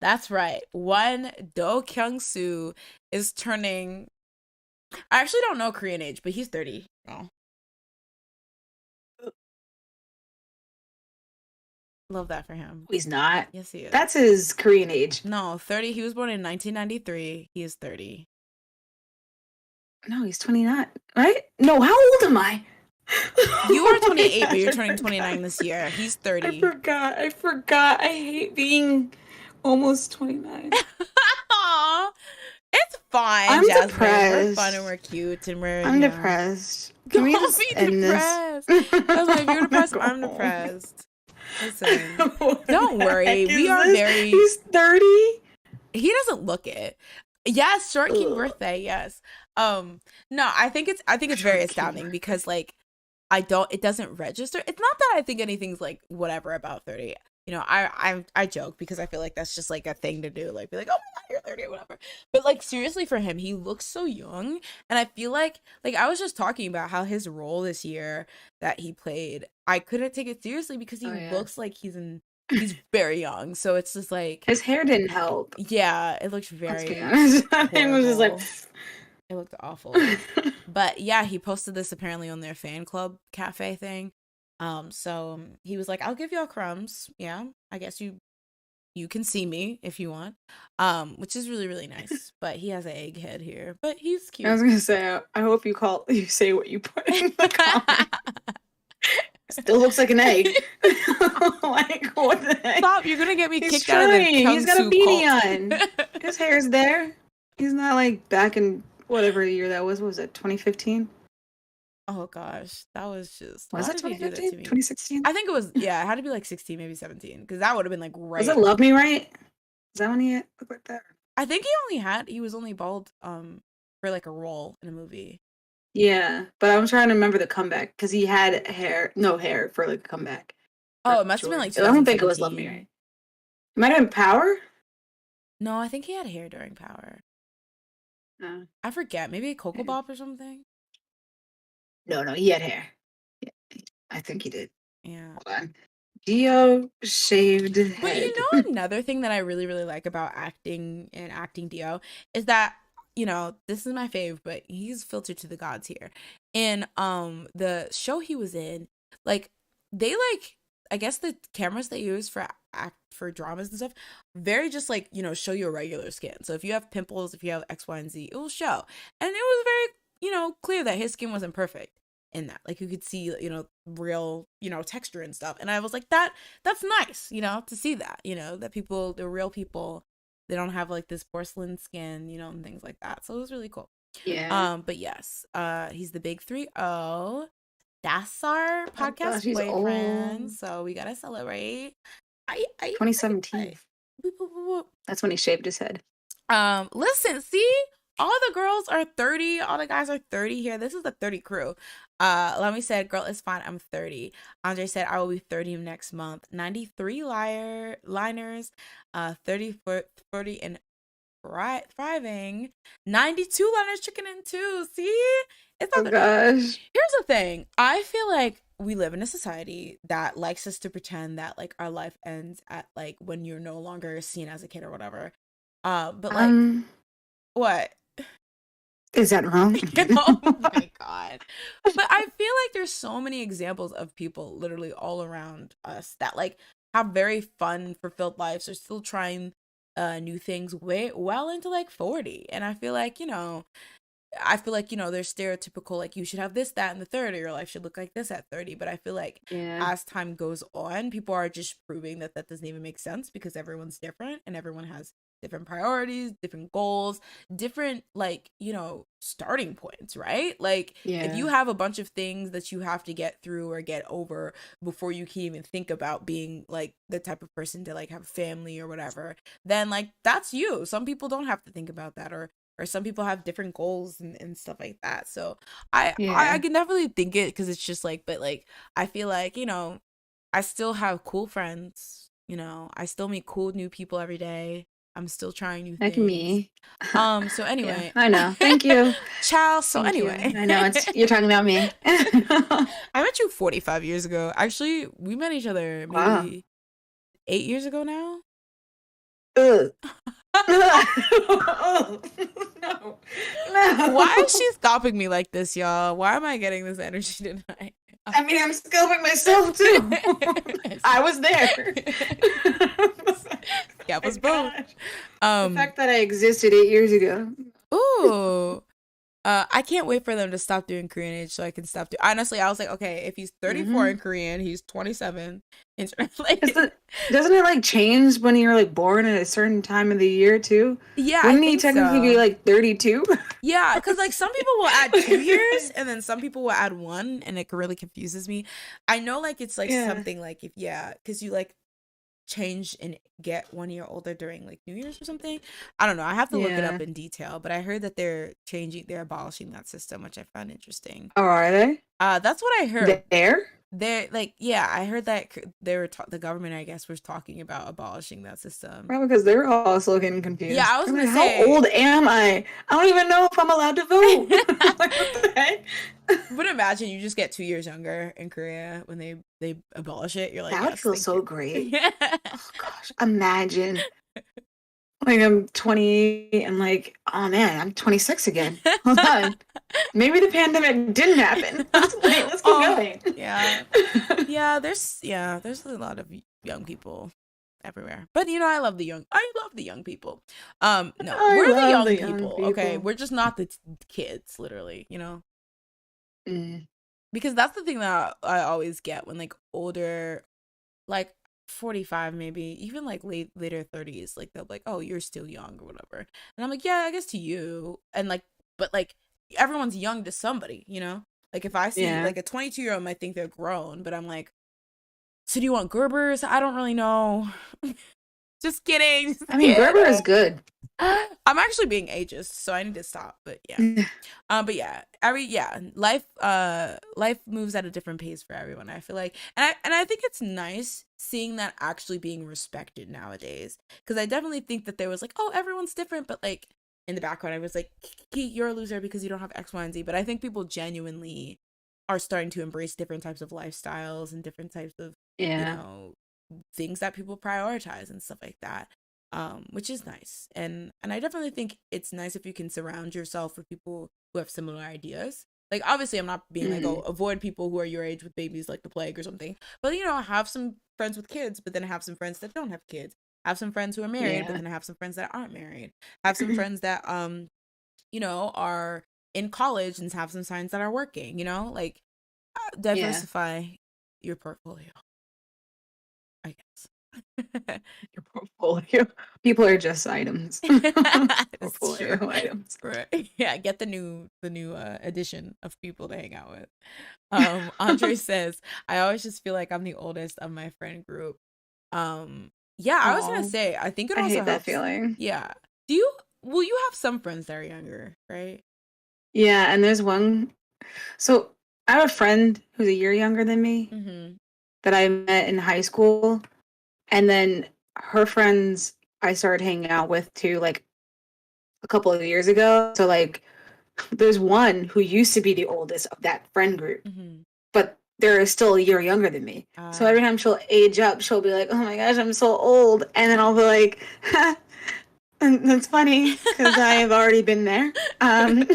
That's right. One Do Kyung Soo is turning. I actually don't know Korean age, but he's 30. Oh, love that for him. He's not. Yes, he is. That's his Korean age. No, 30. He was born in 1993. He is 30. No, he's 29, right? No, how old am I? You are Oh my 28, but gosh, you're I turning forgot. 29 this year. He's I 30. forgot. I forgot. I hate being almost 29. Aw, it's fine, I'm Jasmine. We're fun and depressed. we're cute and we're, I'm depressed. Can we don't just be end this? depressed. Jasmine, if you're I wanna depressed, go I'm home. depressed. Listen, What don't the worry. heck We is are this? very, He's 30? he doesn't look it. Yes, Short King Ugh. birthday, yes. No, I think it's very Shocking astounding birthday. because like it doesn't register. It's not that I think anything's like whatever about 30. I joke because I feel like that's just like a thing to do, like be like, oh my god, you're 30 or whatever. But like seriously, for him, he looks so young, and I feel like I was just talking about how his role this year that he played, I couldn't take it seriously because he Oh yeah. looks like he's very young. So it's just like, His hair didn't help. yeah, it looks Let's be very honest. It was just like horrible. It looked awful. But yeah, he posted this apparently on their fan club cafe thing. So he was like, "I'll give y'all crumbs. Yeah, I guess you can see me if you want." Which is really really nice. But he has an egg head here, but he's I cute. was gonna say, I hope you say what you put in the comment. Still looks like an egg. Like, what the heck? Stop! You're gonna get me He's kicked out of the trying. He's Kung got a Su beanie cult. on. His hair's there. He's not like back in whatever year that was. What was it, 2015? Oh gosh, that was just, Was why it did he do that to 2015? me? 2016? I think it was, yeah, it had to be like 16, maybe 17, because that would have been like Was right. it Love Me Right? Is that when he looked like that? I think he was only bald for like a role in a movie. Yeah, but I'm trying to remember the comeback because he had no hair for like a comeback Oh, for it must have been sure. like I don't think it was Love Me Right. 2017. It might have been Power. No, I think he had hair during Power. No, I forget. Maybe Coco Bop or something. no, he had hair. Yeah, I think he did. Yeah. Hold on. Dio shaved But you head. know, another thing that I really, really like about acting and acting Dio is that, this is my fave, but he's filtered to the gods here. In the show he was in, like they like, I guess the cameras they use for dramas and stuff, very just like, show you a regular skin. So if you have pimples, if you have X, Y, and Z, it will show. And it was very, clear that his skin wasn't perfect in that. Like you could see, real, texture and stuff. And I was like, that's nice, to see that, that people, the real people, they don't have like this porcelain skin, and things like that. So it was really cool. Yeah. But yes, he's the big 3-0. That's our Oh gosh, podcast he's boyfriend. old. So we gotta celebrate. I 2017. Whoop, whoop, whoop, whoop. That's when he shaved his head. Listen, see, all the girls are 30, all the guys are 30 here. This is the 30 crew. Lemme said, girl, it's fine, I'm 30. Andre said, I will be 30 next month. 93 liners, 30 for 40 and thriving. 92 liners chicken in two. See, it's Oh not that. gosh. Here's the thing. I feel like we live in a society that likes us to pretend that like our life ends at like when you're no longer seen as a kid or whatever. But like, what? Is that wrong? Oh my god. But I feel like there's so many examples of people literally all around us that like have very fun, fulfilled lives. They're still trying new things way well into like 40. And I feel like there's stereotypical, like you should have this, that, and the third, or your life should look like this at 30. But I feel like Yeah. as time goes on, people are just proving that that doesn't even make sense because everyone's different and everyone has different priorities, different goals, different, like, starting points, right? Like, if you Yeah. have a bunch of things that you have to get through or get over before you can even think about being, like, the type of person to, like, have a family or whatever, then, like, that's you. Some people don't have to think about that, or some people have different goals and stuff like that. So I Yeah. can definitely think it because it's just like, but like I feel like I still have cool friends. I still meet cool new people every day. I'm still trying new Like things. me. So Yeah, anyway, I know. Thank you. ciao. So Thank you. anyway, I know you're talking about me. I met you 45 years ago. Actually, we met each other Wow. maybe 8 years ago now. Ugh. Oh, no. No. Why is she stopping me like this, y'all? Why am I getting this energy tonight? I mean, I'm scoping myself too. I was there. Yeah, it was My both. gosh. The fact that I existed 8 years ago. Ooh. I can't wait for them to stop doing Korean age so I can stop doing. Honestly, I was like, okay, if he's 34 Hmm. in Korean, he's 27 in Is like, doesn't it like change when you're like born at a certain time of the year too? yeah, I Wouldn't he think technically be so. like 32? Yeah, because like some people will add 2 years and then some people will add one, and it really confuses me. I know like it's like Yeah. something like if yeah, because you like change and get 1 year older during like New Year's or something. I don't know. I have to look it up Yeah. in detail, but I heard that they're abolishing that system, which I found interesting. Oh, are they? That's what I heard. There? They're like, yeah, I heard that they were the government, I guess, was talking about abolishing that system. Probably because they're also getting Yeah, confused. I was I'm gonna like, how say. old am I? I don't even know if I'm allowed to vote. Like, what the heck? But imagine you just get 2 years younger in Korea when they abolish it. You're like, That would yes, feel thank so you. great. Oh gosh, imagine. Like I'm 20 and like, oh man, I'm 26 again. Hold on. Maybe the pandemic didn't happen. Wait, let's keep Oh, going. yeah. There's a lot of young people everywhere. But I love the young people. No, I we're the love young the young people. Okay, people. we're just not the kids, literally, Mm, because that's the thing that I always get when like older, like 45 maybe, even like later 30s, like they'll be like, oh, you're still young or whatever, and I'm like, yeah, I guess to you, and like, but like everyone's young to somebody. Like if I see yeah. like a 22-year-old might think they're grown, but I'm like, so do you want Gerbers? I don't really know. Just kidding, just I mean, Gerber is kidding. good. I'm actually being ageist, so I need to stop. But yeah. But yeah, life moves at a different pace for everyone. I feel like, and I think it's nice seeing that actually being respected nowadays. Because I definitely think that there was like, oh, everyone's different, but like in the background, I was like, you're a loser because you don't have X, Y, and Z. But I think people genuinely are starting to embrace different types of lifestyles and different types of, you Yeah. know, things that people prioritize and stuff like that. Which is nice, and I definitely think it's nice if you can surround yourself with people who have similar ideas. Like obviously, I'm not being like, oh, Hmm. avoid people who are your age with babies like the plague or something. But have some friends with kids, but then have some friends that don't have kids. Have some friends who are married, but Yeah. then have some friends that aren't married. Have some friends that are in college and have some friends that are working. Like Yeah. diversify your portfolio, I guess. Your portfolio. People are just items. It's true. Portfolio items. Right. Yeah, get the new edition of people to hang out with. Andre says, I always just feel like I'm the oldest of my friend group. Yeah, I was gonna Oh, say, I think it I also hate that helps. feeling. Yeah. Do you Well, you have some friends that are younger, right? Yeah, and there's one. So I have a friend who's a year younger than me Mm-hmm. that I met in high school, and then her friends I started hanging out with too, like a couple of years ago. So like, there's one who used to be the oldest of that friend group, Mm-hmm. but they're still a year younger than me. So every time she'll age up, she'll be like, "Oh my gosh, I'm so old," and then I'll be like, and that's funny because I have already been there. Um,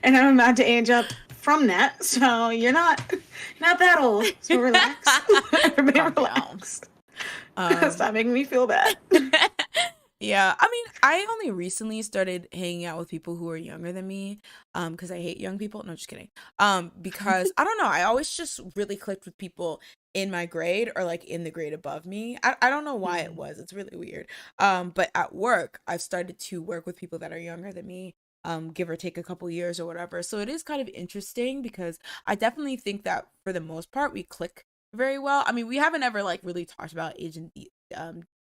and I'm about to age up from that. So you're not that old. So relax. Everybody Calm down. relax. Um Stop making me feel bad. Yeah, I mean, I only recently started hanging out with people who are younger than me, because I hate young people. No, just kidding. Because I don't know, I always just really clicked with people in my grade or like in the grade above me. I don't know why it Mm, was. It's really weird. But at work, I've started to work with people that are younger than me, give or take a couple years or whatever. So it is kind of interesting because I definitely think that for the most part we click very well. I mean, we haven't ever like really talked about age and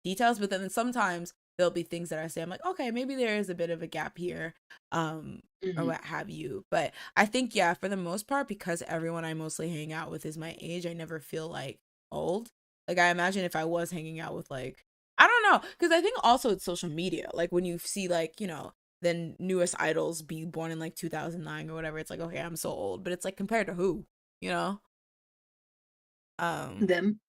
details, but then sometimes there'll be things that I say, I'm like, okay, maybe there is a bit of a gap here, or mhm. what have you. But I think, yeah, for the most part, because everyone I mostly hang out with is my age, I never feel like old. Like, I imagine if I was hanging out with, like, I don't know, because I think also it's social media. Like, when you see, like, the newest idols be born in, like, 2009 or whatever, it's like, okay, I'm so old. But it's like, compared to who, you know? Um, Them.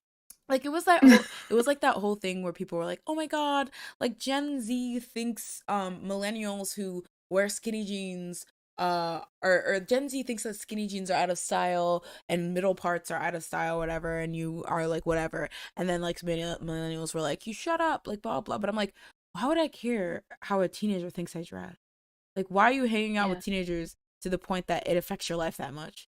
like it was like that whole thing where people were like, "Oh my god, like Gen Z thinks millennials who wear skinny jeans or Gen Z thinks that skinny jeans are out of style and middle parts are out of style whatever and you are like whatever." And then like millennials were like, "You shut up," like blah blah. But I'm like, why would I care how a teenager thinks I dress? Like, why are you hanging out Yeah. with teenagers to the point that it affects your life that much?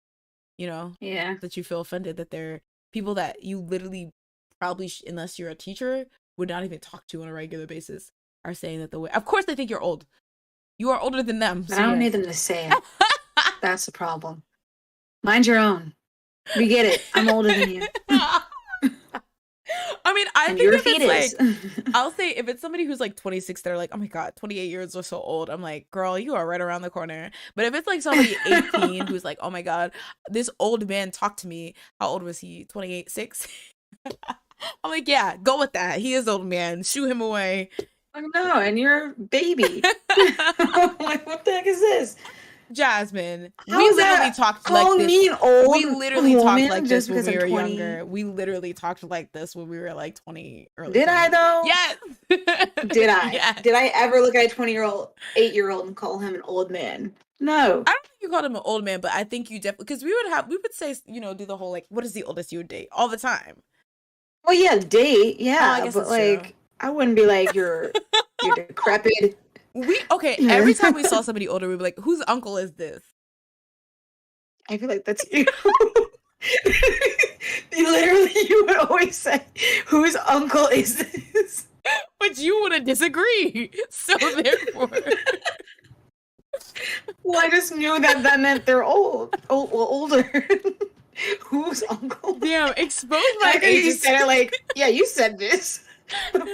You know? Yeah. That you feel offended that they're people that you literally probably, unless you're a teacher, would not even talk to on a regular basis, are saying that the way. Of course, they think you're old. You are older than them, But so I don't yes. need them to say it. That's the problem. Mind your own. We get it. I'm older than you. I mean, I And think you're a if it's fetus. like, I'll say if it's somebody who's like 26, they're like, oh my God, 28 years are so old. I'm like, girl, you are right around the corner. But if it's like somebody 18 who's like, oh my God, this old man talked to me. How old was he? 28, 6? I'm like, yeah, go with that. He is old man. Shoo him away. Like, no, and you're a baby. I'm like, what the heck is this? Jasmine, How we is literally that talked like calling this. me an old We literally talked woman like just this when because we I'm were 20? younger. We literally talked like this when we were like 20, early Did 20s. I though? Yes. Did I? Yes. Did I ever look at a 8-year-old and call him an old man? No. I don't think you called him an old man, but I think you definitely, because we would say, you know, do the whole like, what is the oldest you would date all the time? Well, yeah, date, Oh, yeah, I guess but that's true. like, I wouldn't be like you're decrepit. Every time we saw somebody older, we'd be like, whose uncle is this? I feel like that's you. You would always say, whose uncle is this? But you wouldn't disagree. So therefore. Well, I just knew that meant they're older. Whose uncle? Damn, expose my ages. You said it like, yeah, you said this. No.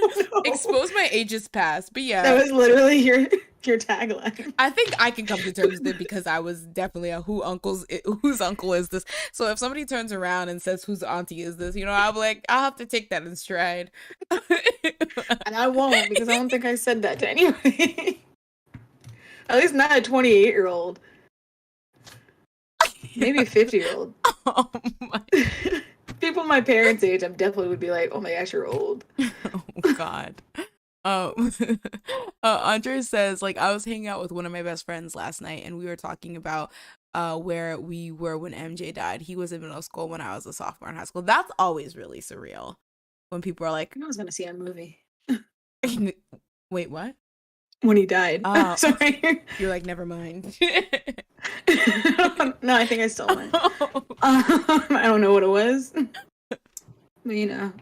Expose my ages past, but yeah. That was literally your tagline. I think I can come to terms with it because I was definitely a whose uncle is this. So if somebody turns around and says whose auntie is this, you know, I'll be like, I'll have to take that in stride. And I won't, because I don't think I said that to anybody. At least not a 28-year-old. Maybe a 50-year-old. Oh my. People my parents' age, I definitely would be like, oh my gosh, you're old. Oh God. Andre says, like, I was hanging out with one of my best friends last night and we were talking about where we were when MJ died. He was in middle school when I was a sophomore in high school. That's always really surreal when people are like, I was gonna see a movie. Wait, what? When he died. Oh, sorry. You're like, never mind. No, I think I still went. I don't know what it was. But you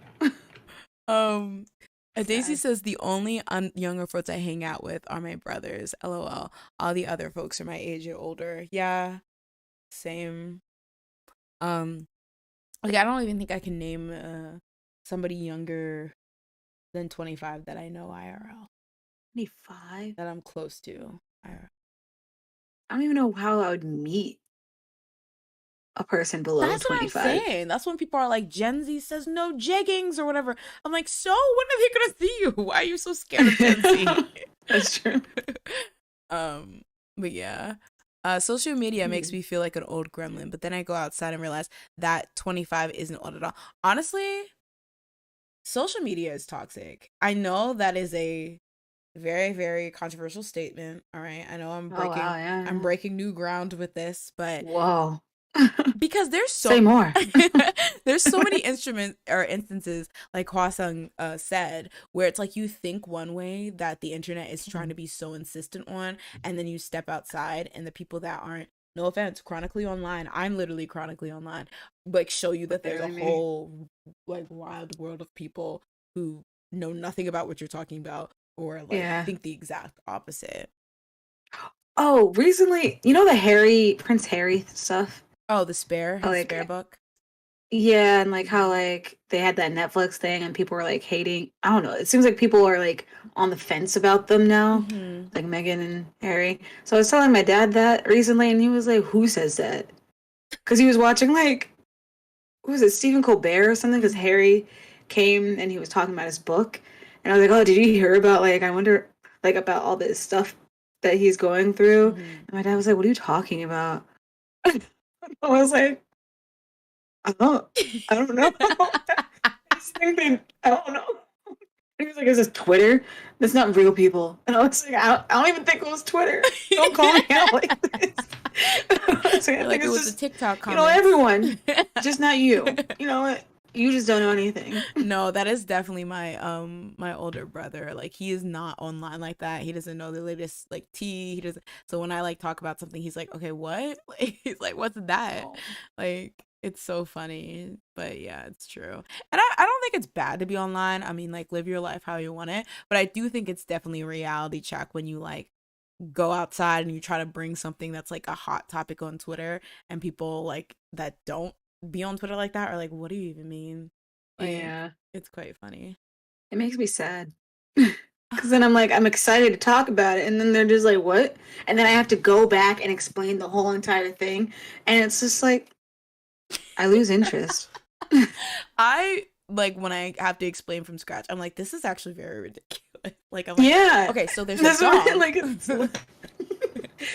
know. Daisy says the only younger folks I hang out with are my brothers. LOL. All the other folks are my age or older. Yeah, same. Like I don't even think I can name somebody younger than 25 that I know IRL. 25? That I'm close to IRL. I don't even know how I would meet a person below 25. That's what I'm saying. That's when people are like, Gen Z says no jeggings or whatever. I'm like, so when are they gonna see you? Why are you so scared of Gen Z? That's true. But yeah. Social media makes me feel like an old gremlin, but then I go outside and realize that 25 isn't old at all. Honestly, social media is toxic. I know that is a very, very controversial statement. All right. I know I'm breaking new ground with this, but whoa. Because there's say more. There's so many instances like Hwasung said where it's like you think one way that the internet is trying to be so insistent on, and then you step outside and the people that aren't, no offense, chronically online, I'm literally chronically online, like show you that there's a whole like wild world of people who know nothing about what you're talking about or like think the exact opposite. Oh, recently, you know the Prince Harry stuff? Oh, the Spare book? Yeah, and like how like they had that Netflix thing and people were like hating. I don't know. It seems like people are like on the fence about them now, like Meghan and Harry. So I was telling my dad that recently and he was like, who says that? Because he was watching like, what was it, Stephen Colbert or something? Because Harry came and he was talking about his book. And I was like, oh, did you hear about like, I wonder like about all this stuff that he's going through? And my dad was like, what are you talking about? I was like, I don't know. I don't know. He was like, is this Twitter? That's not real people. And I was like, I don't even think it was Twitter. Don't call me out like this. I think it was a TikTok comment. You know, everyone, just not you. You know what? You just don't know anything. No, that is definitely my older brother. Like he is not online like that. He doesn't know the latest like tea. He doesn't. So when I like talk about something, he's like, "Okay, what?" Like he's like, "What's that?" Oh. Like it's so funny. But yeah, it's true. And I don't think it's bad to be online. I mean, like live your life how you want it. But I do think it's definitely a reality check when you like go outside and you try to bring something that's like a hot topic on Twitter, and people like that don't be on Twitter like that are like, "What do you even mean?" Like Yeah. it's quite funny. It makes me sad. Because then I'm like, I'm excited to talk about it. And then they're just like, what? And then I have to go back and explain the whole entire thing. And it's just like, I lose interest. I like when I have to explain from scratch. I'm like, this is actually very ridiculous. Like I'm like, Yeah. okay, so there's a That's what I dog. like.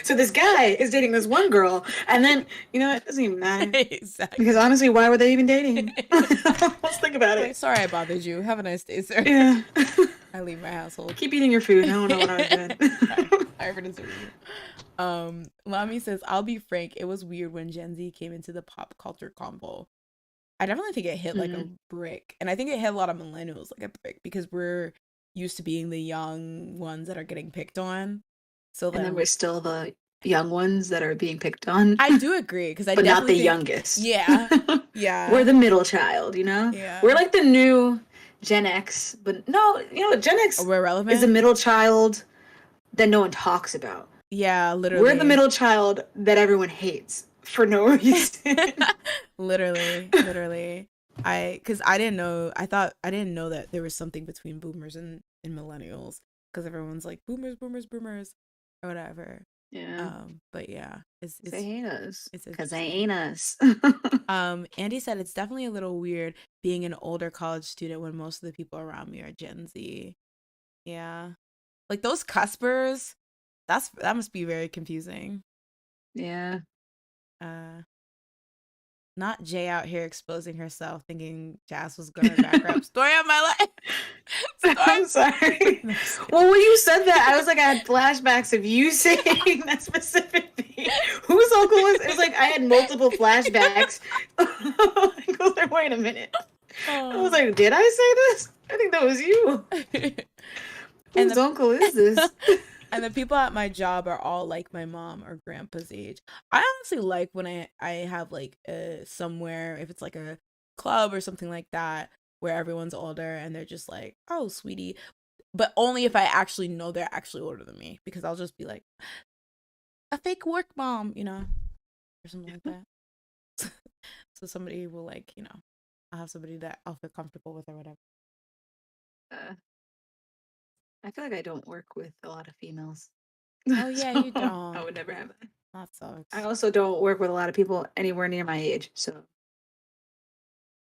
So this guy is dating this one girl. And then, you know, it doesn't even matter. Exactly. Because honestly, why were they even dating? Let's think about Like, it. sorry I bothered you. Have a nice day, sir. Yeah. I leave my household. Keep eating your food. I don't know what I was doing. Sorry for disturbing you. Lami says, I'll be frank, it was weird when Gen Z came into the pop culture combo. I definitely think it hit like a brick. And I think it hit a lot of millennials like a brick because we're used to being the young ones that are getting picked on. So And then we're still the young ones that are being picked on. I do agree because I but not the definitely think, youngest. yeah, yeah, We're the middle child, you know? yeah. We're like the new Gen X, but no, you know, Gen X We're relevant. is the middle child that no one talks about. Yeah, literally. We're the middle child that everyone hates for no reason. literally. Because I didn't know. I didn't know that there was something between boomers and millennials because everyone's like boomers, or whatever. Yeah. But yeah, it's they hate us. It's because they ain't us. Andy said it's definitely a little weird being an older college student when most of the people around me are Gen Z. Yeah, like those cuspers. That must be very confusing. Yeah. Not Jay out here exposing herself, thinking Jazz was gonna back up. Story of my life. I'm sorry. Well, when you said that, I was like, I had flashbacks of you saying that specific thing. Whose uncle was? It was like I had multiple flashbacks. I was like, wait a minute. I was like, did I say this? I think that was you. Whose uncle is this? And the people at my job are all like my mom or grandpa's age. I honestly like when I have like somewhere, if it's like a club or something like that, where everyone's older and they're just like, oh, sweetie. But only if I actually know they're actually older than me, because I'll just be like, a fake work mom, you know, or something like that. So somebody will like, you know, I'll have somebody that I'll feel comfortable with or whatever. I feel like I don't work with a lot of females. Oh yeah, you don't. I would never have that. That sucks. I also don't work with a lot of people anywhere near my age, so.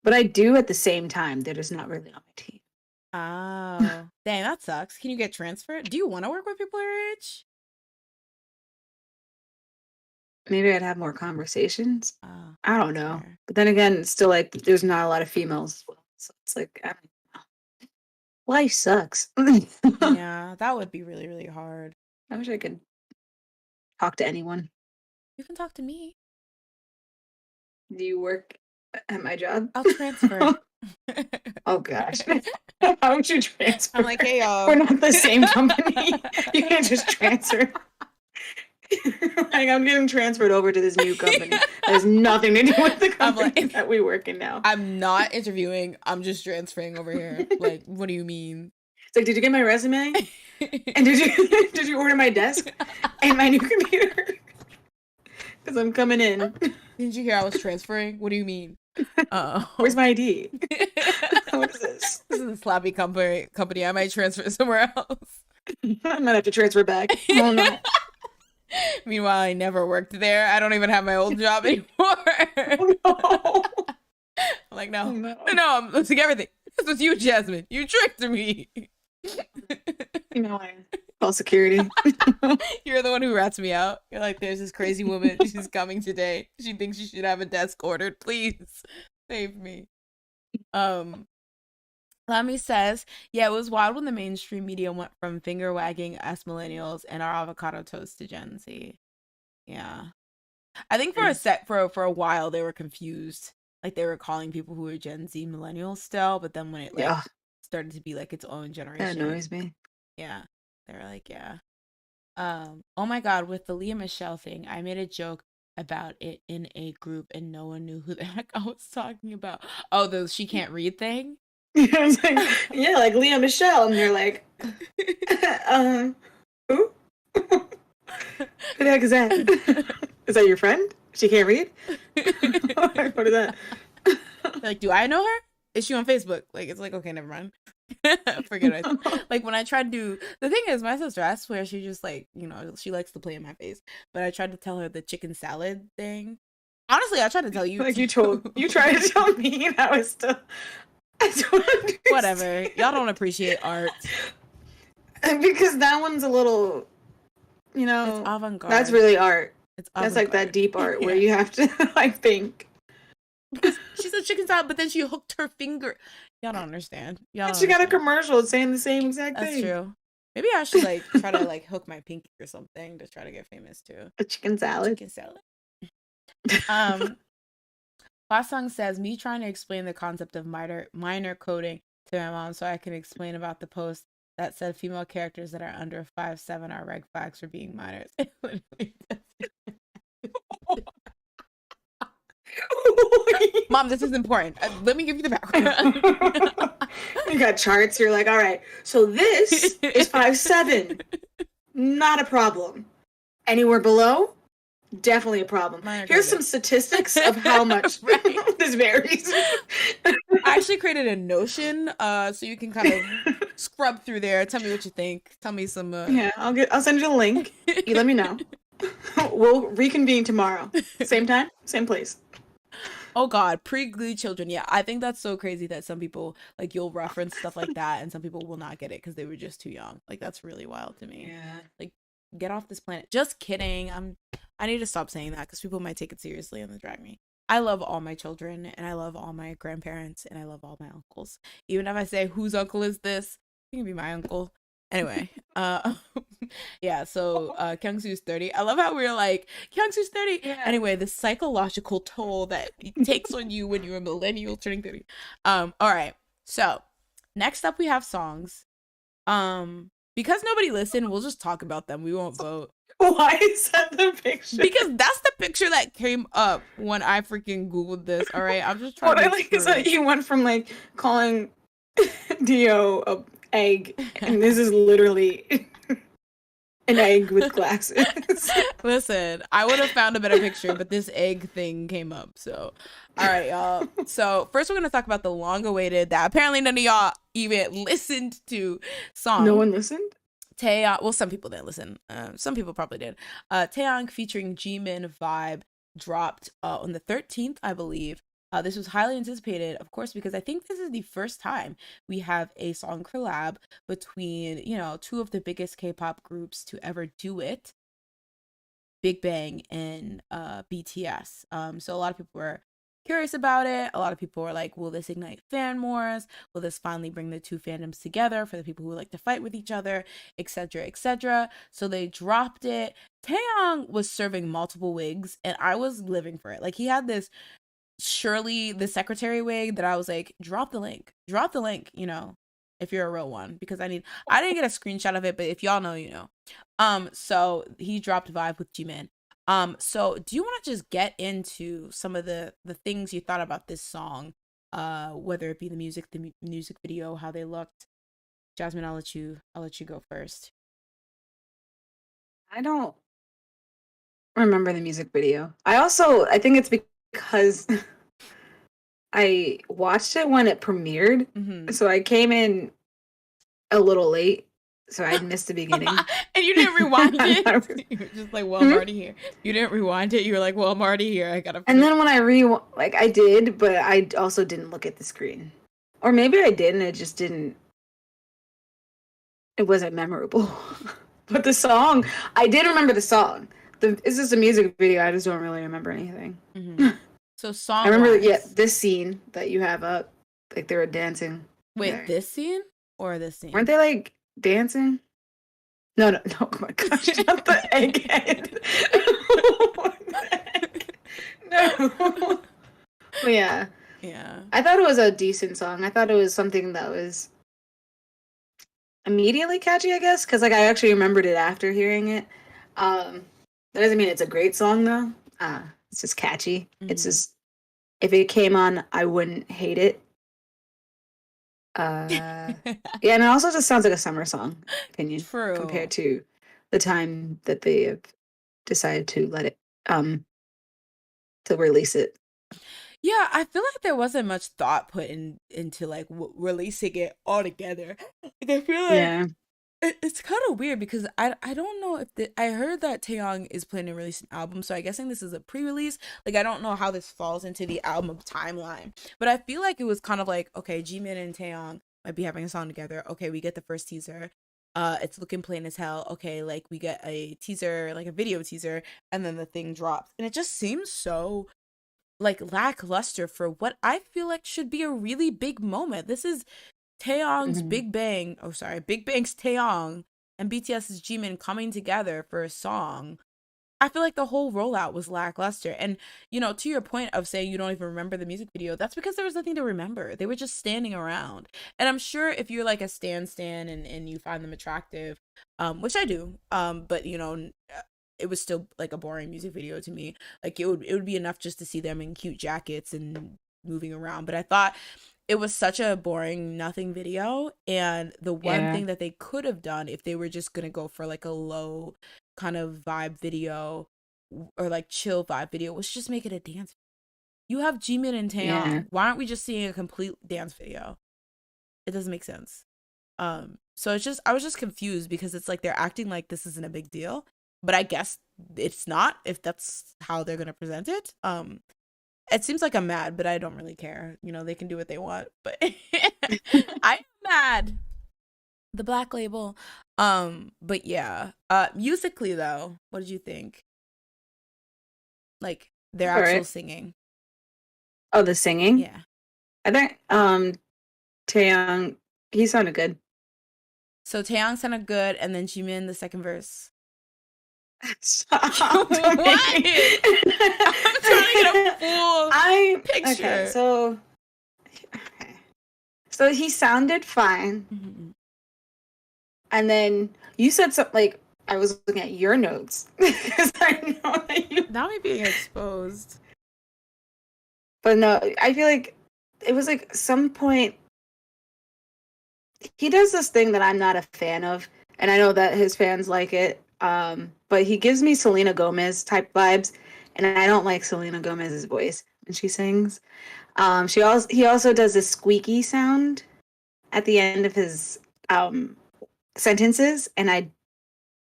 But I do at the same time. They're just not really on my team. Oh, dang, that sucks. Can you get transferred? Do you want to work with people your age? Maybe I'd have more conversations. Oh, I don't know. fair. But then again, it's still like there's not a lot of females as well. So it's like, I don't know. Life sucks. Yeah, that would be really, really hard. I wish I could talk to anyone. You can talk to me. Do you work at my job? I'll transfer. Oh gosh. How would you transfer? I'm like, hey y'all. We're not the same company. You can't just transfer. Like, I'm getting transferred over to this new company. That has nothing to do with the company that we work in now. I'm not interviewing. I'm just transferring over here. Like, what do you mean? It's like, did you get my resume? And did you order my desk and my new computer? Because I'm coming in. Didn't you hear I was transferring? What do you mean? Where's my ID? What is this? This is a sloppy company. I might transfer somewhere else. I might have to transfer back. Oh no. Meanwhile, I never worked there. I don't even have my old job anymore. Oh, no. I'm like, no. Oh, no. No, I'm losing everything. This was you, Jasmine. You tricked me. You know, I call security. You're the one who rats me out. You're like, there's this crazy woman. She's coming today. She thinks she should have a desk ordered. Please save me. Lamy says, yeah, it was wild when the mainstream media went from finger wagging us millennials and our avocado toast to Gen Z. Yeah. I think for a while they were confused like they were calling people who were Gen Z millennials still, but then when it like Yeah, started to be like its own that generation, annoys me. yeah, they were like, yeah. Oh my God, with the Leah Michelle thing, I made a joke about it in a group and no one knew who the heck I was talking about. Oh, the she can't read thing? I was like, yeah, like Leah Michelle, and they're like, who? Who the heck is that? Is that your friend? She can't read? What is that? Like, do I know her? Is she on Facebook? Like, it's like, okay, never mind. Forget it. Like, when I tried to, the thing is, my sister, I swear, she just like, you know, she likes to play in my face. But I tried to tell her the chicken salad thing. Honestly, I tried to tell you. Like you tried to tell me, and I was still. I don't understand. Whatever. Y'all don't appreciate art. Because that one's a little, you know, It's avant-garde. that's really art. It's That's like that deep art where Yeah. you have to like think. Because she said chicken salad, but then she hooked her finger. Y'all don't understand. Y'all don't She got a understand. commercial saying the same exact That's thing. true. Maybe I should like try to like hook my pinky or something to try to get famous too. A chicken salad. Chicken salad. Last song says, me trying to explain the concept of minor coding to my mom so I can explain about the post that said female characters that are under 5'7" are red flags for being minors. Mom, this is important. Let me give you the background. You got charts. You're like, all right, so this is 5'7". Not a problem. Anywhere below, definitely a problem. Here's some statistics of how much this varies. I actually created a Notion, so you can kind of scrub through there. Tell me what you think. Tell me some. Yeah, I'll send you the link. You let me know. We'll reconvene tomorrow. Same time, same place. Oh God, pre-Glee children. Yeah, I think that's so crazy that some people like you'll reference stuff like that, and some people will not get it because they were just too young. Like that's really wild to me. Yeah. Like, get off this planet. Just kidding. I need to stop saying that because people might take it seriously and then drag me. I love all my children, and I love all my grandparents, and I love all my uncles. Even if I say whose uncle is this, you can be my uncle. Anyway, yeah, so Kyungsu's 30. I love how we're like, Kyungsu's 30. Yeah. Anyway, the psychological toll that it takes on you when you're a millennial turning 30. All right. So, next up we have songs. Because nobody listened, we'll just talk about them. We won't vote. Why is that the picture? Because that's the picture that came up when I freaking Googled this. All right, I'm just trying. What I like is that you went from like calling Dio a egg, and this is literally an egg with glasses. Listen, I would have found a better picture, but this egg thing came up. So, all right, y'all. So first, we're gonna talk about the long-awaited that apparently none of y'all even listened to song. No one listened. Taeyang, well, some people didn't listen. Some people probably did. Taeyang featuring Jimin Vibe dropped on the 13th, I believe. This was highly anticipated, of course, because I think this is the first time we have a song collab between, you know, two of the biggest K-pop groups to ever do it, Big Bang and BTS. So a lot of people were curious about it. A lot of people were like, will this ignite fan wars? Will this finally bring the two fandoms together for the people who like to fight with each other, etc., etc.? So they dropped it. Taeyang was serving multiple wigs, and I was living for it. Like, he had this Shirley the secretary wig that I was like, drop the link, you know, if you're a real one, because I didn't get a screenshot of it, but if y'all know, you know. So he dropped Vibe with Jimin. So do you want to just get into some of the things you thought about this song, whether it be the music video, how they looked? Jasmine, I'll let you go first. I don't remember the music video. I think it's because I watched it when it premiered, so I came in a little late, so I missed the beginning. And you didn't rewind it? You were just like, well, I'm already here. You didn't rewind it? You were like, well, I'm already here. I gotta... And then when I I did, but I also didn't look at the screen. Or maybe I did, and it just didn't... It wasn't memorable. But the song, I did remember the song. It's just a music video. I just don't really remember anything. So song. I remember, this scene that you have up, like they were dancing. Wait, there. This scene or this scene? Weren't they like dancing? No, oh my gosh, not the egghead. What the heck? No. But yeah, Yeah. I thought it was a decent song. I thought it was something that was immediately catchy, I guess, because like I actually remembered it after hearing it. That doesn't mean it's a great song though. It's just catchy. It's Mhm. just if it came on, I wouldn't hate it. Uh, yeah, and it also just sounds like a summer song, in my opinion, compared True. to the time that they have decided to let it to release it. Yeah, I feel like there wasn't much thought put into like releasing it all together. Like I feel like Yeah. it's kind of weird because I don't know if I heard that Taeyang is planning to release an album, so I'm guessing this is a pre-release. Like I don't know how this falls into the album timeline, but I feel like it was kind of like, okay, Jimin and Taeyang might be having a song together. Okay, we get the first teaser. It's looking plain as hell. Okay, like we get a teaser, like a video teaser, and then the thing drops, and it just seems so like lackluster for what I feel like should be a really big moment. This is Taeyong's Hmm. Big Bang, oh sorry, Big Bang's Taeyang and BTS's Jimin coming together for a song. I feel like the whole rollout was lackluster. And, to your point of saying you don't even remember the music video, that's because there was nothing to remember. They were just standing around. And I'm sure if you're like a stan and you find them attractive, which I do, but it was still like a boring music video to me. Like it would be enough just to see them in cute jackets and moving around. But I thought it was such a boring nothing video, and the one Yeah. thing that they could have done if they were just gonna go for like a low kind of vibe video or like chill vibe video was just make it a dance. You have Jimin and Yeah. Taeyong. Why aren't we just seeing a complete dance video? It doesn't make sense. So it's just I was just confused because it's like they're acting like this isn't a big deal, but I guess it's not if that's how they're gonna present it. It seems like I'm mad, but I don't really care. They can do what they want, but I'm mad. The Black Label. But yeah. Musically though, what did you think? Like their All actual right. singing. Oh, the singing. Yeah. I think Taeyang, he sounded good. So Taeyang sounded good, and then Jimin the second verse. Stop. Don't make What? me. I'm trying to get a full I okay. picture. So he sounded fine, Mhm. and then you said something like I was looking at your notes because I know that you. Now me being exposed. But no, I feel like it was like some point he does this thing that I'm not a fan of, and I know that his fans like it. But he gives me Selena Gomez type vibes, and I don't like Selena Gomez's voice when she sings. He also does this squeaky sound at the end of his sentences, and I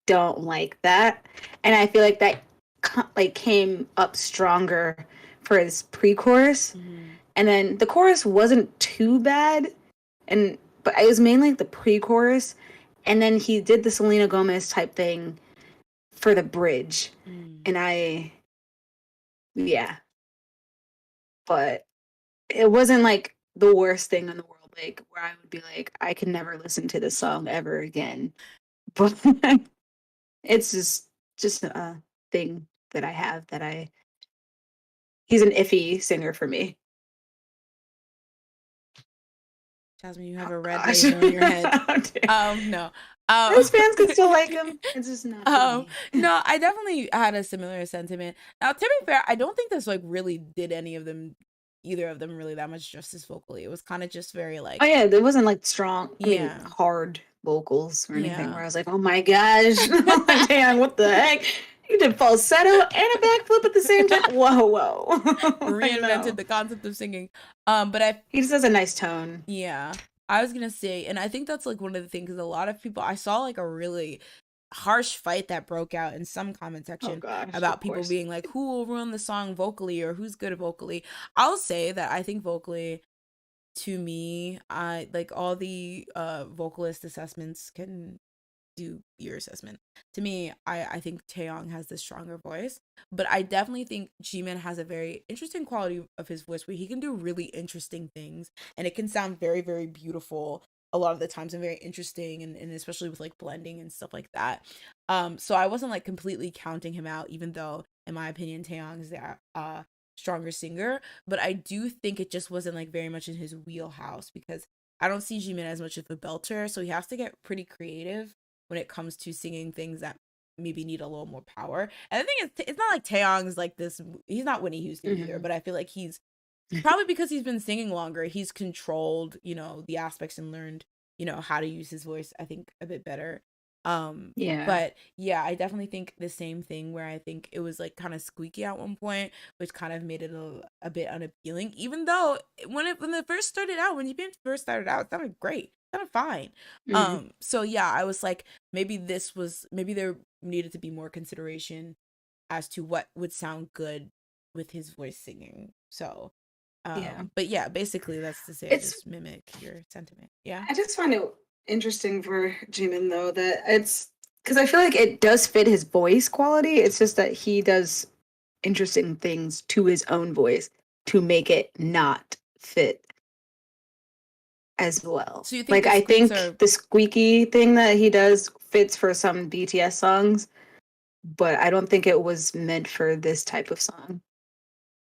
don't like that. And I feel like that like came up stronger for his pre-chorus, Mhm. and then the chorus wasn't too bad, and but it was mainly like the pre-chorus, and then he did the Selena Gomez type thing for the bridge, Mm. and yeah, but it wasn't like the worst thing in the world, like where I would be like, I can never listen to this song ever again. But it's just a thing that I have that I he's an iffy singer for me. Jasmine, you have Oh a red gosh. label in your head. Oh, dear. No. Um, His fans can still like him. It's just not for um, me. no, I definitely had a similar sentiment. Now, to be fair, I don't think this like really did either of them really that much justice vocally. It was kind of just very Oh like, yeah, there wasn't like strong, I mean, yeah, hard vocals or anything yeah. where I was like, oh my gosh, damn, what the heck? You did falsetto and a backflip at the same time. Whoa, whoa. I Reinvented know. the concept of singing. But He just has a nice tone. yeah, I was gonna say, and I think that's like one of the things because a lot of people I saw like a really harsh fight that broke out in some comment Oh section gosh, about of people course. being like, who will ruin the song vocally or who's good vocally. I'll say that I think vocally, to me, I like all the vocalist assessments can do your assessment. To me, I think Taeyong has the stronger voice, but I definitely think Jimin has a very interesting quality of his voice where he can do really interesting things and it can sound very, very beautiful a lot of the times and very interesting and especially with like blending and stuff like that. So I wasn't like completely counting him out, even though in my opinion Taeyong is the stronger singer, but I do think it just wasn't like very much in his wheelhouse because I don't see Jimin as much of a belter, so he has to get pretty creative when it comes to singing things that maybe need a little more power. And the thing is, it's not like Taeyong's like this. He's not Whitney Houston either, Mhm. but I feel like he's probably because he's been singing longer, he's controlled, the aspects and learned, how to use his voice, I think, a bit better. Yeah. But yeah, I definitely think the same thing where I think it was like kind of squeaky at one point, which kind of made it a bit unappealing, even though when it first started out, when you first started out, it sounded great. It sounded fine. Mhm. So yeah, I was like, maybe there needed to be more consideration as to what would sound good with his voice singing. So Yeah. but yeah, basically that's to say I It's just mimic your sentiment. Yeah. I just find it interesting for Jimin though that it's because I feel like it does fit his voice quality. It's just that he does interesting things to his own voice to make it not fit as well. So you think Like the I squeaks think are the squeaky thing that he does fits for some BTS songs, but I don't think it was meant for this type of song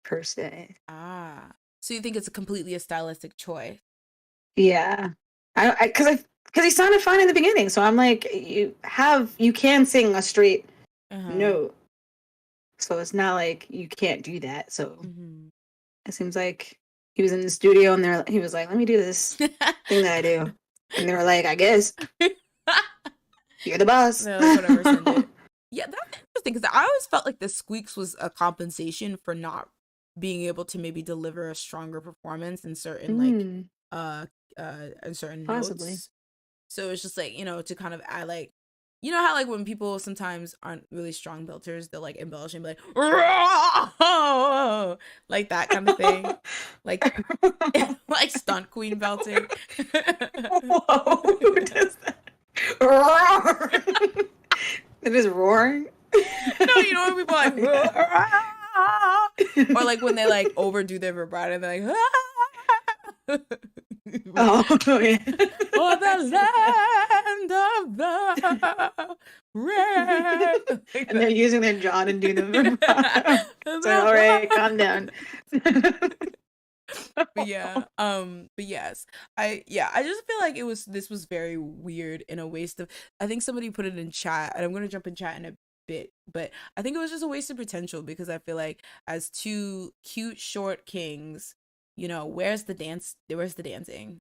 per se. so you think it's completely a stylistic choice? Yeah. Because he sounded fine in the beginning, so I'm like, you can sing a straight Uh-huh. note, so it's not like you can't do that. So Mm-hmm. it seems like he was in the studio and he was like, let me do this thing that I do, and they were like, I guess you're the boss. They're like, whatever, send it. Yeah, that's interesting because I always felt like the squeaks was a compensation for not being able to maybe deliver a stronger performance in certain like Hmm, uh in certain possibly. notes. So it's just like, to kind of add like, how like when people sometimes aren't really strong belters, they'll like embellish and be like, "Roar!" Like that kind of thing. Like like stunt queen belting. Whoa, who does that? Roar! It is roaring. No, when people are like, or like when they like overdo their vibrato, and they're like, Oh, yeah. for the land of the brave. Like And they're that. using their jaw to do the vibrato. It's like, all right, calm down. But yeah, but yes, I just feel like this was very weird and a waste of. I think somebody put it in chat, and I'm gonna jump in chat in a bit, but I think it was just a waste of potential because I feel like as two cute short kings, where's the dance? Where's the dancing?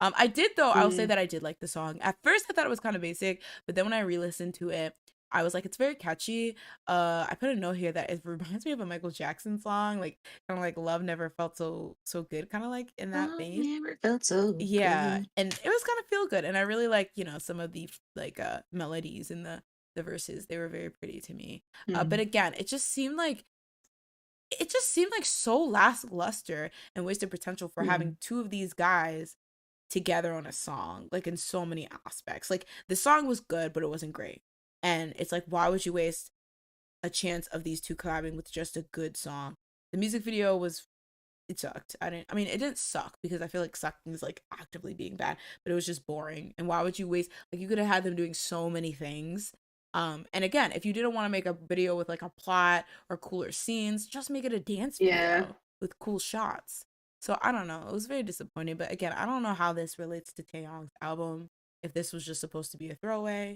I did though. I'll say Mm. that I did like the song. At first, I thought it was kind of basic, but then when I re-listened to it, I was like, it's very catchy. I put a note here that it reminds me of a Michael Jackson song, like kind of like "Love Never Felt So Good," kind of like in that Oh, vein. never felt so Yeah, good. and it was kind of feel good, and I really like some of the like melodies in the verses. They were very pretty to me. But Mm. again, it just seemed like so lackluster and wasted potential for having Mm. two of these guys together on a song, like in so many aspects. Like the song was good, but it wasn't great. And it's like, why would you waste a chance of these two collabing with just a good song? The music video was it sucked. I mean it didn't suck because I feel like sucking is like actively being bad, but it was just boring. And why would you waste like you could have had them doing so many things. And again, if you didn't want to make a video with like a plot or cooler scenes, just make it a dance Yeah. video with cool shots. So I don't know. It was very disappointing. But again, I don't know how this relates to Taeyong's album. If this was just supposed to be a throwaway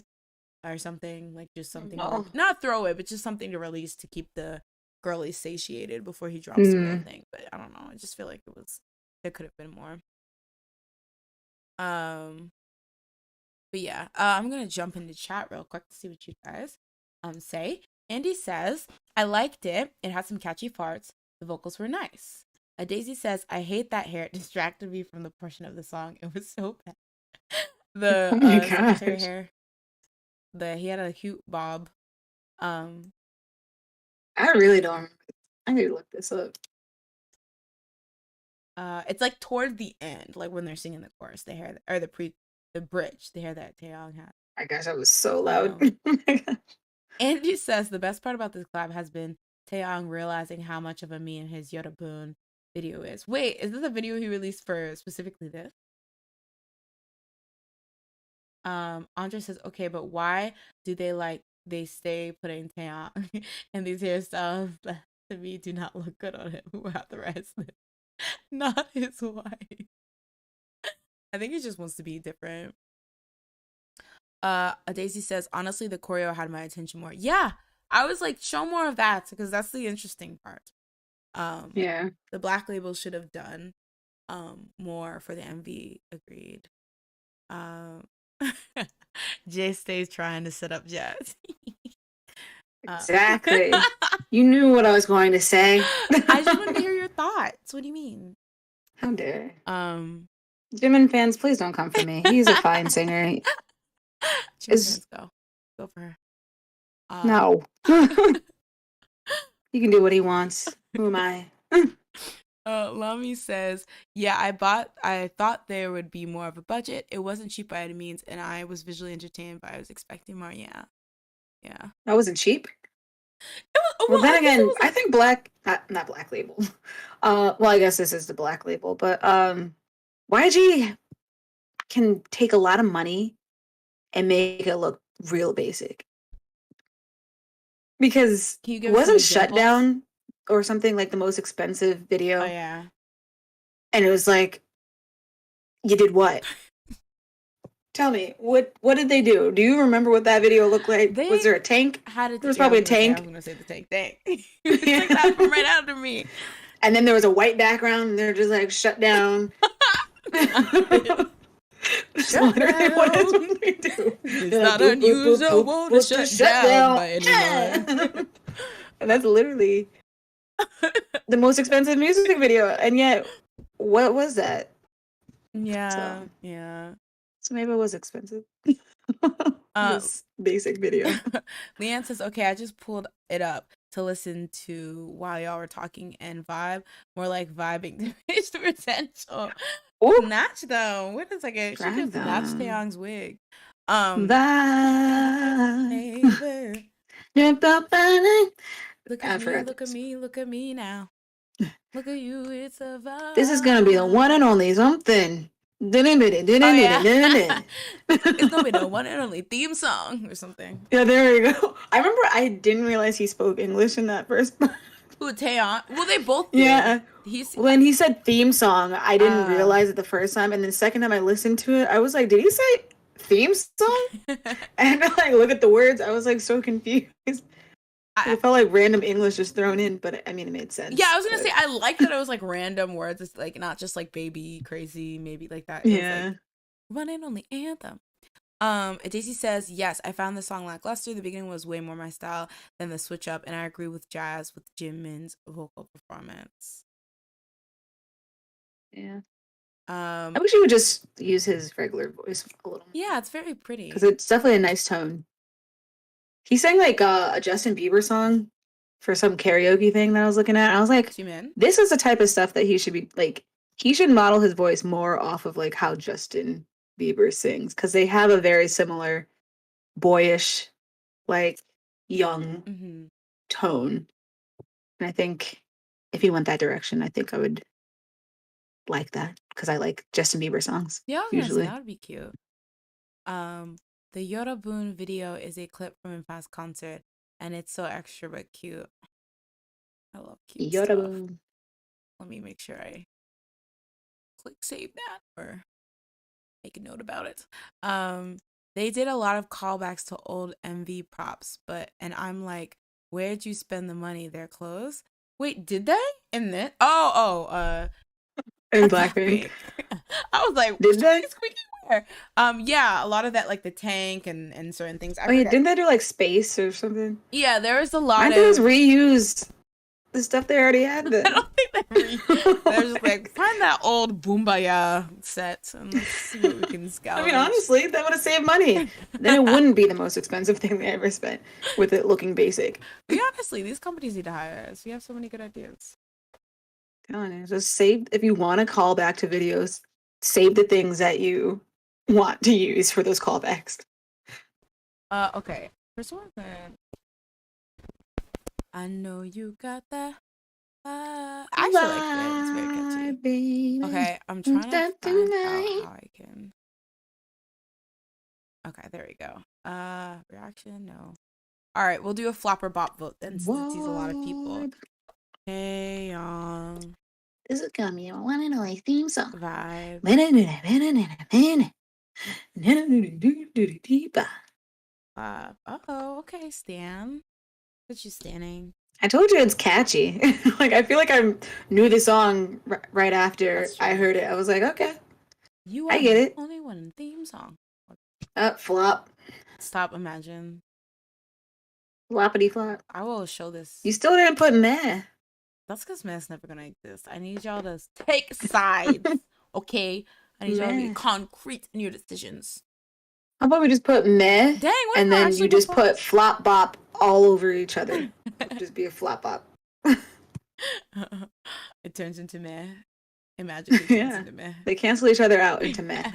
or something, like just something to No. not throwaway, but just something to release to keep the girlies satiated before he drops the real Mm. thing. But I don't know. I just feel like there could have been more. Um, but yeah, I'm gonna jump into chat real quick to see what you guys say. Andy says, I liked it. It had some catchy parts. The vocals were nice. Daisy says, I hate that hair. It distracted me from the portion of the song. It was so bad. The Oh my secretary gosh. hair. He had a cute bob. Um, I really don't remember. I need to look this up. it's like toward the end, like when they're singing the chorus, the hair or the bridge, the hair that Taeyong had. My gosh, that was so loud. Um, Andy says the best part about this collab has been Taeyong realizing how much of a me and his Yoda video is. Wait, is this a video he released for specifically this? Andre says, okay, but why do they stay putting Taeyong in these hairstyles? to me do not look good on him. Who authorized it? Not his wife. I think he just wants to be different. Daisy says, honestly, the choreo had my attention more. Yeah, I was like, show more of that because that's the interesting part. Yeah. The Black Label should have done more for the MV. Agreed. Jay stays trying to set up Jazz. Exactly. You knew what I was going to say. I just wanted to hear your thoughts. What do you mean? How dare. Jimin fans, please don't come for me. He's a fine singer. Jimin fans, go for her. No. He can do what he wants. Who am I? Lami says, yeah, I thought there would be more of a budget. It wasn't cheap by any means, and I was visually entertained, but I was expecting more. Yeah. That wasn't cheap. Well, then again, I think not Black Label. Well, I guess this is the Black Label, but YG can take a lot of money and make it look real basic. Because wasn't Shutdown or something like the most expensive video? Oh yeah. And it was like, you did what? Tell me, what did they do? Do you remember what that video looked like? Was there a tank? There was probably a tank. I was gonna say the tank. You took that from right out of me. And then there was a white background, and they're just like shut down. That's literally what they do. It's not unusual to shut down by anyone. And that's literally the most expensive music video. And yet, what was that? Yeah. So maybe it was expensive. This basic video. Leanne says, okay, I just pulled it up to listen to while y'all were talking and vibe. More like vibing to reach the potential. Ooh. Snatch though. Wait a second. She just snatched Taeyang's wig. Vibe. Look at me, look at me now. Look at you, it's a vibe. This is gonna be the one and only something. Oh, yeah. It's gonna be the one and only theme song or something. Yeah, there you go. I remember I didn't realize he spoke English in that first part. Who, Taeyang? Well, they both did. Yeah. When he said theme song, I didn't realize it the first time, and then the second time I listened to it, I was like, did he say theme song? And I like look at the words, I was like so confused. It felt like random English just thrown in, but I mean, it made sense. Yeah, I was gonna say, I like that it was like random words. It's like not just like baby, crazy, maybe like that. Yeah. Like, one and only anthem. Daisy says, yes, I found the song lackluster. The beginning was way more my style than the switch up, and I agree with Jazz with Jimin's vocal performance. Yeah. I wish he would just use his regular voice a little more. Yeah, it's very pretty. Because it's definitely a nice tone. He sang like a Justin Bieber song for some karaoke thing that I was looking at. I was like, this is the type of stuff that he should be like. He should model his voice more off of like how Justin Bieber sings, because they have a very similar boyish, like young tone. And I think if he went that direction, I think I would like that, because I like Justin Bieber songs. Yeah, usually that would be cute. The Yorobun video is a clip from a past concert, and it's so extra but cute. I love cute Yorobun stuff. Let me make sure I click save that or make a note about it. They did a lot of callbacks to old MV props, and I'm like, where'd you spend the money? Their clothes? Wait, did they? In this? In BLACKPINK. I was like, did they? Yeah, a lot of that, like the tank and certain things. Didn't they do like space or something? Yeah, there was a lot. Aren't they just reused the stuff they already had? Then? I don't think they're just like, find that old Boombaya set and let's see what we can scout. I mean, honestly, that would have saved money. Then it wouldn't be the most expensive thing they ever spent with it looking basic. But honestly, these companies need to hire us. We have so many good ideas. Telling you, just save, if you want to call back to videos, save the things that you want to use for those callbacks. Okay. First one, I know you got that. I actually like it. It's very catchy. Okay, I'm trying to find out how I can. Okay, there we go. Reaction, no. All right, we'll do a flop or bop vote then, since it sees a lot of people. Taeyang This is gonna be a one and only theme song. Vibe. Oh, okay, Stan. What you standing? I told you it's catchy. Like I feel like I knew the song right after I heard it. I was like, okay, You I are get the it. only one theme song. Flop. Stop, imagine. Floppity flop. I will show this. You still didn't put meh. That's because meh's never gonna exist. I need y'all to take sides, okay? I need y'all to be concrete in your decisions. How about we just put meh? Dang, what and did I then actually you just propose? put flop bop all over each other. Just be a flop bop. It turns into meh. It magically turns into meh. They cancel each other out into meh.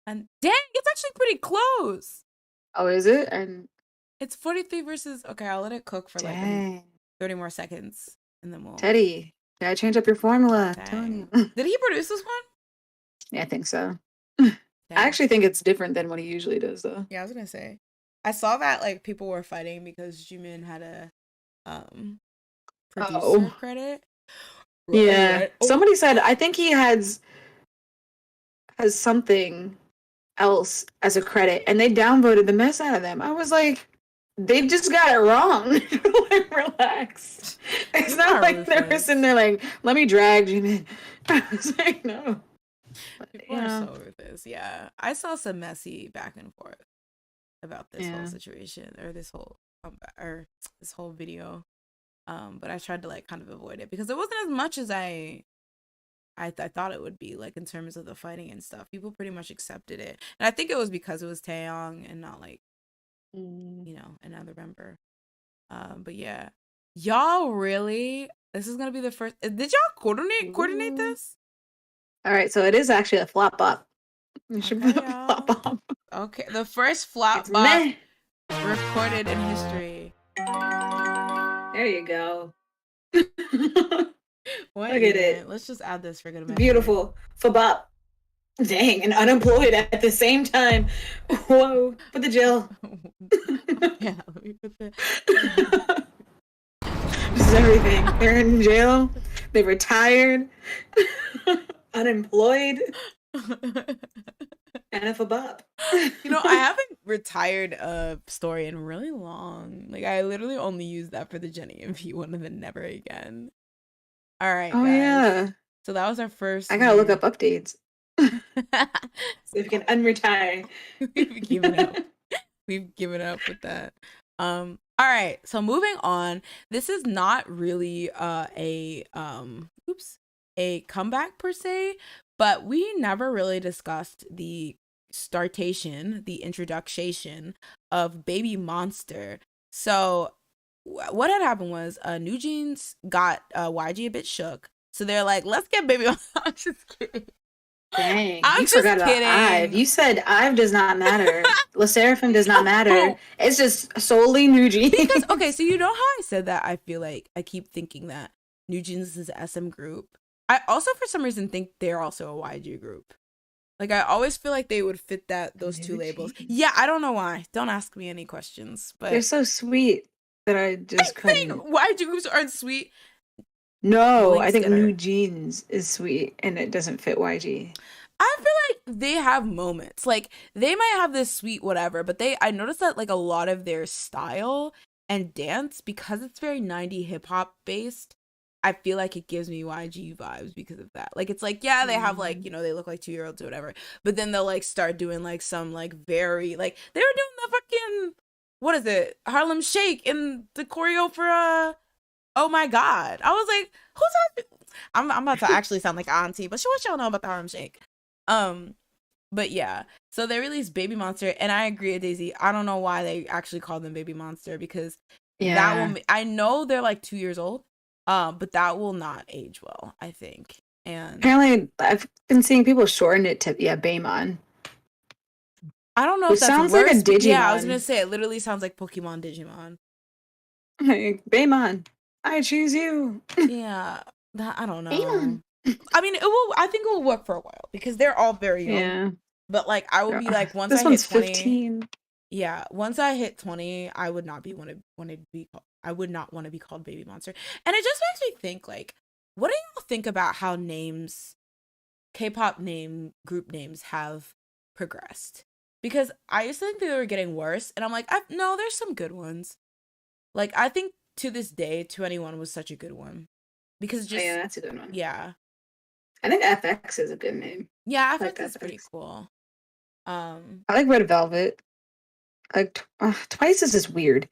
And dang, it's actually pretty close. Oh, is it? And it's 43 versus. Okay, I'll let it cook for like 30 more seconds, and then we'll. Teddy, gotta change up your formula. I'm telling you. Did he produce this one? Yeah, I think so. I actually think it's different than what he usually does, though. Yeah, I was gonna say. I saw that like people were fighting because Jimin had a producer credit. Yeah. Right. Somebody said I think he has something else as a credit, and they downvoted the mess out of them. I was like, they just got it wrong. Like, relax. It's not like they were sitting there like, let me drag Jimin. I was like, no. People are so ruthless. Yeah, I saw some messy back and forth about this whole situation or this whole video. But I tried to like kind of avoid it because it wasn't as much as I thought it would be, like in terms of the fighting and stuff. People pretty much accepted it, and I think it was because it was Taeyang and not like another member. But yeah, y'all really, this is gonna be the first. Did y'all coordinate this? All right, so it is actually a flop bop. You should put a flop bop. Okay, the first flop bop recorded in history. There you go. Look at it. Let's just add this for good measure. Beautiful. Fabop. Dang, and unemployed at the same time. Whoa. Put the gel. Yeah, let me put the. This is everything. They're in jail. They retired. Unemployed. And a fabop. I haven't retired a story in really long. Like, I literally only used that for the Jenny and V one and then never again. All right, guys. Yeah. So that was our first. I gotta look up updates. So we can unretire. We've given up. We've given up with that. All right. So moving on. This is not really a comeback per se, but we never really discussed the introduction of Baby Monster. So what had happened was New Jeans got YG a bit shook. So they're like, let's get Baby Monster. I'm just kidding. Dang, you forgot about IVE. You said IVE does not matter. Le Sserafim does not matter. It's just solely New Jeans. Because, okay, so you know how I said that I feel like I keep thinking that New Jeans is an SM group. I also, for some reason, think they're also a YG group. Like, I always feel like they would fit those two labels. Yeah, I don't know why. Don't ask me any questions. But they're so sweet that I just couldn't. YG groups aren't sweet. No, I think New Jeans is sweet and it doesn't fit YG. I feel like they have moments. Like, they might have this sweet whatever, but I noticed that like a lot of their style and dance, because it's very 90s hip hop based, I feel like it gives me YG vibes because of that. Like, it's like, yeah, they have like, they look like 2-year-olds or whatever, but then they'll like start doing like some like very like, they were doing the fucking, what is it, Harlem Shake in the choreo for oh my god. I was like, who's that? I'm about to actually sound like auntie, but what y'all know about the Harlem Shake? But yeah, so they released Baby Monster, and I agree with Daisy. I don't know why they actually called them Baby Monster, because that will, I know they're like 2 years old, but that will not age well, I think. And apparently I've been seeing people shorten it to Baymon. I don't know if that sounds like a Digimon. Yeah, I was gonna say it literally sounds like Pokemon Digimon. Hey, Baymon, I choose you. Yeah, I don't know. Baymon. I mean, I think it will work for a while because they're all very young. Yeah. But like, I will be like, once I hit 20, 15. Yeah, once I hit 20, I would not be want to be called, I would not want to be called baby monster. And it just makes me think like, what do y'all think about how names, K-pop name group names have progressed? Because I used to think they were getting worse, and I'm like, no, there's some good ones. Like I think to this day, 21 was such a good one because Oh yeah, just that's a good one. yeah, I think FX is a good name. yeah, I like FX is pretty FX. cool. Um, I like Red Velvet. Like Twice is just weird,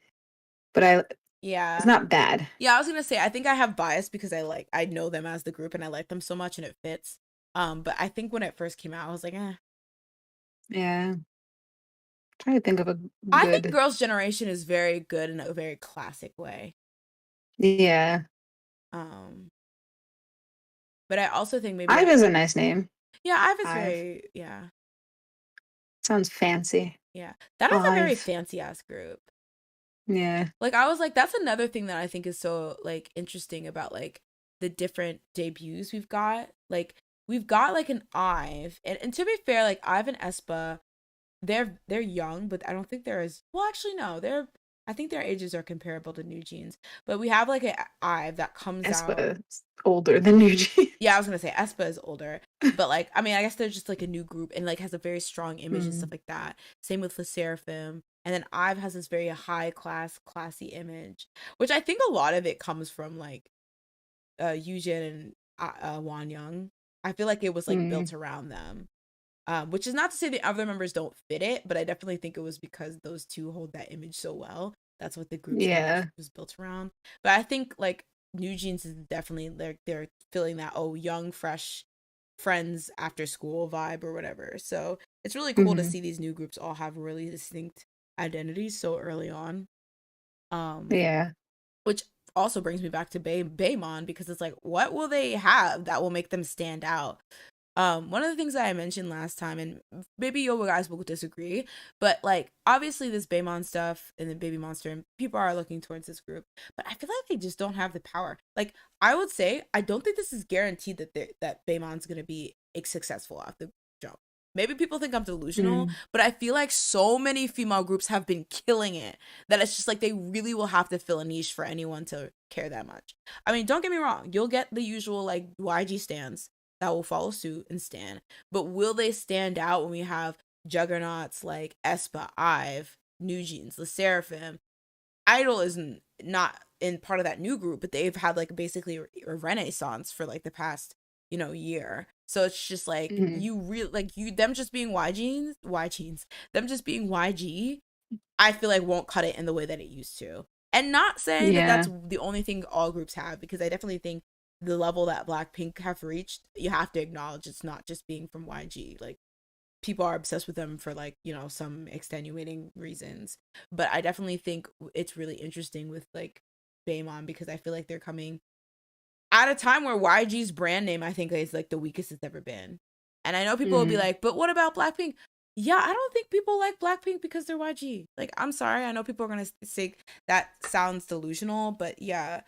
but it's yeah. not bad. Yeah, I was gonna say I think I have bias because I know them as the group and I like them so much and it fits. But I think when it first came out, I was like, eh. Yeah, trying to think of a I think good. Girls' Generation is very good in a very classic way. Yeah, Um, but I also think maybe Ive that is a nice name. yeah, Ive is Ive very yeah sounds fancy. yeah that is a very Ive. fancy ass group. Yeah. Like I was like, that's another thing that I think is so like interesting about like the different debuts we've got. Like we've got like an Ive, and to be fair, like Ive and Espa, they're young, but I don't think they're as well. Actually, no, they're. I think their ages are comparable to New Jeans, but we have like an Ive that comes out. Espa's older than Eugene. Yeah, I was gonna say Espa is older, but like I mean, I guess they're just like a new group and like has a very strong image and stuff Mm, like that. Same with Le Seraphim, and then Ive has this very high class, classy image, which I think a lot of it comes from like Eugene and Wan Young. I feel like it was like mm, built around them. Which is not to say the other members don't fit it, but I definitely think it was because those two hold that image so well. That's what the group's image yeah. was built around. But I think like New Jeans is definitely they're feeling that young, fresh friends after school vibe or whatever. So it's really cool to Hmm. see these new groups all have really distinct identities so early on. Um, Yeah. which also brings me back to Baymon because it's like, what will they have that will make them stand out? One of the things that I mentioned last time, and maybe you guys will disagree, but like obviously this Baymon stuff and the Baby Monster, and people are looking towards this group, but I feel like they just don't have the power. Like I would say, I don't think this is guaranteed that that Baymon's gonna be successful off the jump. Maybe people think I'm delusional, Mm, but I feel like so many female groups have been killing it that it's just like they really will have to fill a niche for anyone to care that much. I mean, don't get me wrong, you'll get the usual like YG stands that will follow suit and stand. But will they stand out when we have juggernauts like Espa, Ive, New Jeans, Le Seraphim? Idol isn't not in part of that new group, but they've had like basically a renaissance for like the past, year. So it's just like mm, you really like you them just being Y jeans, them just being YG, I feel like won't cut it in the way that it used to. And not saying that yeah. that's the only thing all groups have, because I definitely think the level that Blackpink have reached, you have to acknowledge it's not just being from YG. Like people are obsessed with them for like, some extenuating reasons. But I definitely think it's really interesting with like Baymon because I feel like they're coming at a time where YG's brand name I think is like the weakest it's ever been. And I know people will be Mm, like, but what about Blackpink? Yeah, I don't think people like Blackpink because they're YG. Like, I'm sorry. I know people are going to say that sounds delusional, but yeah.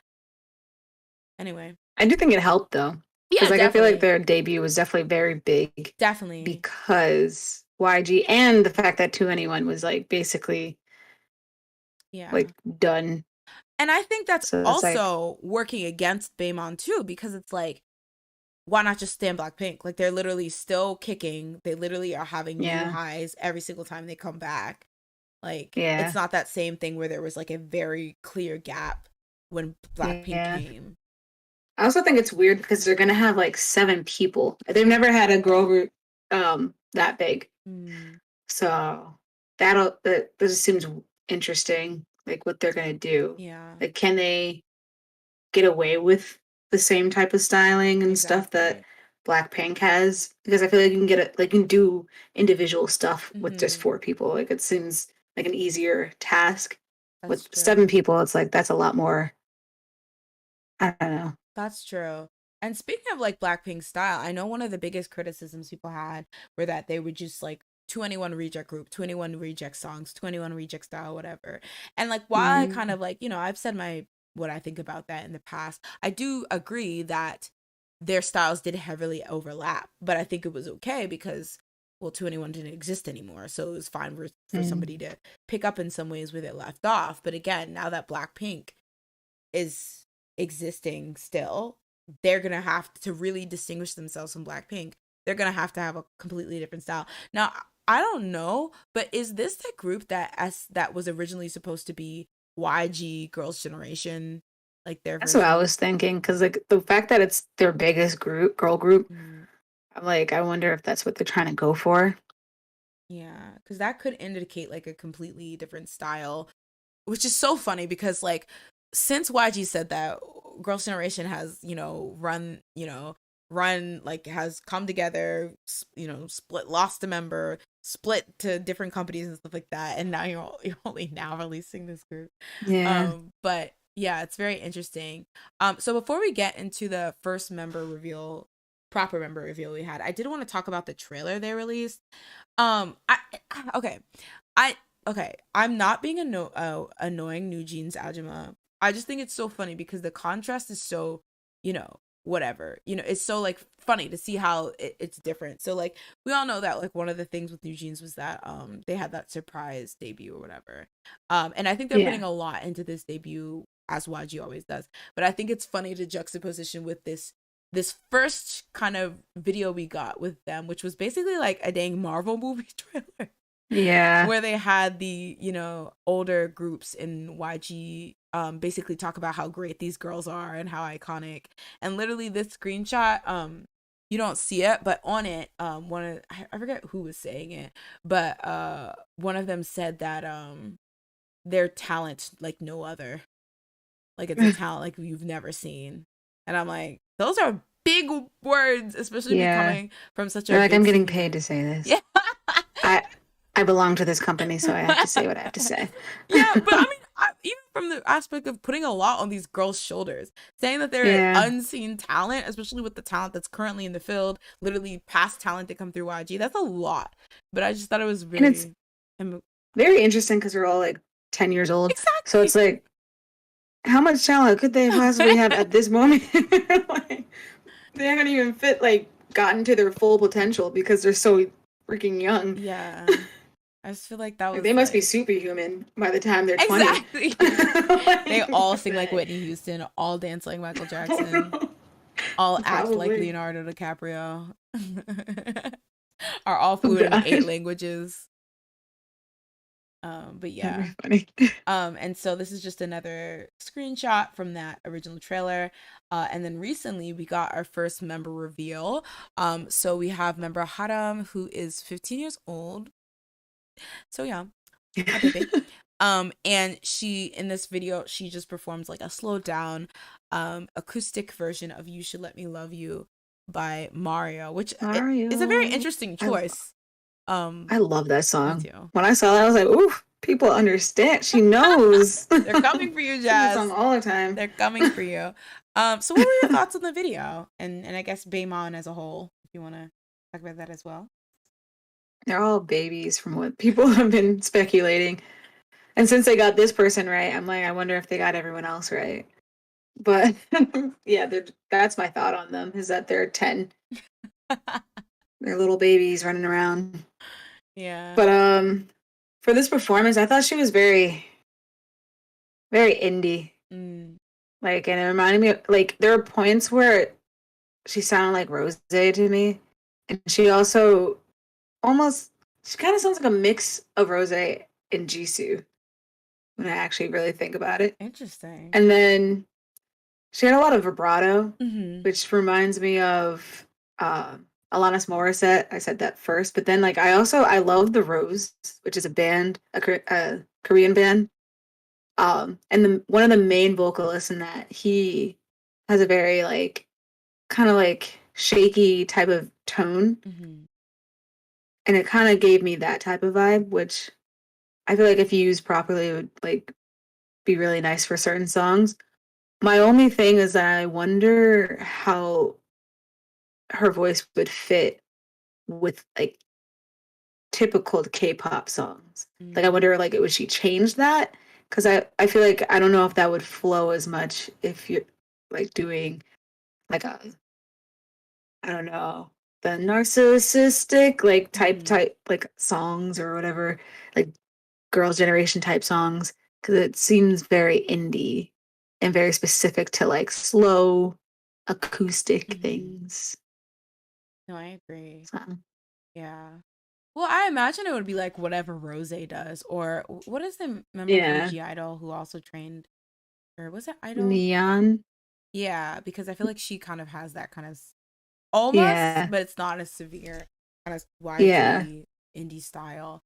Anyway. I do think it helped though, because Yeah, like I feel like definitely. their debut was definitely very big Definitely. because YG and the fact that 2NE1 was like basically Yeah. like done. And I think that's So it's like, also working against Baymon too, because it's like, why not just stand Blackpink? Like, they're literally still kicking. They literally are having new yeah, highs every single time they come back. Like, it's yeah, not that same thing where there was like a very clear gap when Blackpink yeah. came. I also think it's weird because they're gonna have like 7 people. They've never had a girl group that big. Mm, So that just seems interesting, like what they're gonna do. yeah, Like, can they get away with the same type of styling and stuff that exactly. Blackpink has? Because I feel like you can get it, like you can do individual stuff with just Hmm. 4 people. Like it seems like an easier task. That's With true. 7 people, it's like that's a lot more. I don't know. That's true. And speaking of like Blackpink style, I know one of the biggest criticisms people had were that they would just like 2NE1 reject group, 2NE1 reject songs, 2NE1 reject style, whatever. And like while I kind Mm, of like, I've said my what I think about that in the past, I do agree that their styles did heavily overlap, but I think it was okay because well, 2NE1 didn't exist anymore, so it was fine for Mm. somebody to pick up in some ways where they left off. But again, now that Blackpink is existing still, they're gonna have to really distinguish themselves from Blackpink. They're gonna have to have a completely different style. Now, I don't know, but is this the group that was originally supposed to be YG Girls' Generation, like their That's what I version? was thinking, because like the fact that it's their biggest girl group, Mm, I'm like, I wonder if that's what they're trying to go for. yeah, because that could indicate like a completely different style, which is so funny because like since YG said that, Girls' Generation has run like has come together, split, lost a member, split to different companies and stuff like that, and now you're only now releasing this group. Yeah. But yeah, it's very interesting. So before we get into the first proper member reveal we had, I did want to talk about the trailer they released. I okay, I okay. I'm not being annoying New Jeans Ajima. I just think it's so funny because the contrast is so, whatever. It's so like funny to see how it's different. So like we all know that like one of the things with New Jeans was that they had that surprise debut or whatever. And I think they're Yeah. putting a lot into this debut as YG always does. But I think it's funny to juxtaposition with this first kind of video we got with them, which was basically like a dang Marvel movie trailer Yeah. where they had the, older groups in YG basically talk about how great these girls are and how iconic. And literally this screenshot, you don't see it, but on it, I forget who was saying it, but one of them said that their talent like no other. Like it's a talent like you've never seen. And I'm like, those are big words, especially be Yeah. coming from such They're a like, big I'm getting paid senior. to say this. Yeah. I I belong to this company, so I have to say what I have to say. Yeah, but I mean, even from the aspect of putting a lot on these girls' shoulders, saying that they're Yeah. unseen talent, especially with the talent that's currently in the field, literally past talent to come through YG, that's a lot. But I just thought it was And it's really very interesting because we're all like 10 years old. So exactly. it's like, how much talent could they possibly have at this moment? Like, they haven't even gotten to their full potential because they're so freaking young. Yeah, I just feel like that Like, they was must be like superhuman by the time they're 20. exactly. They Like, all what sing like the Whitney Houston, all dance like Michael Jackson, all act like Probably. Leonardo DiCaprio, are all Oh fluent in eight gosh. languages. But That'd yeah. be funny. And so this is just another screenshot from that original trailer. And then recently we got our first member reveal. So we have member Haram, who is 15 years old. So yeah, hi baby. And she in this video, she just performs like a slowed down acoustic version of You Should Let Me Love You by Mario, which is a very Mario. interesting I choice. I love that Me song. too. When I saw that, I was like, ooh, people understand. She knows. They're coming for you, Sing the song Jazz. all the time. They're coming for you. So what were your thoughts on the video? And I guess Baymon as a whole, if you want to talk about that as well. They're all babies from what people have been speculating. And since they got this person right, I'm like, I wonder if they got everyone else right. But yeah, that's my thought on them is that they're 10. They're little babies running around. Yeah. But for this performance, I thought she was very, very indie. Mm. Like, and it reminded me of, like, there are points where she sounded like Rose to me. And she also she kind of sounds like a mix of Rose and Jisoo when I actually really think about it. Interesting. And then she had a lot of vibrato, Mm-hmm. which reminds me of Alanis Morissette. I said that first, but then like I love the Rose, which is a band, a Korean band. And one of the main vocalists in that, he has a very like kind of like shaky type of tone, Mm-hmm. and it kind of gave me that type of vibe, which I feel like if used properly, it would like be really nice for certain songs. My only thing is that I wonder how her voice would fit with like typical K-pop songs. Like I Mm. wonder like would she change that? Because I feel like I don't know if that would flow as much if you're like doing like a I don't know the narcissistic like Mm-hmm. type like songs or whatever, like girls' generation type songs, because it seems very indie and very specific to like slow acoustic Mm-hmm. things. No, I agree. So Yeah. Well, I imagine it would be like whatever Rose does, or what is the member from yeah, G Idol who also trained, or was it Idol? neon. Yeah, because I feel like she kind of has that kind of almost, Yeah, but it's not as severe, kind of yeah, YG indie style.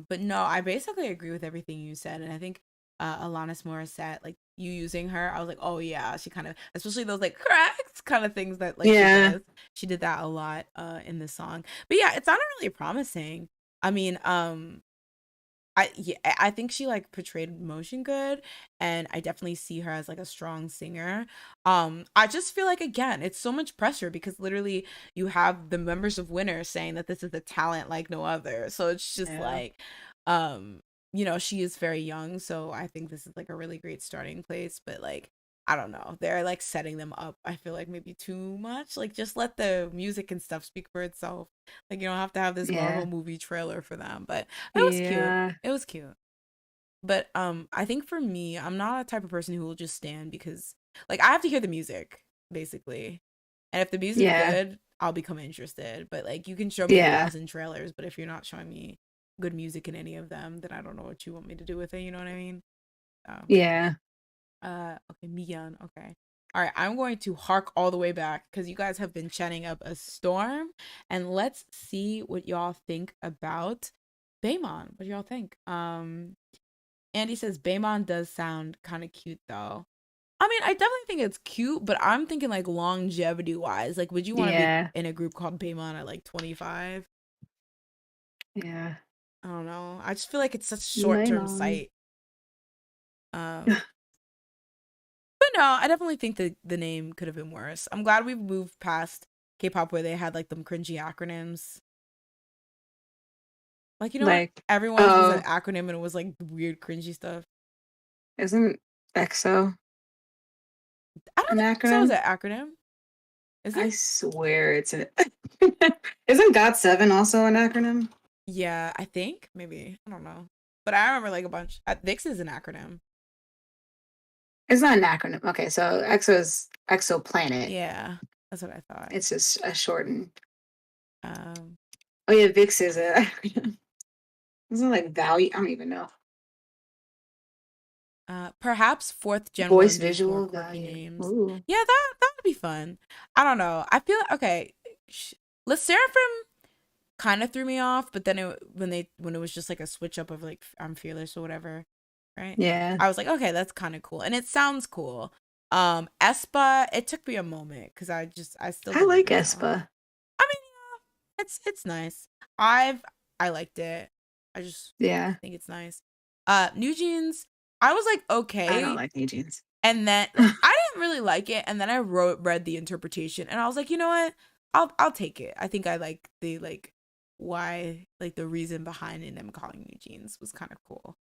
But no, I basically agree with everything you said, and I think Alanis Morissette, like you using her, I was like, oh yeah, she kind of, especially those like cracks kind of things that like she yeah, does. She did that a lot in this song, but yeah, it sounded really promising. I mean, I think she like portrayed emotion good, and I definitely see her as like a strong singer. I just feel like again it's so much pressure because literally you have the members of Winner saying that this is a talent like no other, so it's just yeah, like she is very young, so I think this is like a really great starting place, but like I don't know, they're like setting them up, I feel like maybe too much, like just let the music and stuff speak for itself. Like you don't have to have this yeah, Marvel movie trailer for them, but it was cute. yeah, It was cute. But I think for me, I'm not a type of person who will just stand because like I have to hear the music, basically. And if the music's yeah, good, I'll become interested. But like you can show me a yeah, thousand trailers, but if you're not showing me good music in any of them, then I don't know what you want me to do with it, you know what I mean? So yeah. okay, Mian, okay. All right, I'm going to hark all the way back because you guys have been chatting up a storm, and let's see what y'all think about Baymon. What do y'all think? Andy says Baymon does sound kind of cute though. I mean, I definitely think it's cute, but I'm thinking like longevity wise. Like, would you want to be Yeah, in a group called Baymon at like 25? yeah. I don't know. I just feel like it's such a short term Lemon. sight. Um, but no, I definitely think that the name could have been worse. I'm glad we've moved past K-pop where they had like them cringy acronyms. Like, you know what? Like, Everyone's was an oh, acronym and it was like weird cringy stuff. isn't EXO I don't an think so is acronym? an acronym. Is I it? swear it's an. Isn't GOT7 also an acronym? Yeah, I think maybe. I don't know. But I remember like a bunch. VIX is an acronym. It's not an acronym. Okay, so EXO is exoplanet. Yeah, that's what I thought. It's just a shortened. Um, Oh yeah, VIX is an acronym. Isn't it like value? I don't even know. Perhaps fourth Gen Voice One needs more visual quirky value. names. Ooh. Yeah, that would be fun. I don't know. I feel okay. Le Seraphim kind of threw me off, but then when it was just like a switch up of like I'm fearless or whatever, right? Yeah. I was like, okay, that's kind of cool, and it sounds cool. Espa, it took me a moment because I still I don't like even know. aespa. I mean, yeah, it's nice. I liked it. I just Yeah. think it's nice. New Jeans, I was like I don't okay, like new jeans. and then like I didn't really like it, and then I read the interpretation, and I was like, you know what? I'll take it. I think I like the like why like the reason behind in them calling New Jeans was kind of cool.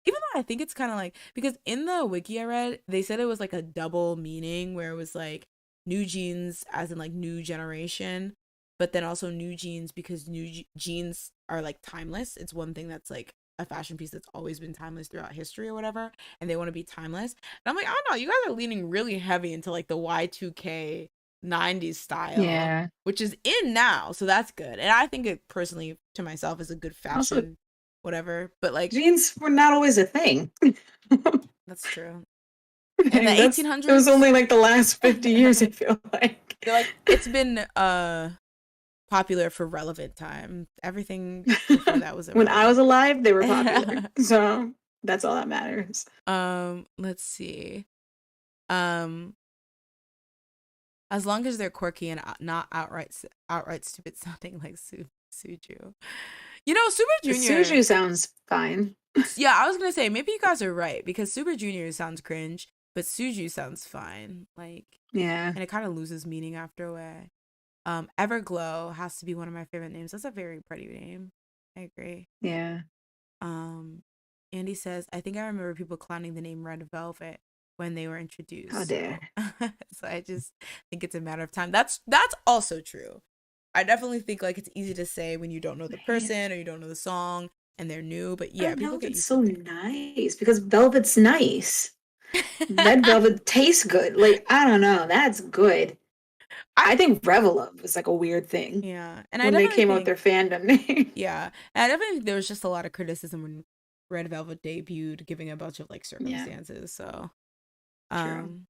Even though I think it's kind of like because in the wiki I read, they said it was like a double meaning where it was like new jeans as in like new generation, but then also new jeans because jeans are like timeless. It's one thing that's like a fashion piece that's always been timeless throughout history or whatever, and they want to be timeless. And I'm like, I don't know, you guys are leaning really heavy into like the Y2K 90s style, Yeah. which is in now, so that's good. And I think it personally to myself is a good Also, fashion whatever, but like jeans were not always a thing. that's true. In the Like, it was 1800s, only like the last 50 years, I feel like. they're like it's been popular for relevant time. Everything before that was When I was irrelevant. alive, they were popular. So that's all that matters. Let's see. Um as long as they're quirky and not outright stupid sounding like Suju. You know, Super The Junior. Suju sounds fine. Yeah, I was gonna say maybe you guys are right because Super Junior sounds cringe, but Suju sounds fine. Like, Yeah. and it kind of loses meaning after a way. Everglow has to be one of my favorite names. That's a very pretty name. I agree. Yeah. Um, Andy says, I think I remember people clowning the name Red Velvet when they were How introduced. dare. So I just think it's a matter of time. That's also true. I definitely think like it's easy to say when you don't know the Man, person or you don't know the song and they're new, but yeah, red people get velvet's used to so nice because velvet's nice. it. Red velvet tastes good. Like, I don't know. That's good. I I think Revelove was like a weird thing Yeah, and I when they definitely came out with think their fandom name. yeah, and I definitely think there was just a lot of criticism when Red Velvet debuted, giving a bunch of like Yeah, circumstances. So, true. um,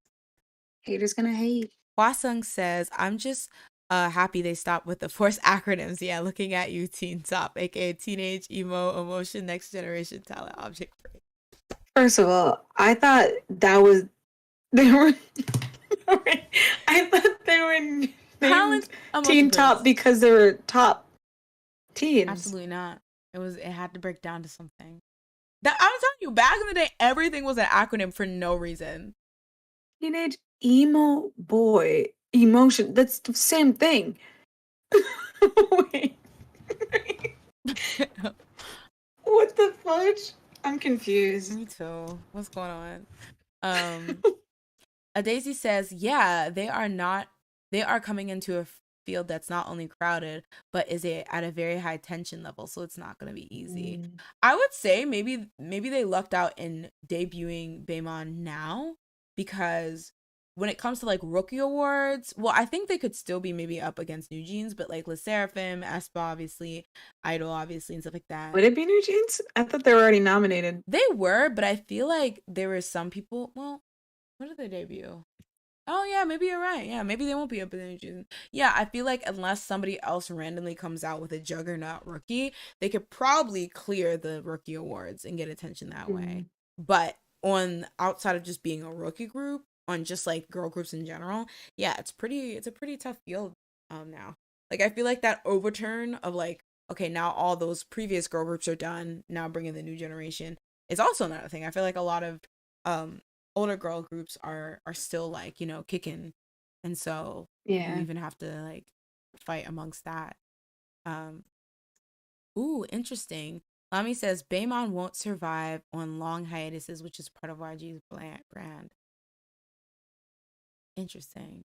Haters gonna hate. Hwasung says, "I'm just happy they stopped with the forced acronyms. Yeah, looking at you, Teen Top, aka Teenage Emo Emotion Next Generation Talent Object." First of all, I thought that was they were. I thought they were Talent named Emotion Teen Top Prince. because they were top teens. Absolutely not. It had to break down to something. That I'm telling you, back in the day, everything was an acronym for no reason. Teenage emo boy emotion. That's the same thing. Wait, what the fudge? I'm confused. Me too. What's going on? Um, A Daisy says, yeah, they are coming into a field that's not only crowded, but at a very high tension level. So it's not going to be easy. Mm. I would say maybe they lucked out in debuting Baemon now because when it comes to like rookie awards, well, I think they could still be maybe up against New Jeans, but like Le Seraphim, aespa, obviously, Idol, obviously, and stuff like that. Would it be New Jeans? I thought they were already nominated. They were, but I feel like there were some people. Well, when did they debut? Oh yeah, maybe you're right. Yeah, maybe they won't be up in the June. Yeah, I feel like unless somebody else randomly comes out with a juggernaut rookie, they could probably clear the rookie awards and get attention that way. Mm. But on outside of just being a rookie group, on just like girl groups in general, yeah, it's a pretty tough field now. Like I feel like that overturn of like, okay, now all those previous girl groups are done, now bringing the new generation is also another thing. I feel like a lot of um older girl groups are still like, you know, kicking, and so you Yeah. even have to like fight amongst that. um Ooh, interesting. Lami says Baemon won't survive on long hiatuses, which is part of YG's brand. Interesting.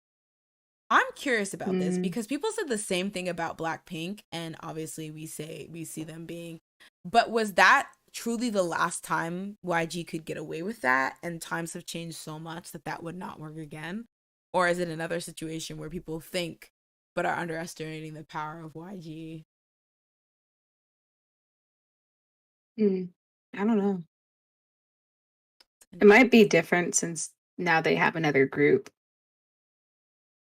I'm curious about this Mm. because people said the same thing about Blackpink, and obviously we see them being, but was that truly the last time YG could get away with that? And times have changed so much that that would not work again, or is it another situation where people think but are underestimating the power of YG? Mm. I don't know. It might be different since now they have another group.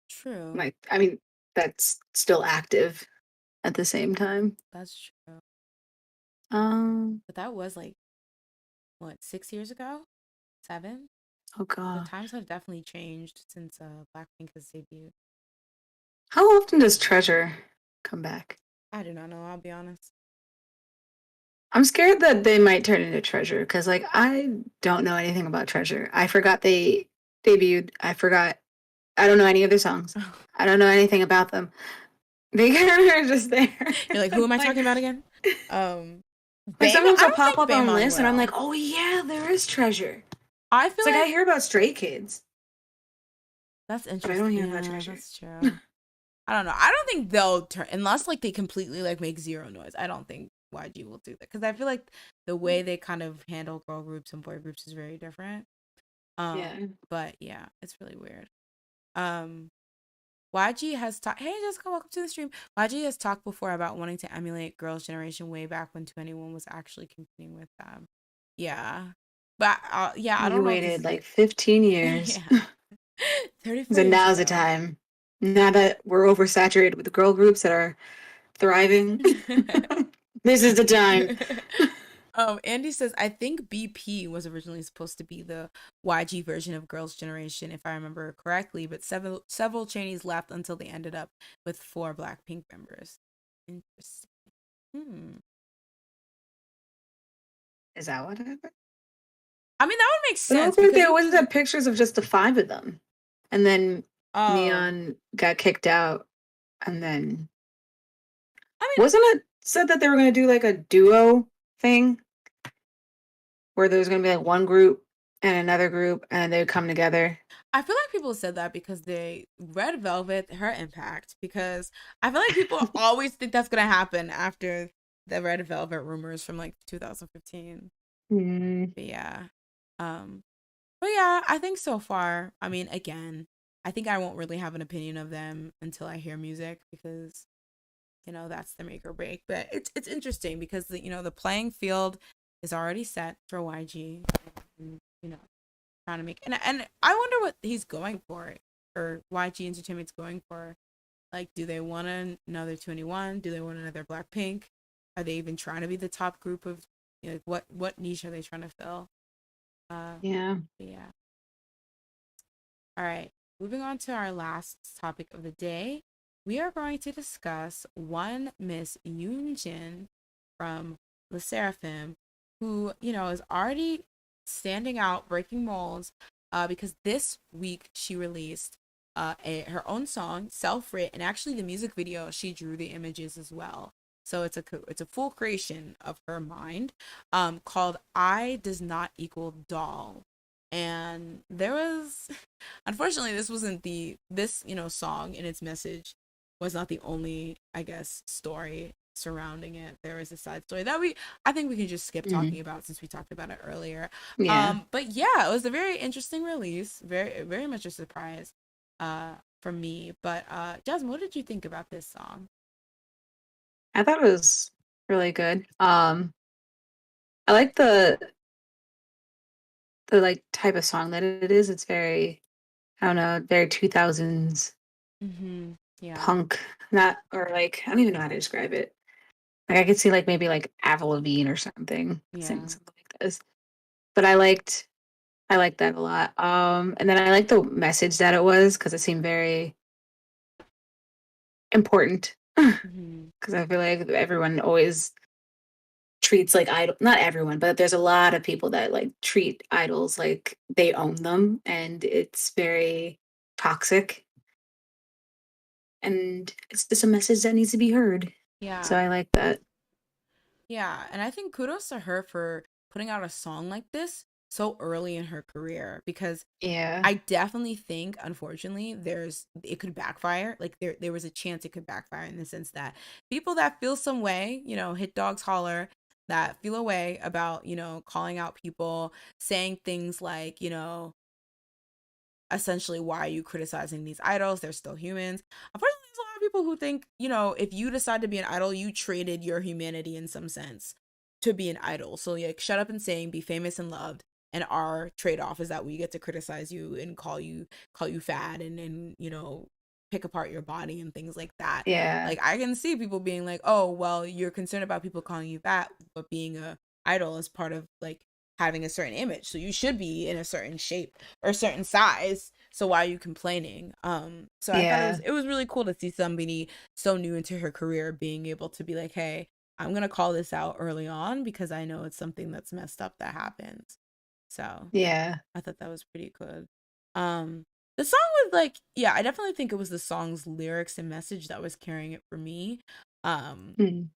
True, Like, I mean, that's still active at the same time. that's true. Um, But that was like what, 6 years ago, 7. oh The gosh. times have definitely changed since Blackpink has debuted. How often does Treasure come back? I do not know. I'll be honest. I'm scared that they might turn into Treasure because, like, I don't know anything about Treasure. I forgot they debuted. I forgot. I don't know any of their songs. I don't know anything about them. They kind of are just there. You're like, who am I like, talking about again? Um, like Baemon. sometimes I I'll don't pop think up on Baemon lists and I'm like, will. oh yeah, there is Treasure. I It's feel like I like hear about Stray Kids, that's but I don't interesting. hear about Yeah, Treasure. that's true. I don't know. I don't think they'll turn unless like they completely like make zero noise. I don't think YG will do that because I feel like the way they kind of handle girl groups and boy groups is very different. Yeah. But yeah, it's really weird. Um, YG has talked. Hey, Jessica, welcome to the stream. YG has talked before about wanting to emulate Girls' Generation way back when 21 was actually competing with them. Yeah, but yeah, I You don't know if this waited is like 15 years. yeah, 34 So years now's the ago. time. Now that we're oversaturated with girl groups that are thriving, this is the time. Andy says, I think BP was originally supposed to be the YG version of Girls' Generation, if I remember correctly, but several trainees left until they ended up with 4 Blackpink members. Interesting. Is that what happened? I mean, that would make It sense looked like because there you was can. pictures of just the 5 of them. And then Oh, Neon got kicked out. And then I mean, wasn't it said that they were going to do like a duo thing where there was going to be like one group and another group, and they would come together. I feel like people said that because they Red Velvet, her impact. Because I feel like people always think that's gonna happen after the Red Velvet rumors from like 2015. Mm, But yeah, um, but yeah, I think so far. I mean, again, I think I won't really have an opinion of them until I hear music because that's the make or break. But it's interesting because the playing field is already set for YG. And, trying to make and I wonder what he's going for or YG Entertainment's going for. Like, do they want another 21? Do they want another Blackpink? Are they even trying to be the top group of like what niche are they trying to fill? yeah. Yeah. All right. Moving on to our last topic of the day, we are going to discuss one Miss Yoonjin from Le Seraphim, who is already standing out, breaking molds, because this week she released her own song, self-written, and actually the music video she drew the images as well. So it's a full creation of her mind, called "I Does Not Equal Doll," and there was, unfortunately, this wasn't this song and its message was not the only, I guess, story surrounding it. There is a side story that I think we can just skip talking Hmm. about since we talked about it earlier. Yeah. But yeah, it was a very interesting release, very very much a surprise for me. But Jasmine, what did you think about this song? I thought it was really good. I like the like type of song that it is. It's very, I don't know, very 2000s Mm-hmm. Yeah. punk, not or like I don't even know how to describe it. Like I could see like maybe like Avril Lavigne or something saying Yeah. something like this. But I liked that a lot. And then I liked the message that it was because it seemed very important. Mm-hmm. Because I feel like everyone always treats like idol, not everyone, but there's a lot of people that like treat idols like they own them, and it's very toxic. And it's just a message that needs to be heard. So Yeah. I like that. Yeah, and I think kudos to her for putting out a song like this so early in her career because Yeah. I definitely think, unfortunately, it could backfire. Like there was a chance it could backfire in the sense that people that feel some way, hit dogs holler, that feel a way about, calling out people, saying things like, essentially, why are you criticizing these idols? They're still humans. Unfortunately, there's a lot of people who think, if you decide to be an idol, you traded your humanity in some sense to be an idol. So like shut up and sing, be famous and loved. And our trade-off is that we get to criticize you and call you fat and pick apart your body and things like that. Yeah. Like I can see people being like, oh well, you're concerned about people calling you fat, but being a idol is part of like having a certain image. So you should be in a certain shape or a certain size. So why are you complaining? So I thought it was Yeah. it was really cool to see somebody so new into her career being able to be like, hey, I'm gonna call this out early on because I know it's something that's messed up that happens. So Yeah. I thought that was pretty good. Um the song was like, yeah, I definitely think it was the song's lyrics and message that was carrying it for me. Um Mm.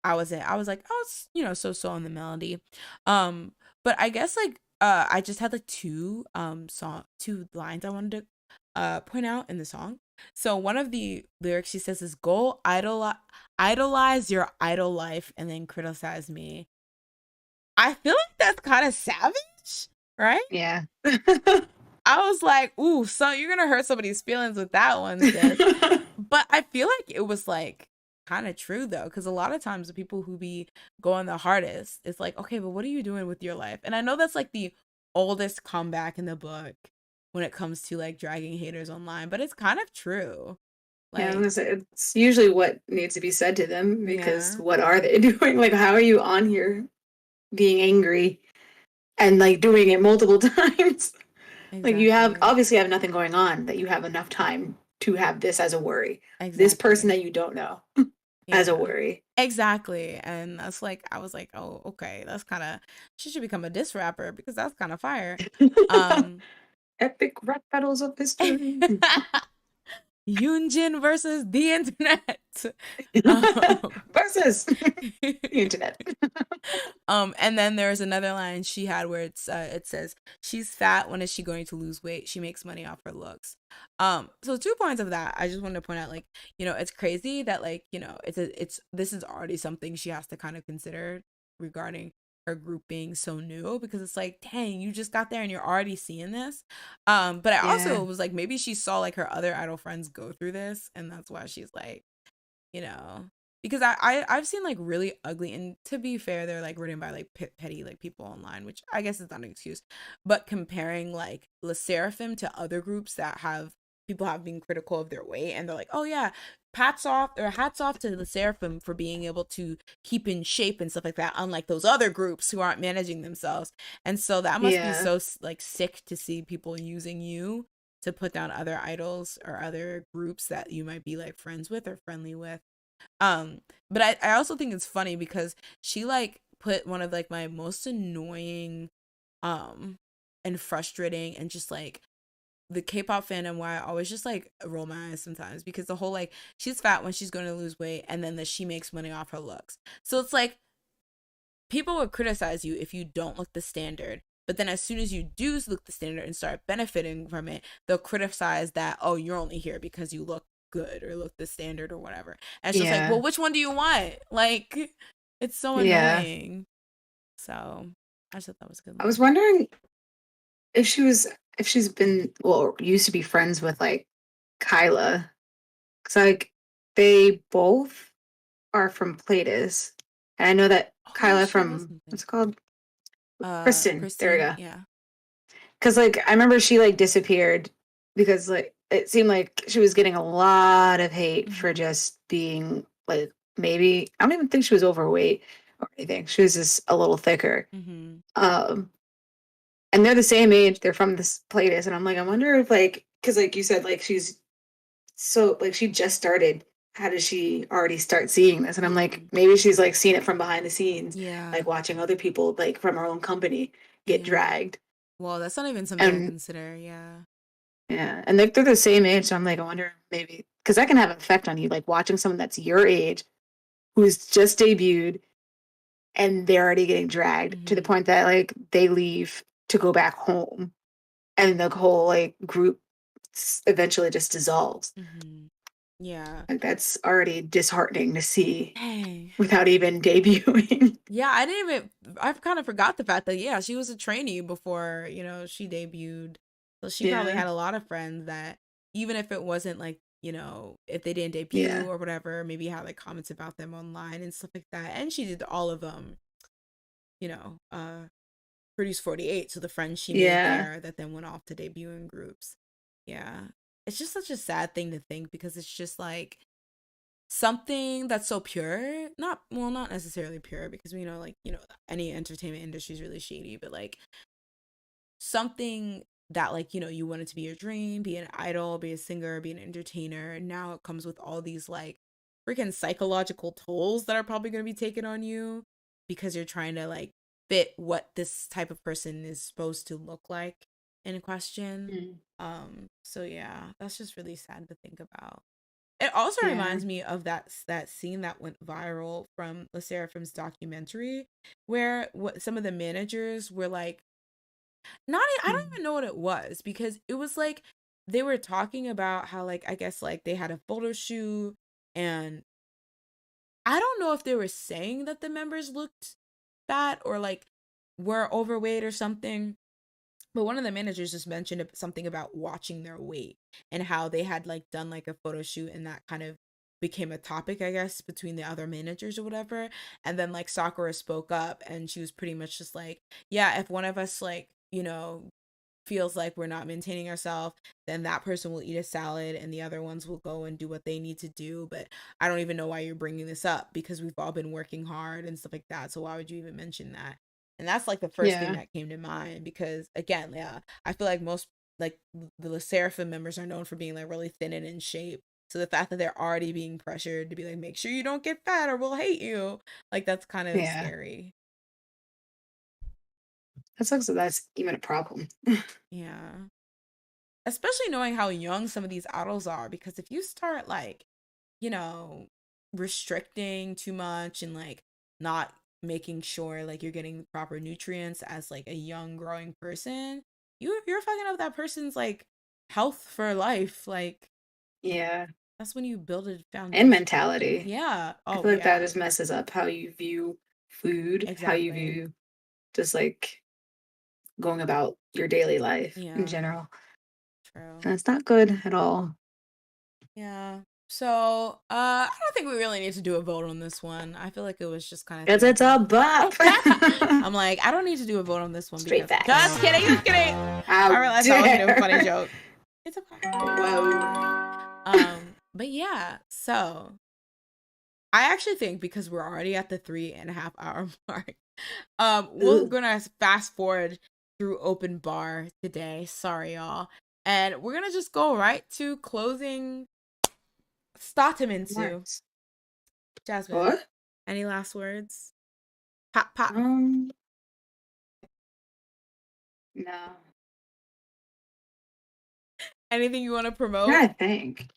I was like, oh, it's so on the melody. But I guess like I just had like two lines I wanted to point out in the song. So one of the lyrics she says is go idolize your idol life and then criticize me. I feel like that's kind of savage, right? Yeah. I was like, ooh, so you're gonna hurt somebody's feelings with that one, sis. But I feel like it was like kind of true though, because a lot of times the people who be going the hardest, it's like, okay, but what are you doing with your life? And I know that's like the oldest comeback in the book when it comes to like dragging haters online, but it's kind of true. Yeah, I was Like, gonna say it's usually what needs to be said to them because yeah, what are they doing? Like, how are you on here being angry and like doing it multiple times? Like, you have exactly. obviously have nothing going on that you have enough time to have this as a worry. This person Exactly. that you don't know as a Yeah. worry. Exactly. And that's like I was like, "Oh, okay. That's kind of she should become a diss rapper because that's kind of fire." Um Epic rap battles of history. Yunjin versus the internet. Um, Versus the internet. and then there's another line she had where it says, "She's fat. When is she going to lose weight? She makes money off her looks." So 2 points of that. I just wanted to point out, like, it's crazy that, like, it's this is already something she has to kind of consider regarding her group being so new, because it's like, dang, you just got there and you're already seeing this. But I Yeah. also was like, maybe she saw like her other idol friends go through this, and that's why she's like, you know because I've seen like really ugly, and to be fair, they're like written by like petty like people online, which I guess is not an excuse, but comparing like Le Seraphim to other groups that have people have been critical of their weight, and they're like, oh yeah, hats off to Le Seraphim for being able to keep in shape and stuff like that, unlike those other groups who aren't managing themselves. And so that must be Yeah. so like sick to see people using you to put down other idols or other groups that you might be like friends with or friendly with. um, but I also think it's funny because she like put one of like my most annoying um and frustrating and just like the K-pop fandom why I always just like roll my eyes sometimes, because the whole like she's fat when she's going to lose weight, and then that she makes money off her looks. So it's like people would criticize you if you don't look the standard, but then as soon as you do look the standard and start benefiting from it, they'll criticize that, oh, you're only here because you look good or look the standard or whatever. And it's just like, Yeah. well, which one do you want? Like, it's so Yeah. annoying. So I just thought that was a good I was line. wondering if she's been, well, used to be friends with like Kyla. Cause like they both are from Platus. And I know that Oh yeah, Kyla she was from, something. what's it called? Kristen. There we Christine, go. yeah. Cause like I remember she like disappeared because like it seemed like she was getting a lot of hate for Mm-hmm. just being like, maybe I don't even think she was overweight or anything. She was just a little thicker. Mm-hmm. Um and they're the same age. They're from this Platus, and I'm like, I wonder if like, because like you said, like she's so like she just started. How does she already start seeing this? And I'm like, Mm-hmm. maybe she's like seeing it from behind the scenes, Yeah. like watching other people like from her own company get Yeah. dragged. Well, that's not even something I And consider. Yeah. yeah, and like they're the same age. So I'm like, I wonder maybe because that can have an effect on you, like watching someone that's your age who's just debuted and they're already getting dragged to the Mm-hmm. point that like they leave to go back home, and the whole like group eventually just dissolves. Mm-hmm. Yeah. Like that's already disheartening to see Dang. without even debuting. Yeah, I didn't even I kind of forgot the fact that, yeah, she was a trainee before, she debuted. So she probably Yeah, had a lot of friends that, even if it wasn't like, if they didn't debut yeah, or whatever, maybe had like comments about them online and stuff like that. And she did all of you know, Produce 48, so the friends she made yeah, there that then went off to debut in groups. Yeah. It's just such a sad thing to think, because it's just like something that's so pure, not necessarily pure, because we know, like, any entertainment industry is really shady, but like something that, like, you want it to be your dream, be an idol, be a singer, be an entertainer, and now it comes with all these like freaking psychological tolls that are probably going to be taken on you, because you're trying to like fit what this type of person is supposed to look like in question. mm, So yeah, that's just really sad to think about. It also yeah, reminds me of that scene that went viral from the Seraphim's documentary, where what some of the managers were like, not I don't mm, even know what it was, because it was like they were talking about how, like, I guess like they had a photo shoot, and I don't know if they were saying that the members looked fat or like were overweight or something. But one of the managers just mentioned something about watching their weight, and how they had like done like a photo shoot, and that kind of became a topic, I guess, between the other managers or whatever. And then like Sakura spoke up, and she was pretty much just like, yeah, if one of us like, feels like we're not maintaining ourselves, then that person will eat a salad and the other ones will go and do what they need to do. But I don't even know why you're bringing this up, because we've all been working hard and stuff like that. So why would you even mention that? And that's like the first thing yeah, that came to mind, because again, yeah, I feel like most like the Seraphim members are known for being like really thin and in shape. So the fact that they're already being pressured to be like, make sure you don't get fat or we'll hate you, like that's kind of yeah. scary. That sucks that that's even a problem. Yeah. especially knowing how young some of these idols are, because if you start like, you know, restricting too much and like not making sure like you're getting the proper nutrients as like a young growing person, you're fucking up that person's like health for life. Like Yeah. that's when you build a And foundation. mentality. Yeah. I Oh feel like that yeah. just messes up how you view food, how you Exactly. view just like going about your daily life in Yeah. general. True. And it's not good at all. Yeah. So, I don't think we really need to do a vote on this one. I feel like it was just kind of Because thrown it's a together. bop. I'm like, I don't need to do a vote on this one Straight because facts. just kidding, just kidding. I How realized that wasn't even a funny dare. joke. It's okay. Whoa. But yeah, so I actually think because we're already at the 3.5 hour mark, we're Ooh. gonna fast forward through open bar today. Sorry, y'all. And we're gonna just go right to closing Stataminsu. Marks. Jasmine, What? any last words? Pop, pop. No. Anything you want to I'm promote? trying to think.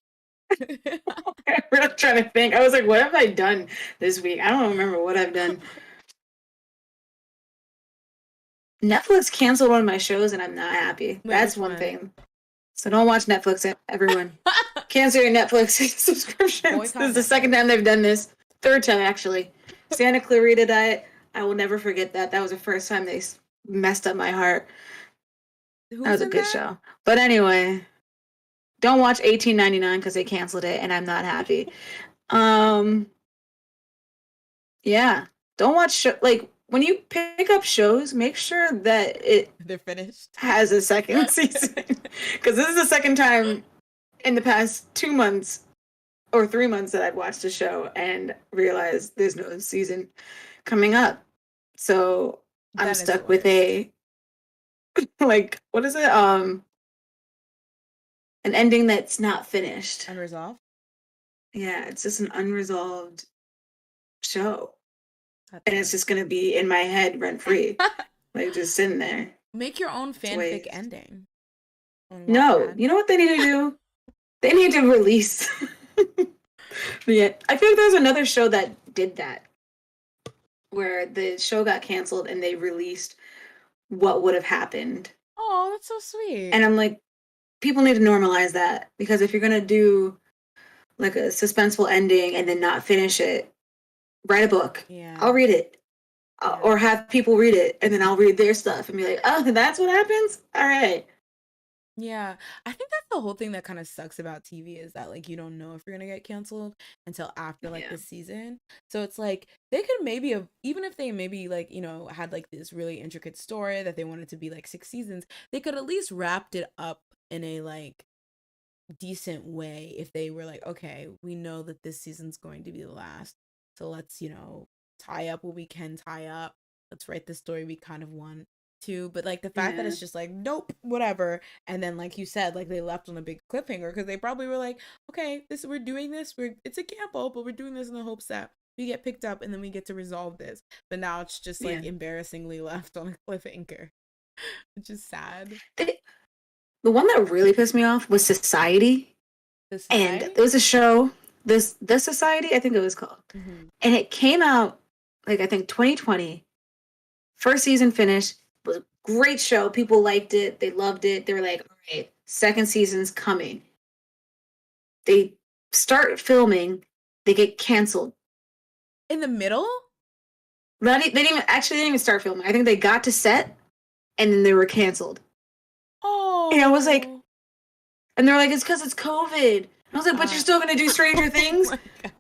I'm really trying to think. I was like, what have I done this week? I don't remember what I've done. Netflix canceled one of my shows and I'm not happy. Wait, That's which one one? thing. So don't watch Netflix, everyone. Cancel your Netflix subscriptions. Boycott This is the second Netflix. time they've done this. Third time, actually. Santa Clarita Diet. I will never forget that. That was the first time they messed up my heart. Who's That was a in good that? show. But anyway, don't watch 1899 because they canceled it and I'm not happy. Yeah. Don't watch like when you pick up shows, make sure that it They're finished. has a second season. Because this is the second time in the past 2 months or 3 months that I've watched a show and realized there's no season coming up. So I'm That is the stuck with worst. a like what is it? An ending that's not finished. Unresolved. Yeah, it's just an unresolved show. That's And it's just gonna be in my head rent free. Like just sitting there. Make your own It's fanfic waste. ending. On No, Wattpad. you know what they need to do? They need to release. Yeah, I feel like there's another show that did that, where the show got canceled and they released what would have happened. Oh, that's so sweet. And I'm like, people need to normalize that because if you're gonna do like a suspenseful ending and then not finish it, write a book. Yeah. I'll read it. Yeah. Or have people read it and then I'll read their stuff and be like, oh, that's what happens? All right. Yeah, I think that's the whole thing that kind of sucks about TV is that like you don't know if you're gonna get canceled until after like Yeah. the season. So it's like they could maybe have, even if they maybe like, had like this really intricate story that they wanted to be like 6 seasons, they could at least wrapped it up in a like decent way if they were like, okay, we know that this season's going to be the last. So let's, tie up what we can tie up. Let's write the story we kind of want to. But like the fact that Yeah. it's just like, nope, whatever. And then like you said, like they left on a big cliffhanger because they probably were like, okay, we're doing this. It's a gamble, but we're doing this in the hopes that we get picked up and then we get to resolve this. But now it's just like Yeah. embarrassingly left on a cliffhanger, which is sad. The one that really pissed me off was Society. And there was a show, The Society, I think it was called. Mm-hmm. And it came out, like, I think 2020. First season finished. It was a great show. People liked it. They loved it. They were like, all right, second season's coming. They start filming. They get canceled. In the middle? They didn't even start filming. I think they got to set, and then they were canceled. Oh. And I was like, and they're like, it's because it's COVID. And I was like, but you're still going to do Stranger Things? Oh my God.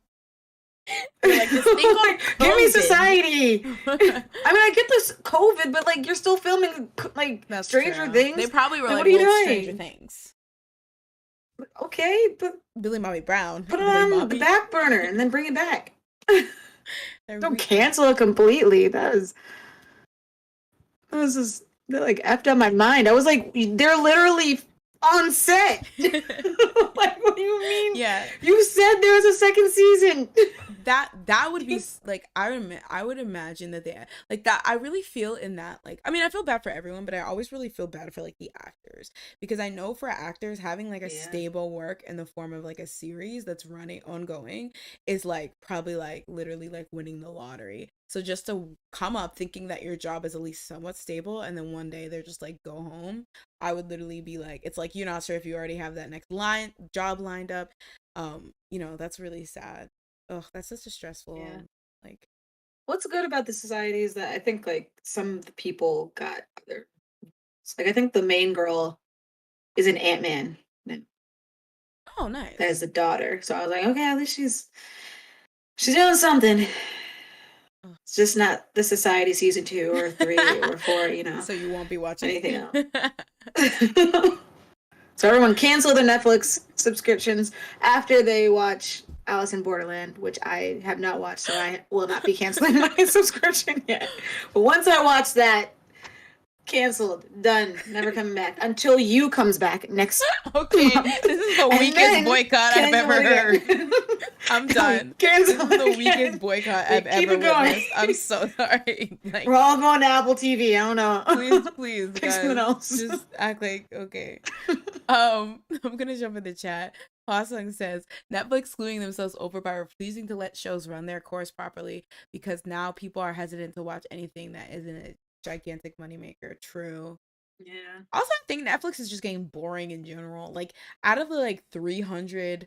You're like, this thing called give me COVID. Society. I mean, I get this COVID, but like you're still filming like That's Stranger true. Things. They probably were Like, like, what are you well, doing? Stranger Things. Okay, but Billy Bobby Brown. put it Billy on Bobby. the back burner and then bring it back. They're Don't cancel it completely. That was just that like effed up my mind. I was like, they're literally on set. Like, what do you mean? Yeah. You said there was a second season. that would be like I would imagine that they like that. I really feel in that, like, I mean, I feel bad for everyone, but I always really feel bad for like the actors, because I know for actors having like a Yeah. stable work in the form of like a series that's running ongoing is like probably like literally like winning the lottery. So just to come up thinking that your job is at least somewhat stable and then one day they're just like go home, I would literally be like, it's like you're not sure if you already have that next line job lined up. You know, that's really sad. Ugh, that's such a Yeah. stressful, like, What's good about the society is that I think like some of the people got other, like I think the main girl is an Ant-Man that oh, is nice. the daughter. So I was like, okay, at least she's doing something. Ugh. It's just not the Society season 2 or 3 or 4, So you won't be watching. anything else. So everyone cancel their Netflix subscriptions after they watch Alice in Borderland, which I have not watched, so I will not be canceling my subscription yet. But once I watch that, canceled, done, never coming back until you comes back next Okay, month. this is the And weakest then boycott I've cancel ever it heard. again. I'm done. This Cancel is it the weakest again. boycott We I've keep ever it going. witnessed. I'm so sorry. Like, We're all going to Apple TV. I don't know. please, Pick something guys, else. just act like okay. I'm gonna jump in the chat. Hwasung says Netflix screwing themselves over by refusing to let shows run their course properly because now people are hesitant to watch anything that isn't a gigantic moneymaker. True. Yeah. Also, I think Netflix is just getting boring in general. Like, out of the like 300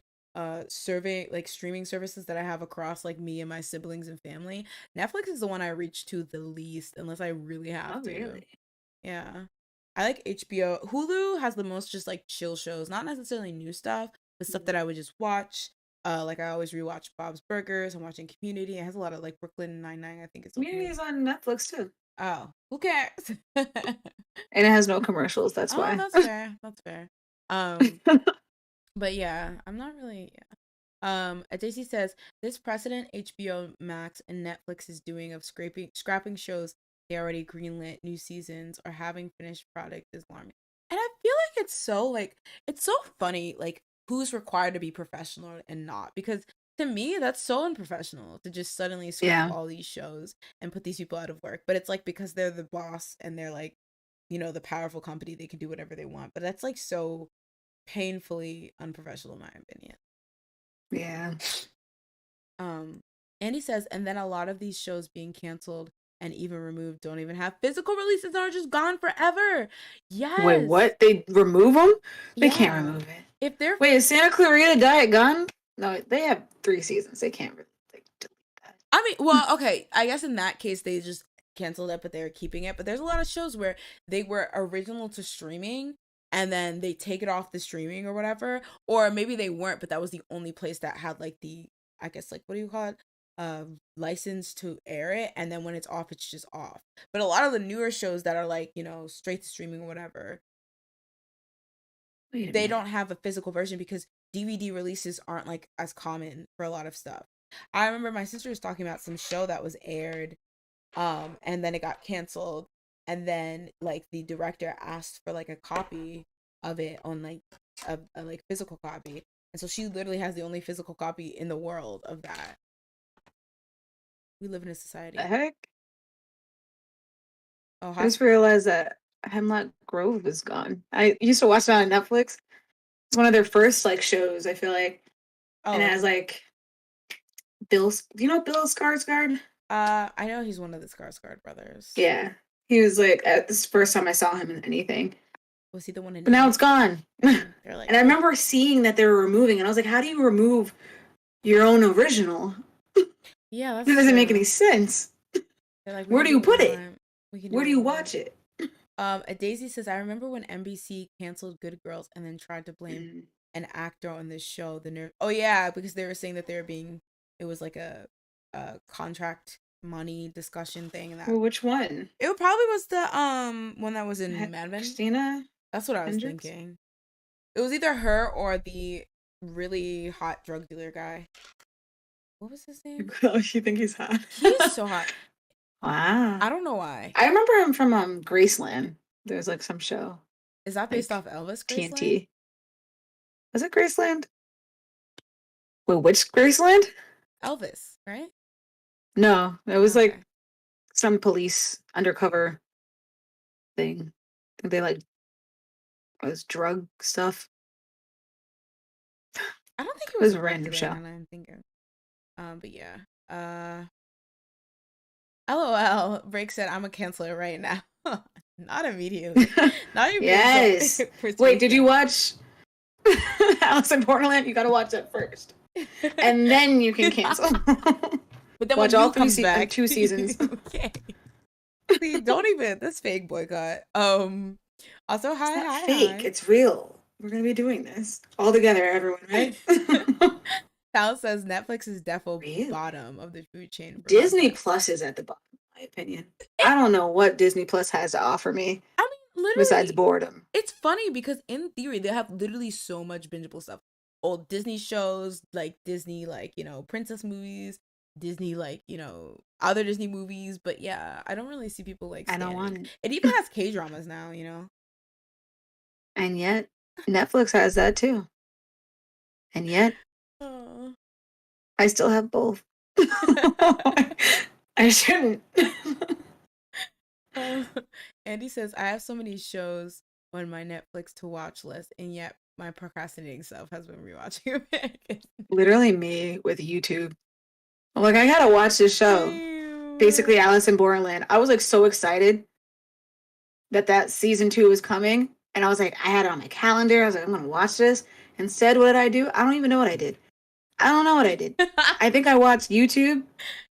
survey like streaming services that I have across like me and my siblings and family, Netflix is the one I reach to the least unless I really have Oh, to. really? Yeah. I like HBO. Hulu has the most just like chill shows, not necessarily new stuff, but stuff that I would just watch. Like I always rewatch Bob's Burgers. I'm watching Community. It has a lot of like Brooklyn Nine-Nine. I think it's on Community Community. is on Netflix too. Oh, who cares? And it has no commercials, that's Oh, why. that's fair. That's fair. Um, but yeah, I'm not really. Yeah. JC says this precedent HBO Max and Netflix is doing of scrapping shows they already greenlit new seasons or having finished product is alarming. And I feel like it's so funny like who's required to be professional and not, because to me that's so unprofessional to just suddenly scrap Yeah. all these shows and put these people out of work. But it's like because they're the boss and they're like, you know, the powerful company, they can do whatever they want. But that's like so painfully unprofessional in my opinion. Yeah. Andy says, and then a lot of these shows being canceled and even removed don't even have physical releases and are just gone forever. Wait, Yes. what? They remove them? They can't Yeah. remove it. If they're Wait, is Santa Clarita Diet gone? No, they have 3 seasons. They can't really like, delete that. I mean, well, okay, I guess in that case they just canceled it, but they're keeping it. But there's a lot of shows where they were original to streaming and then they take it off the streaming or whatever, or maybe they weren't, but that was the only place that had like the, I guess, like, what do you call it, license to air it, and then when it's off it's just off. But a lot of the newer shows that are like, you know, straight to streaming or whatever, Wait a they minute. don't have a physical version because DVD releases aren't like as common for a lot of stuff. I remember my sister was talking about some show that was aired and then it got canceled, and then like the director asked for like a copy of it on like a like physical copy, and so she literally has the only physical copy in the world of that. We live in a society. The heck? Oh, I just realized that Hemlock Grove is gone. I used to watch that on Netflix. It's one of their first like shows, I feel like. And oh, it has okay. like Bill. Do you know Bill Skarsgård? I know he's one of the Skarsgård brothers. Yeah. He was like, this is the first time I saw him in anything. Was he the one in But now It? it's gone. They're like, And I remember seeing that they were removing, and I was like, how do you remove your own original? yeah, It that's doesn't make true. any sense. They're like, we Where can do do you what we put it? want. We can do Where do what you we want. watch it? A Daisy says, I remember when NBC canceled Good Girls and then tried to blame an actor on this show. The nerve. Oh yeah, because they were saying that they were being. It was like a contract money discussion thing, and that Well, which one? it probably was the one that was in Mad Men. Christina That's what I was Hendricks? thinking. It was either her or the really hot drug dealer guy. What was his name? Oh, you think he's hot? He's so hot. Wow. I don't know why. I remember him from Graceland. There's like some show. Is that based Like off Elvis Graceland? TNT. Was it Graceland? Wait, which Graceland? Elvis. right? No, it was Okay. like some police undercover thing. I think they like it was drug stuff. I don't think It it was was a random regular. show. Now that I'm thinking. But yeah. LOL. Break said, "I'm gonna cancel it right now." Not immediately. Not you being so Yes. Wait, did you persuasive. watch Alice in Borderland? You gotta watch that first. And then you can cancel. But then Watch when all you comes back, 2 seasons. okay. See, don't even this fake boycott. Also, It's hi, not hi, fake, hi. it's real. We're gonna be doing this all together, everyone, right? Sal says Netflix is defo Really? bottom of the food chain for Disney content. Plus is at the bottom, in my opinion. I don't know what Disney Plus has to offer me I mean, besides literally, boredom. it's funny because in theory they have literally so much bingeable stuff. Old Disney shows, like Disney, like, princess movies, Disney, like, other Disney movies. But yeah, I don't really see people like I don't standing. want it. It even has K dramas now. And yet, Netflix has that too. And yet, Oh. I still have both. I shouldn't. Andy says, I have so many shows on my Netflix to watch list, and yet my procrastinating self has been rewatching American. Literally me with YouTube. I'm like, I gotta watch this show. Ew. Basically, Alice in Borderland. I was like so excited that season 2 was coming, and I was like, I had it on my calendar. I was like, I'm gonna watch this. Instead, what did I do? I don't even know what I did. I don't know what I did. I think I watched YouTube.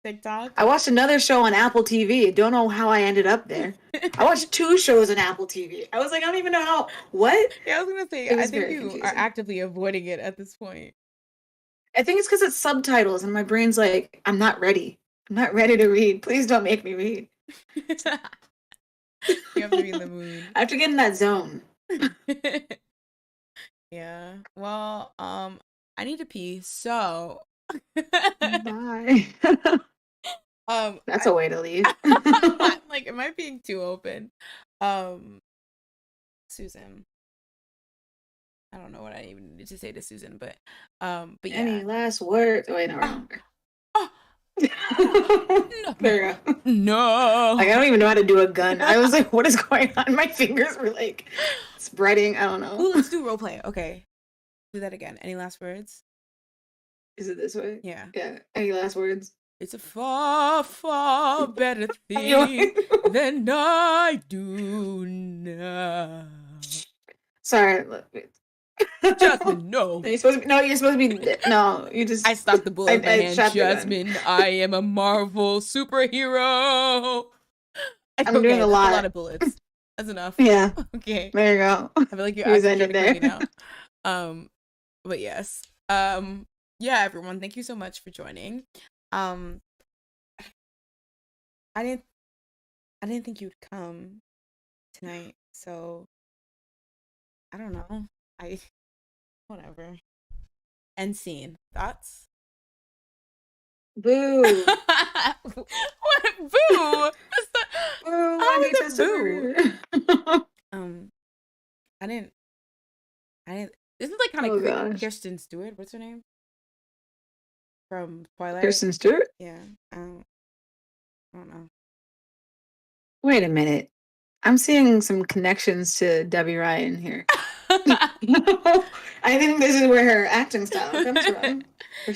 TikTok. I watched another show on Apple TV. Don't know how I ended up there. I watched 2 shows on Apple TV. I was like, I don't even know how. What? Yeah, I was gonna say, It I was think very you are confusing. actively avoiding it at this point. I think it's because it's subtitles, and my brain's like, I'm not ready. I'm not ready to read. Please don't make me read. You have to be in the mood. I have to get in that zone. Yeah. Well, I need to pee, so Bye. That's a way to leave. I'm like, am I being too open? Um, Susan. I don't know what I even need to say to Susan, but Any yeah. last words? Oh, wait, no, Oh, remember. oh, no, There you go. no. Like, I don't even know how to do a gun. I was like, what is going on? My fingers were like spreading. I don't know. Ooh, let's do role play. Okay, do that again. Any last words? Is it this way? Yeah. Yeah. Any last words? It's a far, far better thing Anyway. than I do now. Sorry. Jasmine, no. You're supposed to be, no, you're supposed to be. No, you just. I stopped the bullet with my I hand. shot the gun. Jasmine, I am a Marvel superhero. I'm doing a That's lot. a lot of bullets. That's enough. Yeah. Okay. There you go. I feel like you're Who's actually trying ended to kill there? me now. But yes. Yeah, everyone, thank you so much for joining. Um, I didn't think you'd come tonight, so I don't know. Whatever. End scene. Thoughts? Boo. What? Boo? Boo. How I is need it boo? to I didn't. This is like kind Oh of gosh. Kirsten Stewart. What's her name? From Twilight. Kirsten Stewart? Yeah. I don't know. Wait a minute. I'm seeing some connections to Debbie Ryan here. I think this is where her acting style comes from.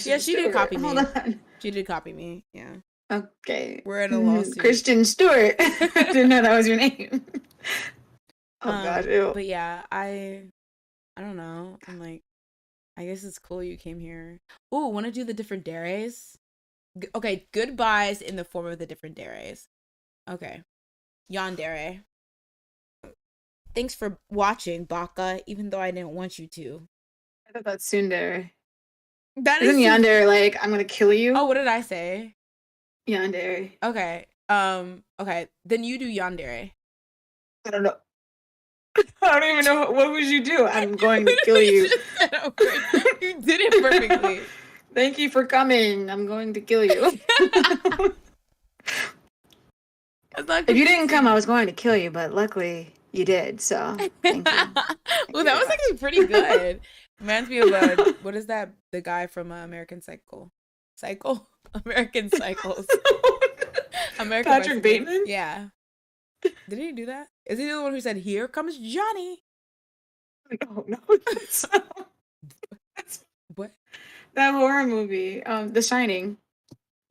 Yeah, she did copy me. Hold on. She did copy me. Yeah. Okay. We're in a lawsuit. Kristen Stewart. Didn't know that was your name. Oh gosh. Ew. But yeah, I don't know. I'm like, I guess it's cool you came here. Ooh, want to do the different dares? Okay, goodbyes in the form of the different dares. Okay. Yandere. Thanks for watching, Baka, even though I didn't want you to. I thought that's Sundere. That Isn't is Yandere like, I'm gonna kill you? Oh, what did I say? Yandere. Okay. Okay. Then you do Yandere. I don't know. I don't even know. What would you do? I'm going to kill you. You did it perfectly. Thank you for coming. I'm going to kill you. If you didn't come, I was going to kill you, but luckily you did. So thank you. Well, that was actually pretty good. Reminds me of what is that? The guy from American Psycho. Psycho. American Cycles. American Patrick Bicycle. Bateman? Yeah. Did he do that? Is he the one who said, "Here comes Johnny"? Oh no, that's What? that horror movie. The Shining.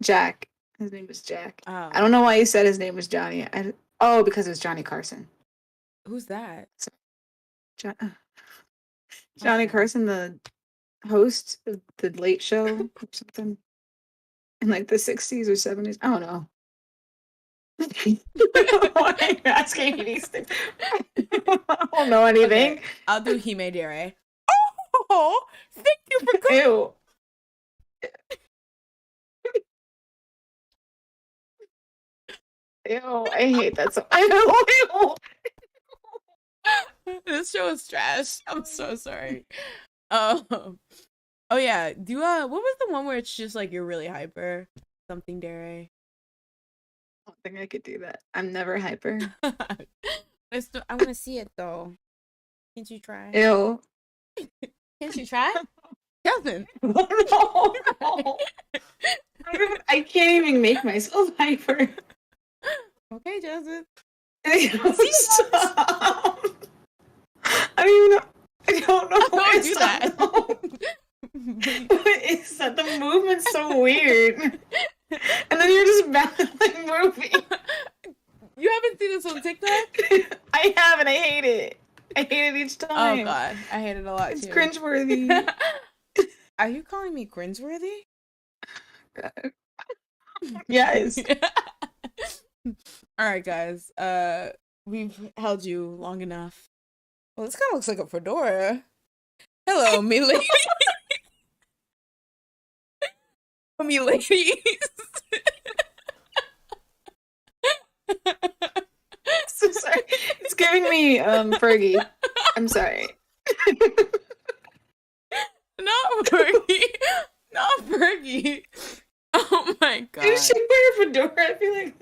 Jack. His name was Jack. Oh. I don't know why he said his name was Johnny. Because it was Johnny Carson. Who's that? Johnny Okay. Carson, the host of the Late Show or something in like the 60s or 70s. I don't know. Why are you asking me these things? I don't know anything. Okay, I'll do Hime Dere. Oh, thank you for coming. Ew. Ew, I hate that so. Ew. This show is trash. I'm so sorry. Oh yeah. Do what was the one where it's just like you're really hyper? Something Dere. I don't think I could do that. I'm never hyper. I want to see it though. Can't you try? Ew. Can't you try? Kevin. No. I can't even make myself hyper. Okay, Justin. Stop. I don't even know. I don't know. Don't do that. What is that? The movement's so weird. And then you're just like moving. You haven't seen this on TikTok? I have, and I hate it. I hate it each time. Oh god, I hate it a lot It's too. cringeworthy. Are you calling me cringeworthy? Yes. All right, guys. We've held you long enough. Well, this kind of looks like a fedora. Hello, me lady. Me ladies. So sorry. It's giving me Fergie. I'm sorry. Not Fergie. Not Fergie. Oh my god. Dude, she wear a fedora. I feel like.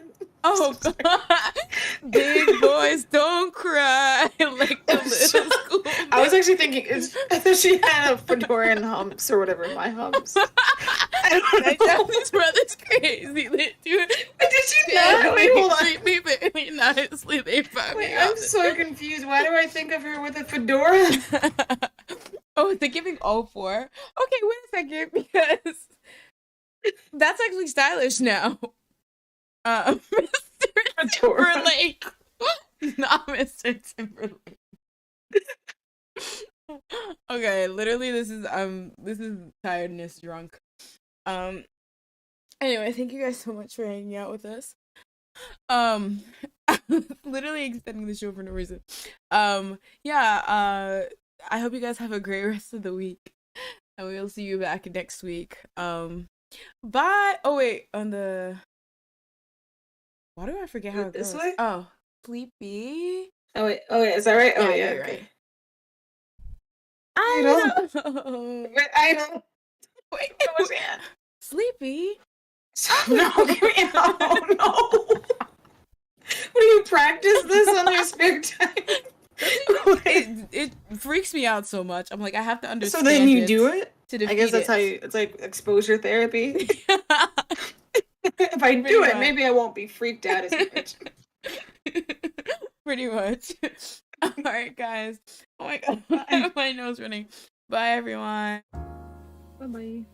Oh god. Big boys don't cry like the little school. I was actually thinking, I thought she had a fedora and humps or whatever. My humps. I don't know. This brother's crazy. They do it. Did you not? Wait, hold on. Treat me very nicely. They found Wait, me I'm out. so confused. Why do I think of her with a fedora? Oh, they're giving all four. Okay, wait a second, because that's actually stylish now. Mr. Timberlake, not Mr. Timberlake. Okay, literally, this is tiredness drunk. Anyway, thank you guys so much for hanging out with us. Literally extending the show for no reason. Yeah, I hope you guys have a great rest of the week, and we'll see you back next week. Bye. Oh wait, why do I forget how it This goes? way? Oh, sleepy. Oh wait, is that right? Oh yeah, you're okay. right. I don't know. Wait, I don't. Wait, What was that? sleepy. No, give me oh no. What do you practice this on your spare time? It freaks me out so much. I'm like, I have to So understand. then you do it? To defeat I guess that's it. how it's like exposure therapy. If I do it, maybe I won't be freaked out as much. Pretty much. All right, guys. Oh my god, my nose running. Bye, everyone. Bye bye.